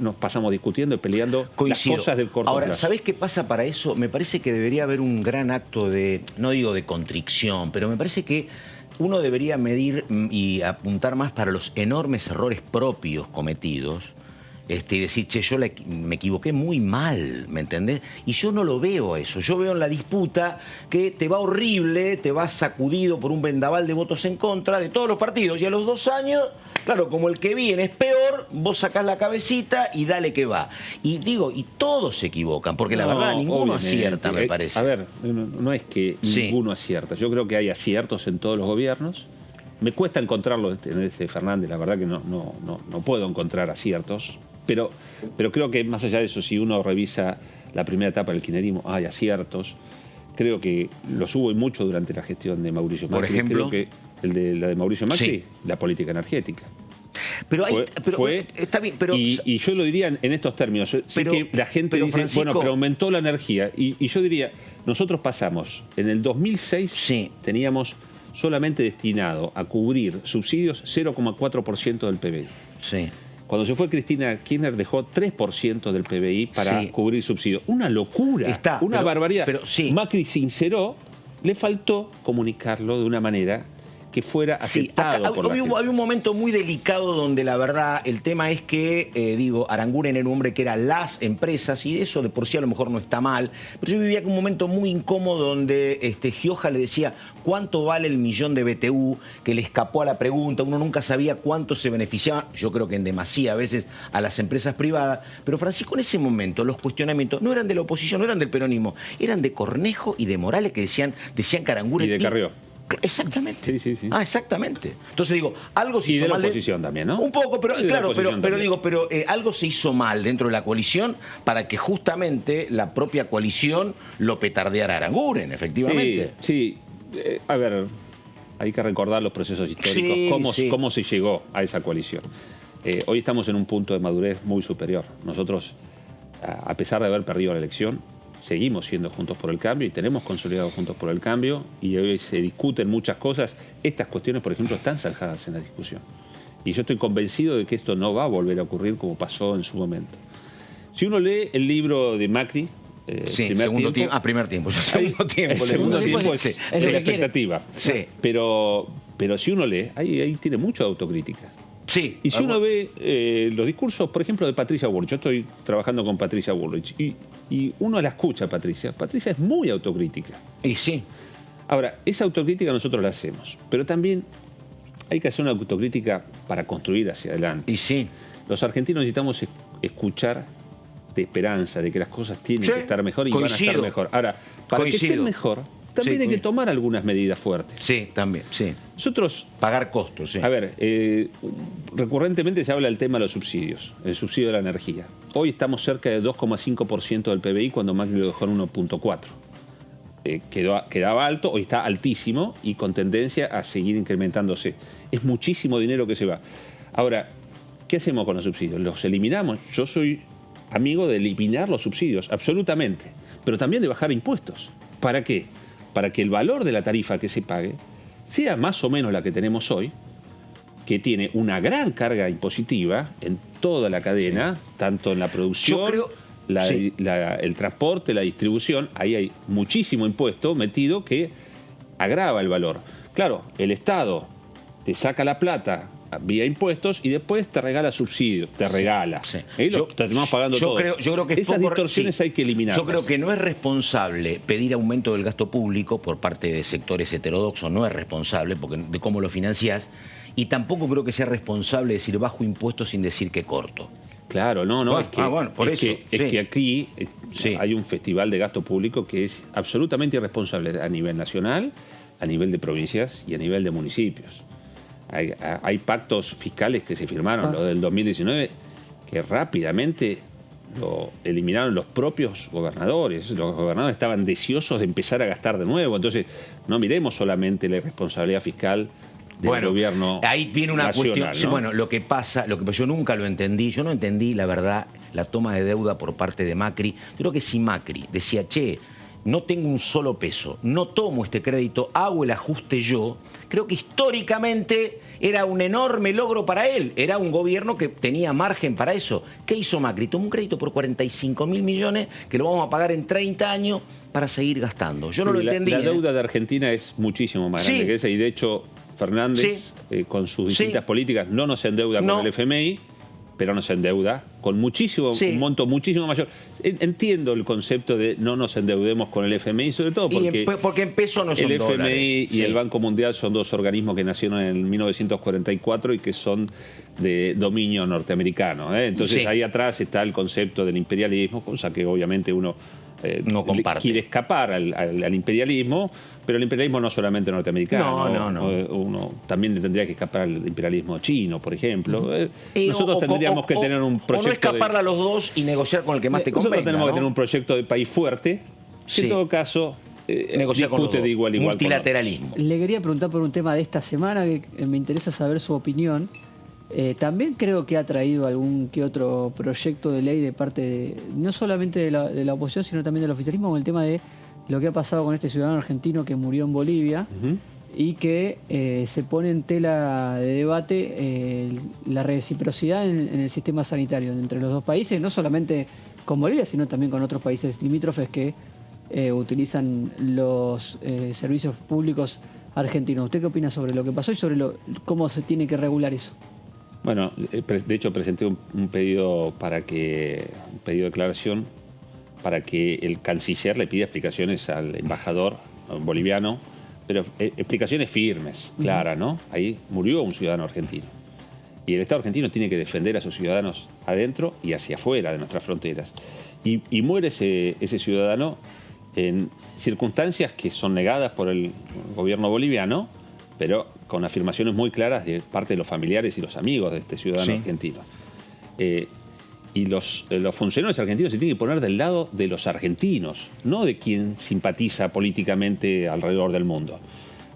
nos pasamos discutiendo y peleando las cosas del corto plazo. Ahora, ¿sabés qué pasa para eso? Me parece que debería haber un gran acto de, no digo de contrición, pero me parece que uno debería medir y apuntar más para los enormes errores propios cometidos. Y decir, che, yo me equivoqué muy mal, ¿me entendés? Y yo no lo veo eso. Yo veo en la disputa que te va horrible, te vas sacudido por un vendaval de votos en contra de todos los partidos. Y a los 2 años, claro, como el que viene es peor, vos sacás la cabecita y dale que va. Y digo, y todos se equivocan, porque la verdad ninguno acierta, me parece. A ver, no es que ninguno acierta. Yo creo que hay aciertos en todos los gobiernos. Me cuesta encontrarlo en este Fernández, la verdad que no puedo encontrar aciertos. Pero creo que más allá de eso, si uno revisa la primera etapa del kirchnerismo, hay aciertos. Creo que los hubo y mucho durante la gestión de Mauricio Macri. Por ejemplo, creo que la de Mauricio Macri, la política energética. Pero está bien, pero y yo lo diría en estos términos. Sé que la gente dice, Francisco, bueno, pero aumentó la energía. Y yo diría, nosotros pasamos, en el 2006 teníamos solamente destinado a cubrir subsidios 0,4% del PBI. Sí. Cuando se fue Cristina Kirchner dejó 3% del PBI para cubrir subsidios. Una locura, una barbaridad. Pero Macri sinceró, le faltó comunicarlo de una manera que fuera aceptado por la gente. Había un momento muy delicado donde la verdad el tema es que, Aranguren era un hombre que era las empresas y eso de por sí a lo mejor no está mal, pero yo vivía con un momento muy incómodo donde Gioja le decía cuánto vale el millón de BTU, que le escapó a la pregunta, uno nunca sabía cuánto se beneficiaba, yo creo que en demasía a veces a las empresas privadas, pero Francisco en ese momento los cuestionamientos no eran de la oposición, no eran del peronismo, eran de Cornejo y de Morales que decían que Aranguren... Y de Carrió. Exactamente. Sí. Exactamente. Entonces digo, algo se hizo mal. Y de la mal oposición también, ¿no? Un poco, pero claro, pero algo se hizo mal dentro de la coalición para que justamente la propia coalición lo petardeara a Aranguren, efectivamente. Sí. A ver, hay que recordar los procesos históricos, cómo se llegó a esa coalición. Hoy estamos en un punto de madurez muy superior. Nosotros, a pesar de haber perdido la elección, seguimos siendo Juntos por el Cambio y tenemos consolidado Juntos por el Cambio y hoy se discuten muchas cosas. Estas cuestiones, por ejemplo, están zanjadas en la discusión. Y yo estoy convencido de que esto no va a volver a ocurrir como pasó en su momento. Si uno lee el libro de Macri, segundo tiempo. Primer tiempo. Segundo tiempo. El segundo tiempo es la expectativa. Sí. Pero si uno lee, ahí tiene mucha autocrítica. Sí. Y si uno ve los discursos, por ejemplo, de Patricia Bullrich, yo estoy trabajando con Patricia Bullrich, y uno la escucha a Patricia. Patricia es muy autocrítica. Y sí. Ahora, esa autocrítica nosotros la hacemos, pero también hay que hacer una autocrítica para construir hacia adelante. Y sí. Los argentinos necesitamos escuchar de esperanza, de que las cosas tienen que estar mejor y van a estar mejor. Ahora, para que estén mejor, también hay que tomar algunas medidas fuertes. Sí, también, sí. Nosotros... Pagar costos, sí. A ver, recurrentemente se habla del tema de los subsidios, el subsidio de la energía. Hoy estamos cerca de 2,5% del PBI cuando Macri lo dejó en 1,4%. Quedaba alto, hoy está altísimo y con tendencia a seguir incrementándose. Es muchísimo dinero que se va. Ahora, ¿qué hacemos con los subsidios? ¿Los eliminamos? Yo soy amigo de eliminar los subsidios, absolutamente, pero también de bajar impuestos. ¿Para qué? Para que el valor de la tarifa que se pague sea más o menos la que tenemos hoy, que tiene una gran carga impositiva en toda la cadena, tanto en la producción, el transporte, la distribución. Ahí hay muchísimo impuesto metido que agrava el valor. Claro, el Estado te saca la plata vía impuestos y después te regala subsidios, te regala. Terminamos pagando todo. Yo creo que esas distorsiones hay que eliminarlas. Yo creo que no es responsable pedir aumento del gasto público por parte de sectores heterodoxos, no es responsable porque de cómo lo financiás, y tampoco creo que sea responsable decir bajo impuestos sin decir que corto. Claro, es que aquí hay un festival de gasto público que es absolutamente irresponsable a nivel nacional, a nivel de provincias y a nivel de municipios. Hay pactos fiscales que se firmaron, lo del 2019, que rápidamente lo eliminaron los propios gobernadores. Los gobernadores estaban deseosos de empezar a gastar de nuevo. Entonces, no miremos solamente la irresponsabilidad fiscal del gobierno ahí viene una nacional, cuestión, ¿no? Bueno, lo que pasa, yo nunca lo entendí. Yo no entendí, la verdad, la toma de deuda por parte de Macri. Yo creo que si Macri decía, che, no tengo un solo peso, no tomo este crédito, hago el ajuste yo, creo que históricamente era un enorme logro para él. Era un gobierno que tenía margen para eso. ¿Qué hizo Macri? Tomó un crédito por 45.000 millones que lo vamos a pagar en 30 años para seguir gastando. Yo no lo entendí. La deuda de Argentina es muchísimo más grande que esa, y de hecho Fernández, con sus distintas políticas, no nos endeuda con el FMI, pero nos endeuda con muchísimo, un monto muchísimo mayor. Entiendo el concepto de no nos endeudemos con el FMI, sobre todo porque en peso no son el FMI dólares. y el Banco Mundial son dos organismos que nacieron en 1944 y que son de dominio norteamericano. Entonces ahí atrás está el concepto del imperialismo, cosa que obviamente uno no comparte. Quiere escapar al imperialismo, pero el imperialismo no solamente norteamericano. No. Uno también le tendría que escapar al imperialismo chino, por ejemplo. Nosotros tendríamos que tener un proyecto. O no escaparle a los dos y negociar con el que más te convenga. Nosotros tenemos que tener un proyecto de país fuerte, que en todo caso negociar con los dos. De igual a igual. Multilateralismo. Le quería preguntar por un tema de esta semana que me interesa saber su opinión. También creo que ha traído algún que otro proyecto de ley de parte no solamente de la oposición, sino también del oficialismo, con el tema de lo que ha pasado con este ciudadano argentino que murió en Bolivia y que se pone en tela de debate la reciprocidad en el sistema sanitario entre los dos países, no solamente con Bolivia, sino también con otros países limítrofes que utilizan los servicios públicos argentinos. ¿Usted qué opina sobre lo que pasó y sobre cómo se tiene que regular eso? Bueno, de hecho presenté un pedido de declaración para que el canciller le pida explicaciones al embajador boliviano, pero explicaciones firmes, claras, ¿no? Ahí murió un ciudadano argentino. Y el Estado argentino tiene que defender a sus ciudadanos adentro y hacia afuera de nuestras fronteras. Y muere ese ciudadano en circunstancias que son negadas por el gobierno boliviano, pero con afirmaciones muy claras de parte de los familiares y los amigos de este ciudadano argentino. Y los funcionarios argentinos se tienen que poner del lado de los argentinos, no de quien simpatiza políticamente alrededor del mundo.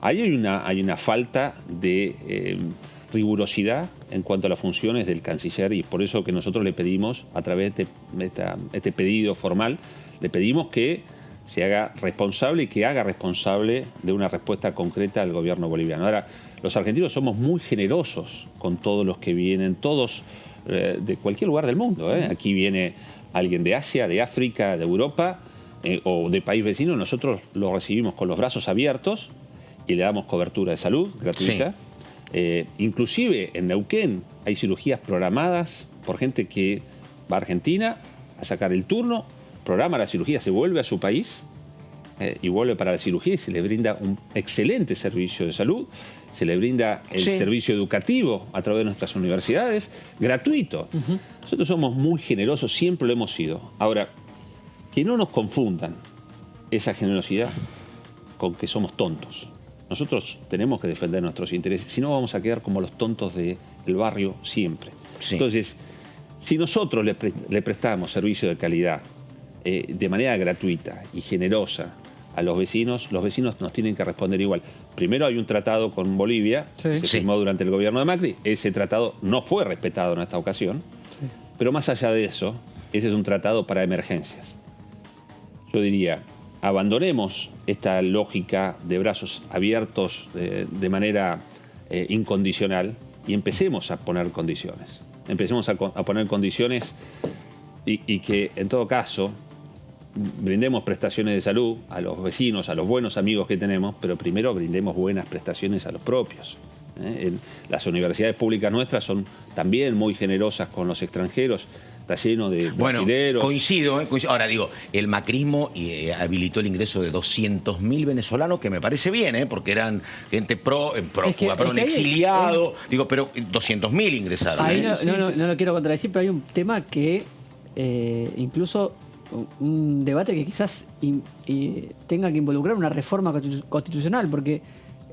Ahí hay una falta de rigurosidad en cuanto a las funciones del canciller, y por eso que nosotros le pedimos, a través de este pedido formal, le pedimos que se haga responsable y que haga responsable de una respuesta concreta al gobierno boliviano. Ahora, los argentinos somos muy generosos con todos los que vienen, todos de cualquier lugar del mundo. Aquí viene alguien de Asia, de África, de Europa o de país vecino. Nosotros lo recibimos con los brazos abiertos y le damos cobertura de salud gratuita. Inclusive en Neuquén hay cirugías programadas por gente que va a Argentina a sacar el turno, programa la cirugía, se vuelve a su país y vuelve para la cirugía y se le brinda un excelente servicio de salud, se le brinda el servicio educativo a través de nuestras universidades, gratuito. Nosotros somos muy generosos, siempre lo hemos sido. Ahora, que no nos confundan esa generosidad con que somos tontos. Nosotros tenemos que defender nuestros intereses, si no vamos a quedar como los tontos del barrio siempre. Entonces, si nosotros le prestamos servicio de calidad de manera gratuita y generosa a los vecinos nos tienen que responder igual. Primero hay un tratado con Bolivia, que se firmó durante el gobierno de Macri. Ese tratado no fue respetado en esta ocasión, pero más allá de eso, ese es un tratado para emergencias. Yo diría, abandonemos esta lógica de brazos abiertos de manera incondicional y empecemos a poner condiciones. Empecemos a poner condiciones y que, en todo caso, brindemos prestaciones de salud a los vecinos, a los buenos amigos que tenemos, pero primero brindemos buenas prestaciones a los propios. Las universidades públicas nuestras son también muy generosas con los extranjeros. Está lleno de brasileros. Coincido. Ahora digo, el macrismo habilitó el ingreso de 200.000 venezolanos, que me parece bien, porque eran gente prófuga, exiliado. Digo, pero 200.000 ingresaron. Ahí no lo quiero contradecir, pero hay un tema que incluso un debate que quizás tenga que involucrar una reforma constitucional, porque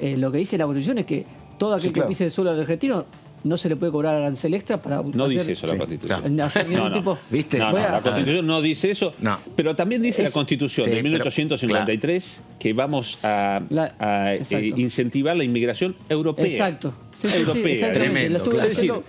lo que dice la Constitución es que todo aquel que pise el suelo argentino no se le puede cobrar arancel extra para... No dice eso la Constitución. ¿Viste? La Constitución no dice eso, pero también dice la Constitución de 1853 que vamos a incentivar la inmigración europea. Exacto. Europea. Tremendo.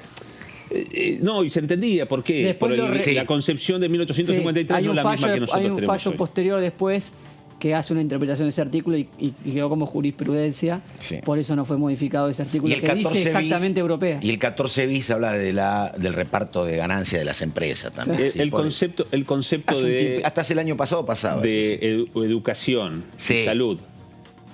No, y se entendía por qué. Por la concepción de 1853 no es la misma que nosotros tenemos. Hay un fallo posterior después que hace una interpretación de ese artículo y quedó como jurisprudencia. Por eso no fue modificado ese artículo que dice exactamente europea. Y el 14 bis habla del reparto de ganancias de las empresas también. El concepto de... hasta el año pasado pasaba. De educación, salud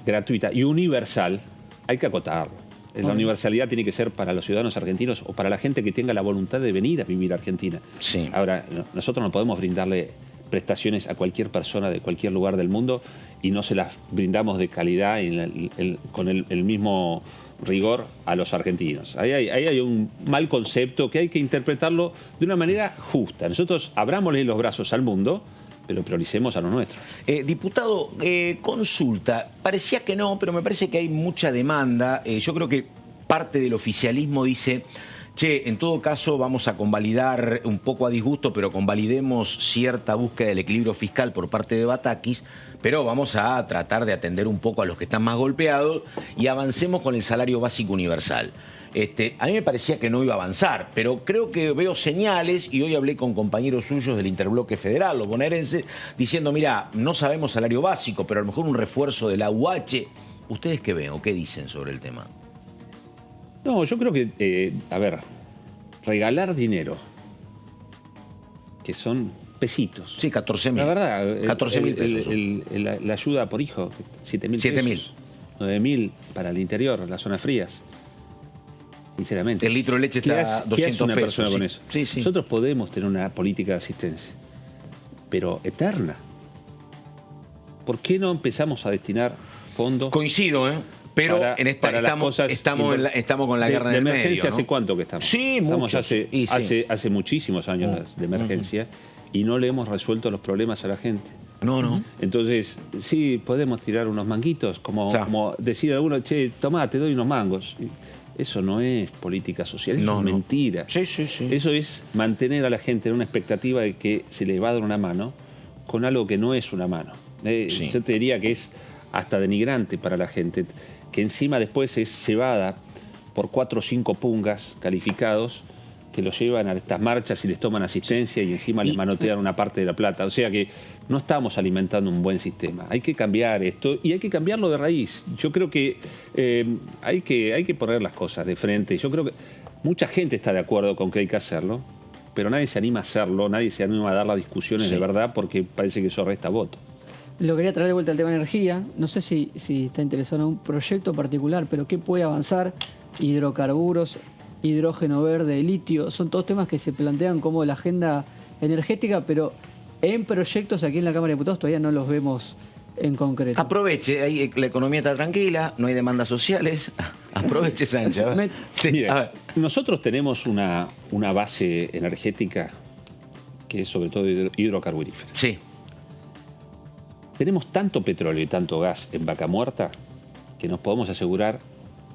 gratuita y universal, hay que acotarlo. La universalidad tiene que ser para los ciudadanos argentinos o para la gente que tenga la voluntad de venir a vivir a Argentina. Sí. Ahora, nosotros no podemos brindarle prestaciones a cualquier persona de cualquier lugar del mundo y no se las brindamos de calidad con el mismo rigor a los argentinos. Ahí hay un mal concepto que hay que interpretarlo de una manera justa. Nosotros abrámosle los brazos al mundo, pero prioricemos a lo nuestro. Diputado, consulta. Parecía que no, pero me parece que hay mucha demanda. Yo creo que parte del oficialismo dice, che, en todo caso vamos a convalidar un poco a disgusto, pero convalidemos cierta búsqueda del equilibrio fiscal por parte de Batakis, pero vamos a tratar de atender un poco a los que están más golpeados y avancemos con el salario básico universal. A mí me parecía que no iba a avanzar, pero creo que veo señales, y hoy hablé con compañeros suyos del Interbloque Federal, los bonaerenses, diciendo, mira, no sabemos salario básico, pero a lo mejor un refuerzo de la UH. ¿Ustedes qué ven o qué dicen sobre el tema? No, yo creo que, regalar dinero, que son pesitos. Sí, 14.000. La verdad, 14.000 pesos. La ayuda por hijo, 7.000 pesos. 9.000 para el interior, las zonas frías. Sinceramente. El litro de leche está 200 ¿Qué hace una pesos. persona con Sí. eso? Sí, sí. Nosotros podemos tener una política de asistencia, pero eterna. ¿Por qué no empezamos a destinar fondos? Coincido, pero en esta estamos con la guerra de en el emergencia. medio, ¿no? ¿Hace cuánto que estamos? Sí, estamos muchos. hace muchísimos años de emergencia y no le hemos resuelto los problemas a la gente. No. Entonces, sí, podemos tirar unos manguitos, como decir a alguno, che, tomá, te doy unos mangos. Eso no es política social, eso es mentira. Sí. Eso es mantener a la gente en una expectativa de que se le va a dar una mano con algo que no es una mano. Yo te diría que es hasta denigrante para la gente, que encima después es llevada por 4 o 5 pungas calificados que los llevan a estas marchas y les toman asistencia y encima les manotean una parte de la plata. O sea que no estamos alimentando un buen sistema. Hay que cambiar esto y hay que cambiarlo de raíz. Yo creo que hay que poner las cosas de frente. Yo creo que mucha gente está de acuerdo con que hay que hacerlo, pero nadie se anima a hacerlo, nadie se anima a dar las discusiones de verdad porque parece que eso resta voto. Lo quería traer de vuelta al tema de energía. No sé si está interesado en un proyecto particular, pero ¿qué puede avanzar? Hidrocarburos, hidrógeno verde, litio, son todos temas que se plantean como la agenda energética, pero en proyectos aquí en la Cámara de Diputados todavía no los vemos en concreto. Aproveche, ahí la economía está tranquila, no hay demandas sociales. Aproveche, Sánchez. Mira, nosotros tenemos una base energética que es sobre todo hidrocarburífera. Sí. Tenemos tanto petróleo y tanto gas en Vaca Muerta que nos podemos asegurar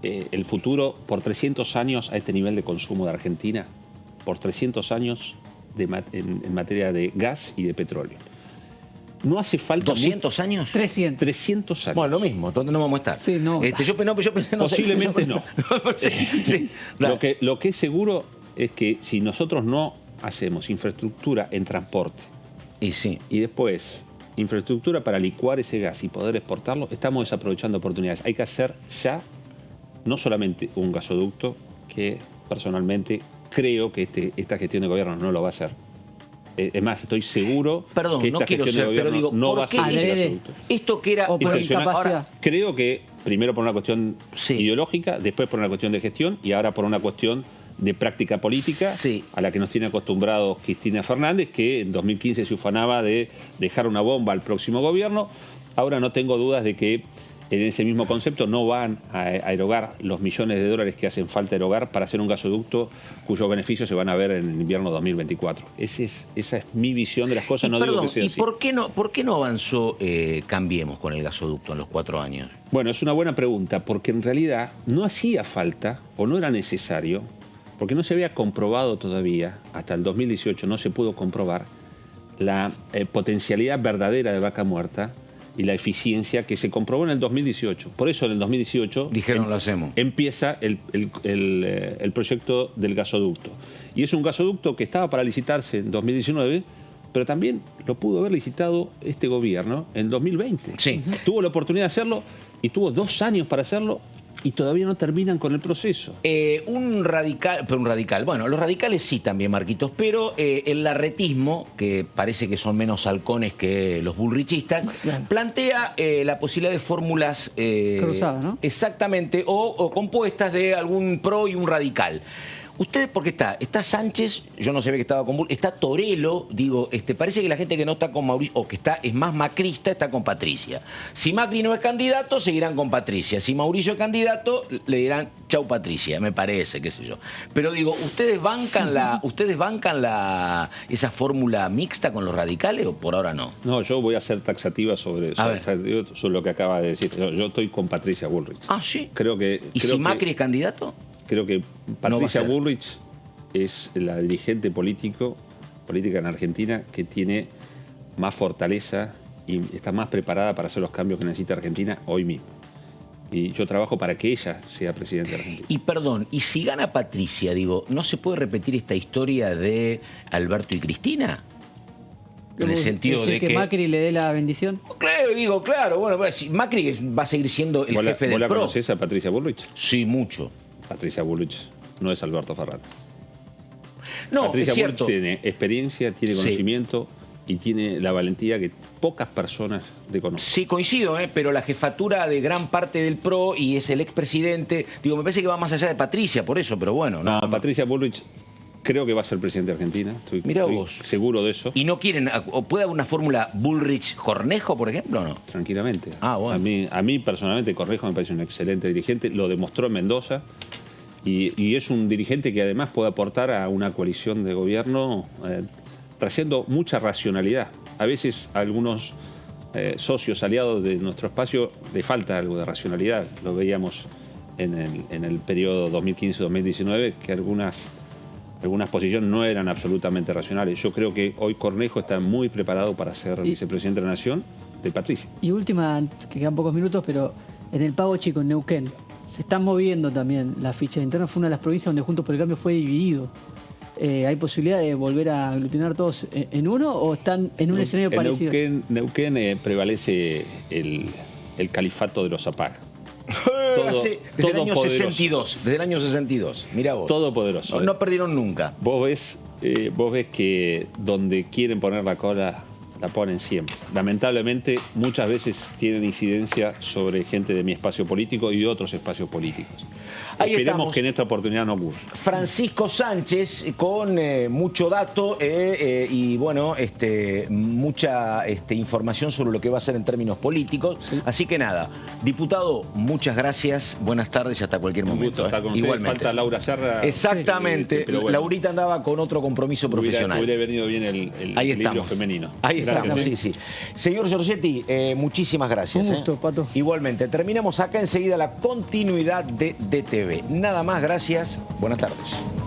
el futuro por 300 años a este nivel de consumo de Argentina, por 300 años en materia de gas y de petróleo. No hace falta... ¿200 años? 300. 300 años. Bueno, lo mismo, ¿dónde no vamos a estar? Sí, no. Yo pensé, no posiblemente sé, no. Sí. Lo que es seguro es que si nosotros no hacemos infraestructura en transporte y después infraestructura para licuar ese gas y poder exportarlo, estamos desaprovechando oportunidades. Hay que hacer ya no solamente un gasoducto, que personalmente creo que esta gestión de gobierno no lo va a hacer. Es más, estoy seguro que esta gestión de gobierno no va a ser ese gasoducto. Esto que era... Ahora, creo que primero por una cuestión ideológica, después por una cuestión de gestión y ahora por una cuestión de práctica política a la que nos tiene acostumbrados Cristina Fernández, que en 2015 se ufanaba de dejar una bomba al próximo gobierno. Ahora no tengo dudas de que en ese mismo concepto no van a erogar los millones de dólares que hacen falta erogar para hacer un gasoducto cuyos beneficios se van a ver en el invierno 2024. Esa es mi visión de las cosas, no digo que sea así. ¿Y por qué no avanzó Cambiemos con el gasoducto en los 4 años? Bueno, es una buena pregunta, porque en realidad no hacía falta o no era necesario, porque no se había comprobado todavía, hasta el 2018 no se pudo comprobar la potencialidad verdadera de Vaca Muerta y la eficiencia que se comprobó en el 2018. Por eso en el 2018 dijeron lo hacemos. Empieza el proyecto del gasoducto. Y es un gasoducto que estaba para licitarse en 2019, pero también lo pudo haber licitado este gobierno en 2020. Sí. Tuvo la oportunidad de hacerlo y tuvo 2 años para hacerlo y todavía no terminan con el proceso. Un radical, bueno, los radicales sí también, Marquitos, pero el larretismo, que parece que son menos halcones que los bullrichistas, plantea la posibilidad de fórmulas cruzadas, ¿no? Exactamente, o compuestas de algún pro y un radical. Usted, porque está Sánchez, yo no sabía que estaba con Bullrich, está Torello, digo, parece que la gente que no está con Mauricio, o que es más macrista, está con Patricia. Si Macri no es candidato, seguirán con Patricia. Si Mauricio es candidato, le dirán chau Patricia, me parece, qué sé yo. Pero digo, ¿ustedes bancan esa fórmula mixta con los radicales o por ahora no? No, yo voy a ser taxativa sobre lo que acaba de decir. Yo estoy con Patricia Bullrich. Ah, sí. ¿Y si Macri es candidato? Creo que Patricia Bullrich es la dirigente política en Argentina que tiene más fortaleza y está más preparada para hacer los cambios que necesita Argentina hoy mismo. Y yo trabajo para que ella sea presidenta de Argentina. Y perdón, y si gana Patricia, digo, ¿no se puede repetir esta historia de Alberto y Cristina? En el sentido de que Macri le dé la bendición. Claro, bueno, si Macri va a seguir siendo el jefe del PRO. ¿Vos la conocés a Patricia Bullrich? Sí, mucho. Patricia Bullrich no es Alberto Fernández. No, Patricia es cierto. Bullrich tiene experiencia, tiene conocimiento y tiene la valentía que pocas personas le conocen. Sí, coincido, pero la jefatura de gran parte del PRO y es el expresidente, digo, me parece que va más allá de Patricia, por eso, pero bueno. No, Patricia Bullrich creo que va a ser presidente de Argentina. Estoy seguro de eso. ¿Y no quieren, o puede haber una fórmula Bullrich-Cornejo, por ejemplo, o no? Tranquilamente. Ah, bueno. A mí personalmente Cornejo me parece un excelente dirigente, lo demostró en Mendoza y es un dirigente que además puede aportar a una coalición de gobierno trayendo mucha racionalidad. A veces a algunos socios aliados de nuestro espacio le falta algo de racionalidad. Lo veíamos en el periodo 2015-2019 que algunas posiciones no eran absolutamente racionales. Yo creo que hoy Cornejo está muy preparado para ser vicepresidente de la Nación de Patricia. Y última, que quedan pocos minutos, pero en el Pago Chico, en Neuquén, se están moviendo también las fichas internas. Fue una de las provincias donde Juntos por el Cambio fue dividido. ¿Hay posibilidad de volver a aglutinar todos en uno o están en un escenario parecido? En Neuquén prevalece el califato de los Zapag. Desde el año 62, mirá vos. Todopoderoso. No perdieron nunca. Vos ves que donde quieren poner la cola, la ponen siempre. Lamentablemente, muchas veces tienen incidencia sobre gente de mi espacio político y de otros espacios políticos. Esperemos que en esta oportunidad no ocurra. Francisco Sánchez con mucho dato y bueno, mucha información sobre lo que va a ser en términos políticos. Sí. Así que nada, diputado, muchas gracias, buenas tardes y hasta cualquier momento. Igualmente. Falta Laura Serra. Exactamente, pero bueno, Laurita andaba con otro compromiso profesional. Hubiera venido bien el equilibrio femenino. Ahí estamos, sí. Señor Giorgetti, muchísimas gracias. Un gusto, Pato. Igualmente, terminamos acá enseguida la continuidad de DTV. Nada más, gracias. Buenas tardes.